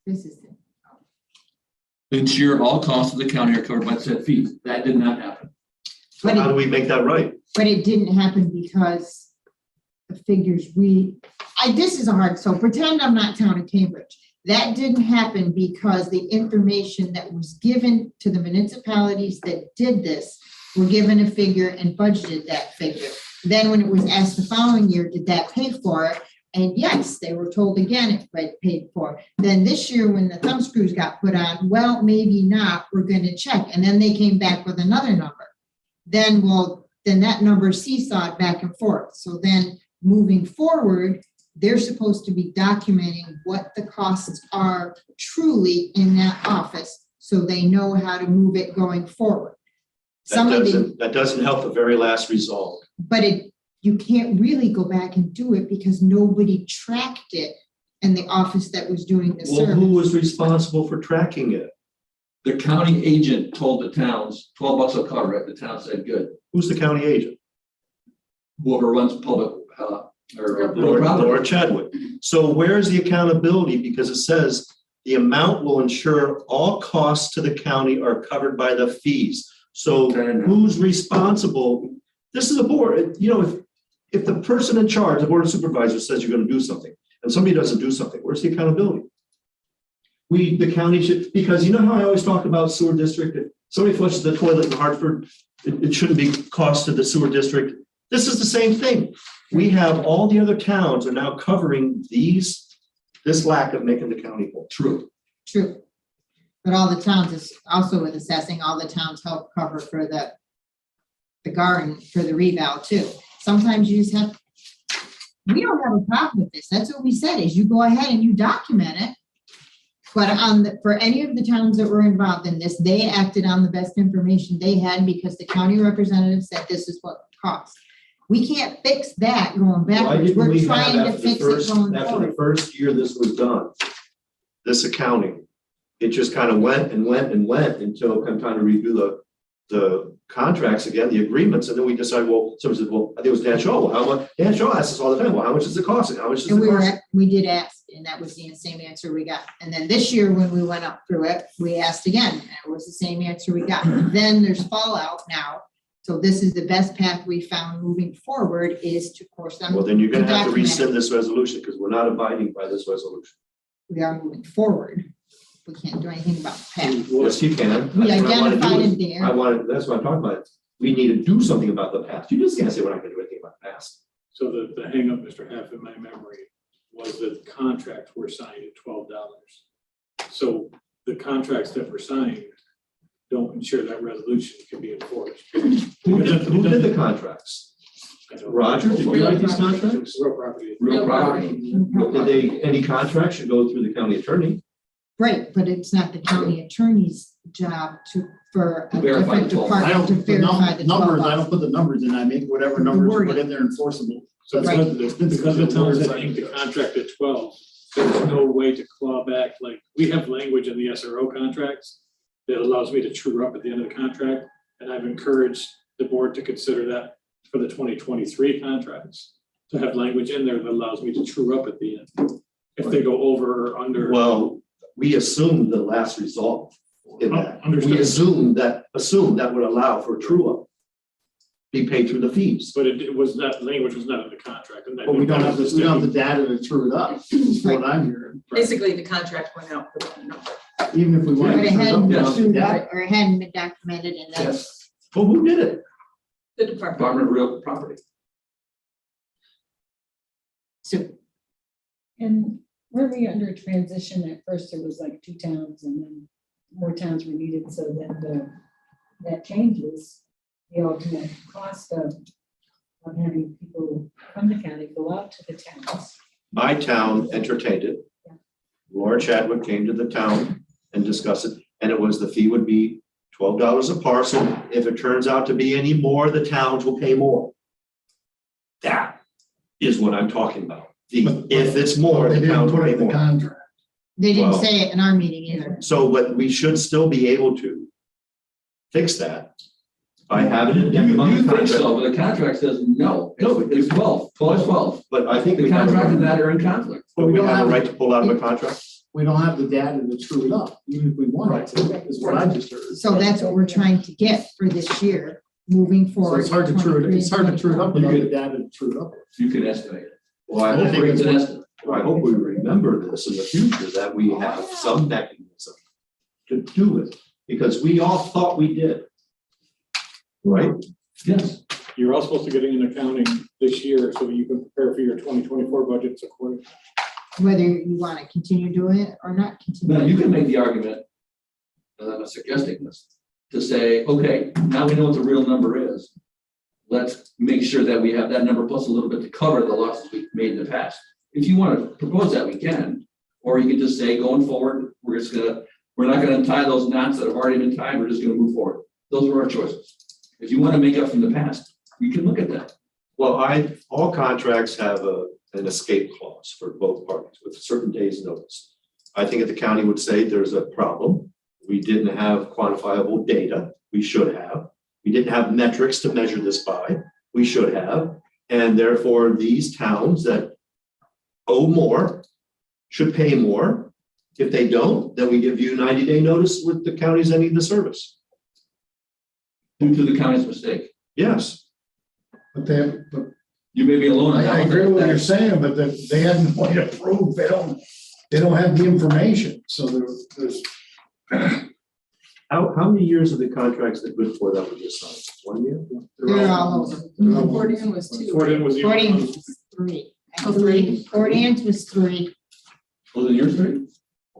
This is it. Ensure all costs of the county are covered by said fees. That did not happen. So how do we make that right? But it didn't happen because the figures this is a hard, so pretend I'm not town of Cambridge. That didn't happen because the information that was given to the municipalities that did this were given a figure and budgeted that figure. Then when it was asked the following year, did that pay for it? And yes, they were told again it paid for it. Then this year, when the thumb screws got put on, well, maybe not, we're gonna check. And then they came back with another number. Then that number seesawed back and forth. So then moving forward, they're supposed to be documenting what the costs are truly in that office, so they know how to move it going forward. That doesn't help the very last result. But you can't really go back and do it because nobody tracked it in the office that was doing the Well, service. who was responsible for tracking it? The county agent told the towns, $12 will cover it. The town said, good. Who's the county agent? Whoever runs public, or property. Laura Chadwick. So where's the accountability? Because it says the amount will ensure all costs to the county are covered by the fees. So who's responsible? This is a board, if the person in charge, the board of supervisors says you're gonna do something, and somebody doesn't do something, where's the accountability? The county should, because you know how I always talk about sewer district, if somebody flushes the toilet in Hartford, it shouldn't be cost to the sewer district. This is the same thing. We have all the other towns are now covering this lack of making the county whole. True. True. But all the towns is also with assessing, all the towns help cover for the garden, for the reval too. Sometimes you just have, we don't have a problem with this. That's what we said, is you go ahead and you document it. But for any of the towns that were involved in this, they acted on the best information they had because the county representative said this is what it costs. We can't fix that going Why backwards. didn't We're we have trying to after the fix it first, going after forward. the first year this was done, this accounting, it just kind of went and went and went until it came time to redo the contracts again, the agreements, and then we decided, well, somebody said, well, I think it was Dan Shaw, well, how much, Dan Shaw asks us all the time, well, how much is it costing? How much is it And costing? we did ask, and that was the same answer we got. And then this year, when we went up through it, we asked again, and it was the same answer we got. Then there's fallout now. So this is the best path we found moving forward is to force them. Well, then you're gonna have to document it. rescind this resolution because we're not abiding by this resolution. We are moving forward. We can't do anything about the past. Yes, you can. We That's what I wanna do identified is- it there. that's what I'm talking about. We need to do something about the past. You just can't say we're not gonna do anything about the past. So the hang up, Mr. Half, in my memory, was that the contracts were signed at $12. So the contracts that were signed don't ensure that resolution can be enforced. Who did the contracts? Roger, did you write these contracts? Real property. Real property. Any contract should go through the county attorney. Right, but it's not the county attorney's job for a Verify different the 12. I department don't to put the verify the numbers, I 12. don't put the numbers in, I make whatever numbers you put in there enforceable. So Right. because the towns that inked the contract at 12, there's no way to claw back, like, we have language in the SRO contracts that allows me to true up at the end of the contract, and I've encouraged the board to consider that for the 2023 contracts. to have language in there that allows me to true up at the end. If they go over or under. Well, we assumed the last result in that. Understood. We assumed that would allow for true up. Be paid through the fees. But it was not, language was not in the contract. And I But we think don't that have was the, we don't have sticking- the data to true it up, is what I'm hearing. Basically, the contract went out for that number. Even if we want But to it true it up, hadn't we been don't have the true, data. or it hadn't been documented and that's. Yes, Well, who did it? The department. Department of Real Property. So And were we under a transition? At first, it was like 2 towns and then more towns were needed, so then that changes the ultimate cost of having people from the county go out to the towns. My town entertained it. Yeah. Laura Chadwick came to the town and discussed it, and it was the fee would be $12 a parcel. If it turns out to be any more, the towns will pay more. That is what I'm talking about. If it's more, They the didn't towns will put pay it in the more. contract. they didn't Well- say it in our meeting either. So, but we should still be able to fix that by having it in the You think contract. so, but the contract says no. No, It's 12, 12. But I think The we have, contract and a- that are in conflict. but we have a right to pull out of a contract. We don't have the data to true it up, even if we wanted to, is what I just heard. So that's what we're trying to get for this year, moving So forward. it's hard to true it, it's hard to true it up without You the data to true it up. You can estimate it. Well, I I hope think we It's an estimate. I hope we remember this in the future, that we have some mechanism to do it, because we all thought we did. Right? Yes. You're all supposed to get an accounting this year so that you can prepare for your 2024 budgets accordingly. Whether you want to continue doing it or not continue. Now, you can make the argument, and I'm suggesting this, to say, okay, now we know what the real number is. Let's make sure that we have that number plus a little bit to cover the losses we've made in the past. If you want to propose that, we can. Or you can just say, going forward, we're not gonna tie those knots that have already been tied, we're just gonna move forward. Those are our choices. If you want to make up from the past, we can look at that. Well, all contracts have an escape clause for both parties with certain days' notice. I think if the county would say there's a problem, we didn't have quantifiable data, we should have. We didn't have metrics to measure this by, we should have. And therefore, these towns that owe more should pay more. If they don't, then we give you 90-day notice with the counties ending the service. Due to the county's mistake. Yes. But You may be alone. on that I one. agree with what you're saying, but they haven't way to prove, they don't have the information, so there's. How many years of the contracts that good for that were just signed? 1 year? They're all over. Fort Ann was 2. Fort Ann was the Fort only Ann one. was 3. I Oh, 3? believe Fort Ann was 3. Was it yours, three?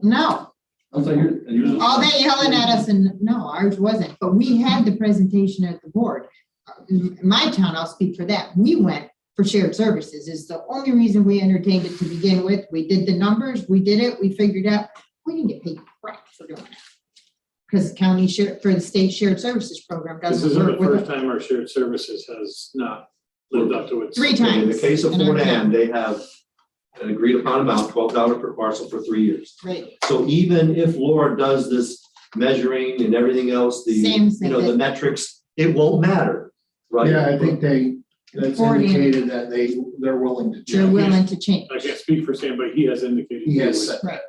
No, I thought yours, and yours was. all that yelling at us and no, ours wasn't, but we had the presentation at the board. In my town, I'll speak for that. We went for shared services is the only reason we entertained it to begin with. We did the numbers, we did it, we figured out, we didn't get paid crap for doing it. Because county share, for the state shared services program This doesn't isn't the work with first it. time our shared services has not lived up to its. 3 In times. the case of in our Fort town. Ann, they have an agreed upon amount, $12 per parcel for 3 years. Right, So even if Laura does this measuring and everything else, Same the metrics, it won't matter, right? Yeah, I think that's Fort Ann. indicated that they're willing to they're change. willing to change. I can't speak for Sam, but he has indicated. He has would. said,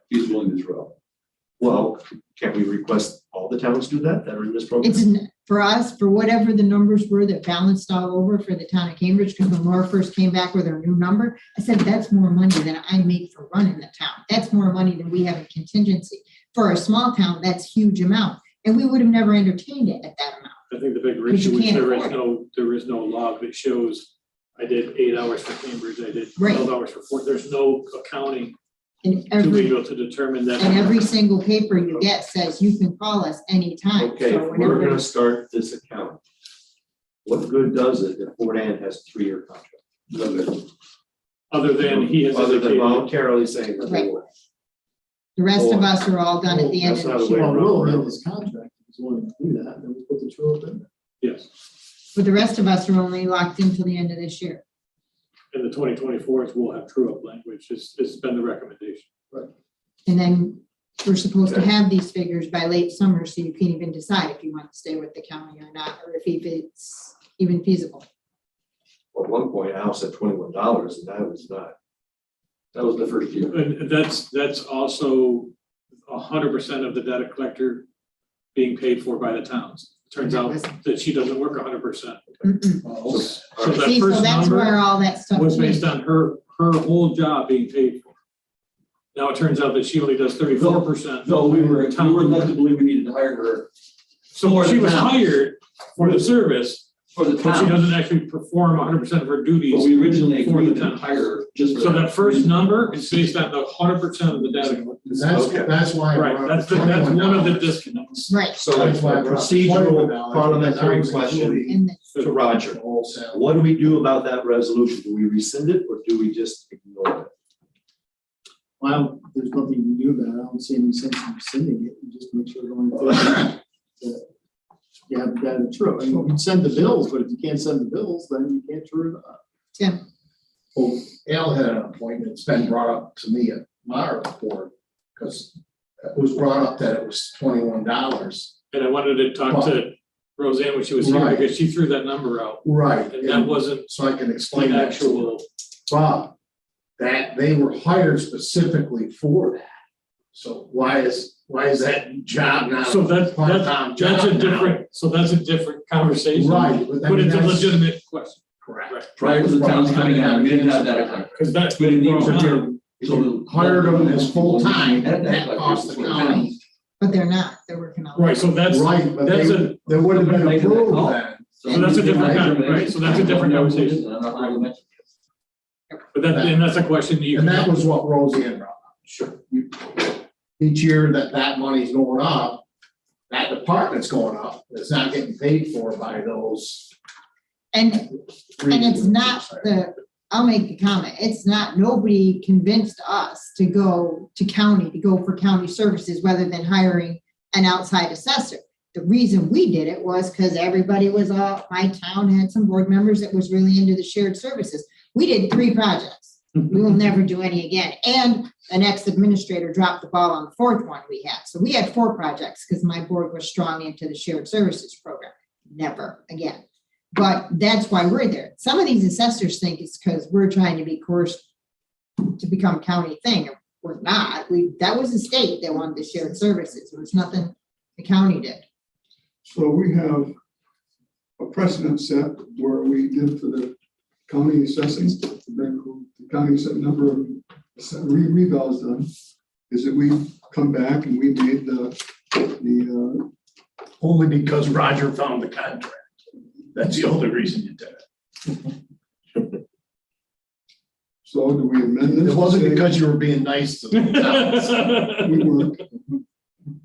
He's willing to throw. Well, can't we request all the towns do that are in this program? It's for us, for whatever the numbers were that balanced all over for the town of Cambridge, because when Laura first came back with her new number, I said, that's more money than I make for running the town. That's more money than we have in contingency. For a small town, that's huge amount. And we would have never entertained it at that amount. I think the bigger Because you issue is can't there is afford there is no log that shows I did 8 hours for Cambridge, I did Right. 12 hours for Fort. There's no accounting And to be every, able to determine that. and every single paper you get says you can call us anytime. Okay, So if we're whenever- gonna start this account, what good does it if Fort Ann has a 3-year contract? Other than he has Other than indicated. voluntarily saying that they Right. will. The rest of us are all done at the end That's of not the a year. way Well, around we'll it. amend this contract, if he's willing to do that, then we'll put the true up in there. Yes, But the rest of us are only locked until the end of this year. and the 2024s will have true up language. It's been the recommendation. And then we're supposed to Okay. have these figures by late summer, so you can even decide if you want to stay with the county or not, or if it's even feasible. At one point, a house at $21, and that was not. That was the first year. And that's also 100% of the data collector being paid for by the towns. Turns out that she doesn't work 100%. Mm-mm. So that See, so first that's where number all that stuff was changed. based on her whole job being paid for. Now it turns out that she only does 34%. So we were led to believe we needed to hire her So for she the was town. hired for the service, for the but she town. doesn't actually perform 100% of her duties. But we originally for the agreed to town. hire her just for So that first number is based on the 100% of the data. That's why. I Right, brought that's up that's one of the $21. disconnects. Right. So That's why I a brought procedural $21, parliamentary because I was question And to Roger. Wholesale. What do we do about that resolution? Do we rescind it or do we just ignore it? Well, there's nothing you can do about it. I don't see any sense in rescinding it. You just make sure going forward that you have the data true. I mean, you can send the bills, but if you can't send the bills, then you can't true it up. Tim, Well, Al had a point that's been brought up to me at my report, because it was brought up that it was $21. And I wanted to talk to Roseanne when she was here Right. because she threw that number out. Right. And that wasn't So I can explain the that to her. actual, But that they were hired specifically for that. So why is that job not? so part-time that's a job now? different, so that's a different conversation. Right, but I But mean, it's a that's legitimate question. correct. Prior to the towns coming on, we didn't have that collector. Because that's. We didn't need brought to on. So Hired them as full-time, Had that collectors cost the for county. but they're not, they're working on. Right, so that's, Right, but that's they, a, they would have been Making that approved call. then. So that's a different kind of- right, so that's a different conversation. And I'm not really mentioning but that, and that's a question that you. And that was what Roseanne brought up. Sure. Each year that money's going up, that department's going up, it's not getting paid for by those. And it's not I'll make the comment, it's not, nobody convinced us to go to county, to go for county services rather than hiring an outside assessor. The reason we did it was because everybody was, my town had some board members that was really into the shared services. We did 3 projects. We will never do any again. And an ex-administrator dropped the ball on the 4th one we had. So we had 4 projects because my board was strong into the shared services program. Never again. But that's why we're there. Some of these assessors think it's because we're trying to be coerced to become county thing. We're not. That was the state that wanted the shared services. There was nothing the county did. So we have a precedent set where we did for the county assessing, the county set number of revals done, is that we come back and we made the Only because Roger found the contract. That's the only reason you did it. so do we amend this? It wasn't to say- because you were being nice to them. We weren't.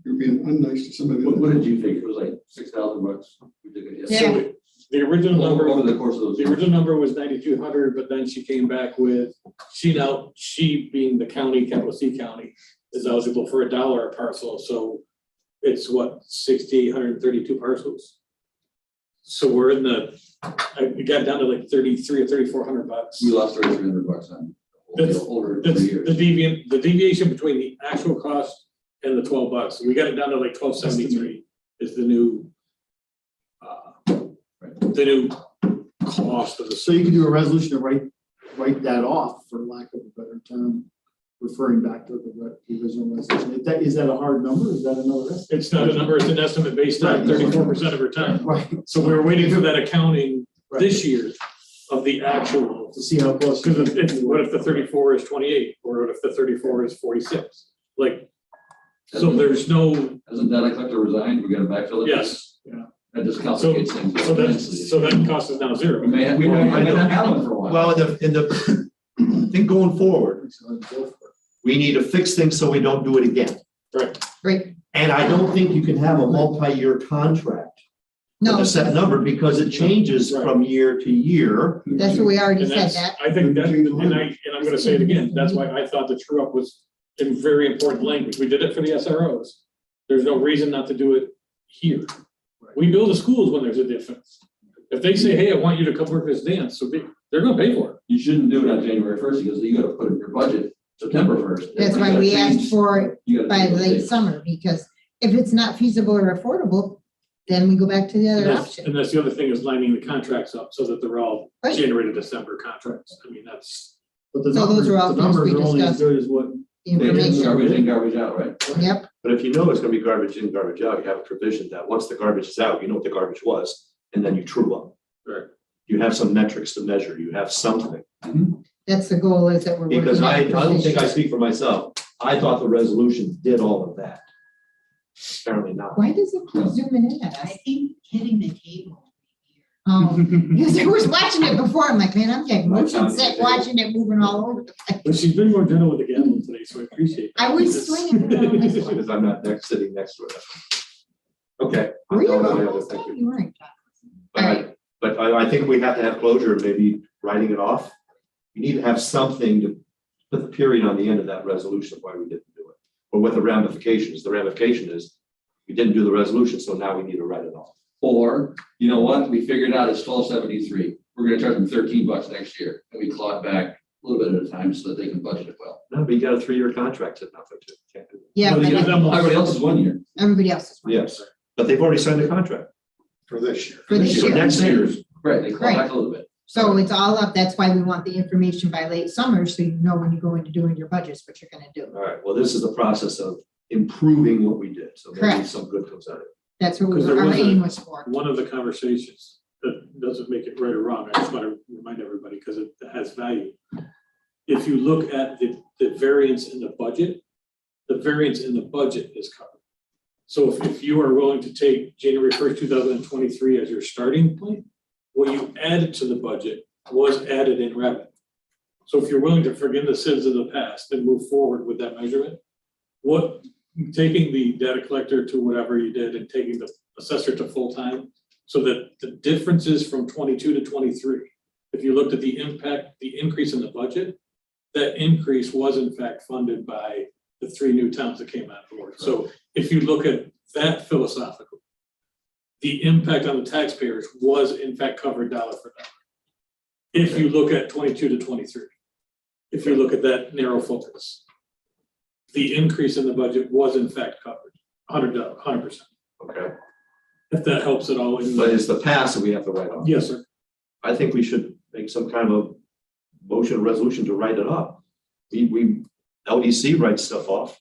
You're being unnice to somebody. What did you think? It was like $6,000 we took it. Yeah. So the original number. Over the course of those. The original number was 9,200, but then she came back with, she being the county, capital C county, is eligible for $1 a parcel, so it's what, 6,832 parcels? So we're in we got down to like 33 or 3,400 bucks. We lost $3,300 on That's- over That's 3 years. the deviation between the actual cost and the 12 bucks. We got it down to like 1273 is the new cost of the. So you can do a resolution to write that off, for lack of a better term, referring back to the original resolution. Is that a hard number? Is that another estimate? It's not a number, it's an estimate based on 34% of her time. Right. So we're waiting for that accounting this year of the actual, To see how close. because what if the 34 is 28, or what if the 34 is 46? Like, so there's no, Hasn't data collector resigned? We got to backfill it? yes, yeah. That just complicates things. So immensely. that cost is now zero. We might not have one for a while. Well, I think going forward, we need to fix things so we don't do it again. Right. And I don't think you can have a multi-year contract with No, a set number because it changes from year to year. that's what we already And said that's, that. I think that, and I'm gonna say it again, that's why I thought the true up was in very important language. We did it for the SROs. There's no reason not to do it here. We build the schools when there's a difference. If they say, hey, I want you to come work this dance, so they're gonna pay for it. You shouldn't do it on January 1st because you got to put it in your budget September 1st. That's why we asked for it by late summer, because if it's not feasible or affordable, then we go back to the And other that's, option. and that's the other thing is lining the contracts up so that they're all Right. January to December contracts. I mean, that's, But the So those numbers, are all the things numbers we are only as discussed. good as what. The information, Garbage in, garbage out, right? yep, But if you know it's gonna be garbage in, garbage out, you have a provision that once the garbage is out, you know what the garbage was, and then you true up. Right. You have some metrics to measure, you have something. that's the goal is that we're working. Because I at don't think I precision. speak for myself. I thought the resolution did all of that. Apparently not. Why does it keep zooming in at us? think hitting the table. Oh, because I was watching it before, I'm like, man, I'm getting My motion son's sick the watching it moving all over the place. but she's been more gentle with the gavel today, so I appreciate that. I was swinging it around this one. Because I'm not sitting next to it. Okay. Were you I'll go the on the whole other, thank you. time? You weren't. But I think we have to have closure, and maybe writing it off. You need to have something to put the period on the end of that resolution of why we didn't do it. Or what the ramifications. The ramification is, we didn't do the resolution, so now we need to write it off. Or, you know what, we figured out it's $12.73. We're gonna charge them $13 next year, and we claw it back a little bit at a time so that they can budget it well. No, but you got a 3-year contract sitting out there too. Can't do that. Yeah, Well, but because I'm- Everybody else is 1 year. everybody else is. Yes, but they've already signed a contract. For this year. For this So year. next year's, Right, they claw Right. back a little bit. So it's all up, that's why we want the information by late summer, so you know when you go into doing your budgets, what you're gonna do. all right, well, this is the process of improving what we did, so maybe Correct. some good comes out of it. That's what Because there our was a- aim was for. One of the conversations that doesn't make it right or wrong, I just want to remind everybody because it has value. If you look at the variance in the budget, the variance in the budget is covered. So if you are willing to take January 1st, 2023 as your starting point, what you added to the budget was added in revenue. So if you're willing to forgive the sins of the past and move forward with that measurement, taking the data collector to whatever you did and taking the assessor to full-time, so that the differences from 22 to 23, if you looked at the impact, the increase in the budget, that increase was in fact funded by the 3 new towns that came on board. So if you look at that philosophically, the impact on the taxpayers was in fact covered dollar for dollar. If you look at 22 to 23, if you look at that narrow focus, the increase in the budget was in fact covered, 100%. Okay, If that helps at all. but it's the past that we have to write off. Yes, sir. I think we should make some kind of motion, resolution to write it up. LDC writes stuff off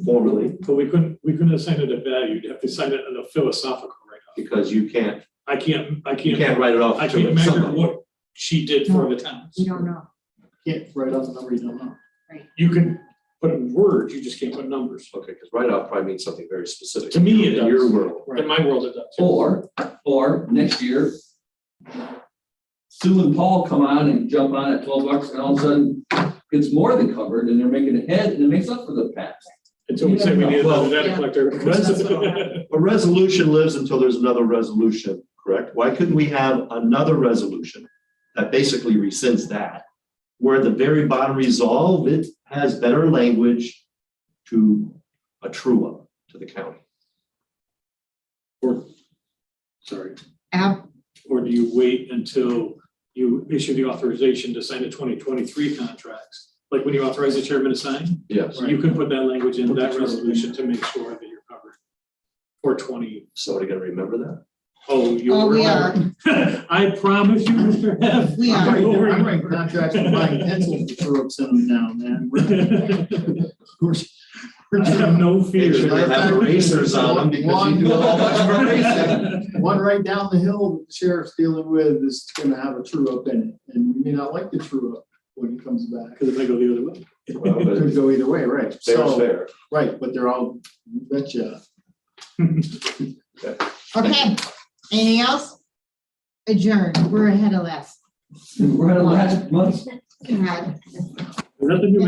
formally, But we couldn't assign it a value. You'd have to assign it a philosophical write-off. because you can't I can't write it off I can't to measure somebody. what she did for the towns. We don't know. Can't write off the number you don't know. You can put in words, you just can't put numbers. Okay, because write-off probably means something very specific. To me, it In your does. world. In my world, it does. Or next year, Sue and Paul come on and jump on at $12 and all of a sudden it's more than covered and they're making ahead and it makes up for the past. Until we say we need another data Yeah. collector. A resolution lives until there's another resolution, correct? Why couldn't we have another resolution that basically rescinds that? Where at the very bottom resolve, it has better language to a true up to the county. Or, sorry, Ab, or do you wait until you issue the authorization to sign the 2023 contracts? Like when you authorize the chairman to sign, Yes. you can put that language in that resolution to make sure that you're covered. For 20, Somebody gonna remember that? you Oh, we are. I promise you, Mr. F. We are. I'm writing contracts for buying pencils to send them down, man. I have no fear. Make sure they have erasers on them because you do a whole bunch of erasing. One right down the hill that the sheriff's dealing with is gonna have a true up in it, and we may not like the true up when he comes back. Because it may go the other way. Well, It but could go either way, right? Fair's So, fair. right, but they're all, betcha. okay, anything else? Adjourn, we're ahead of last. We're at the last month. God. Is that the new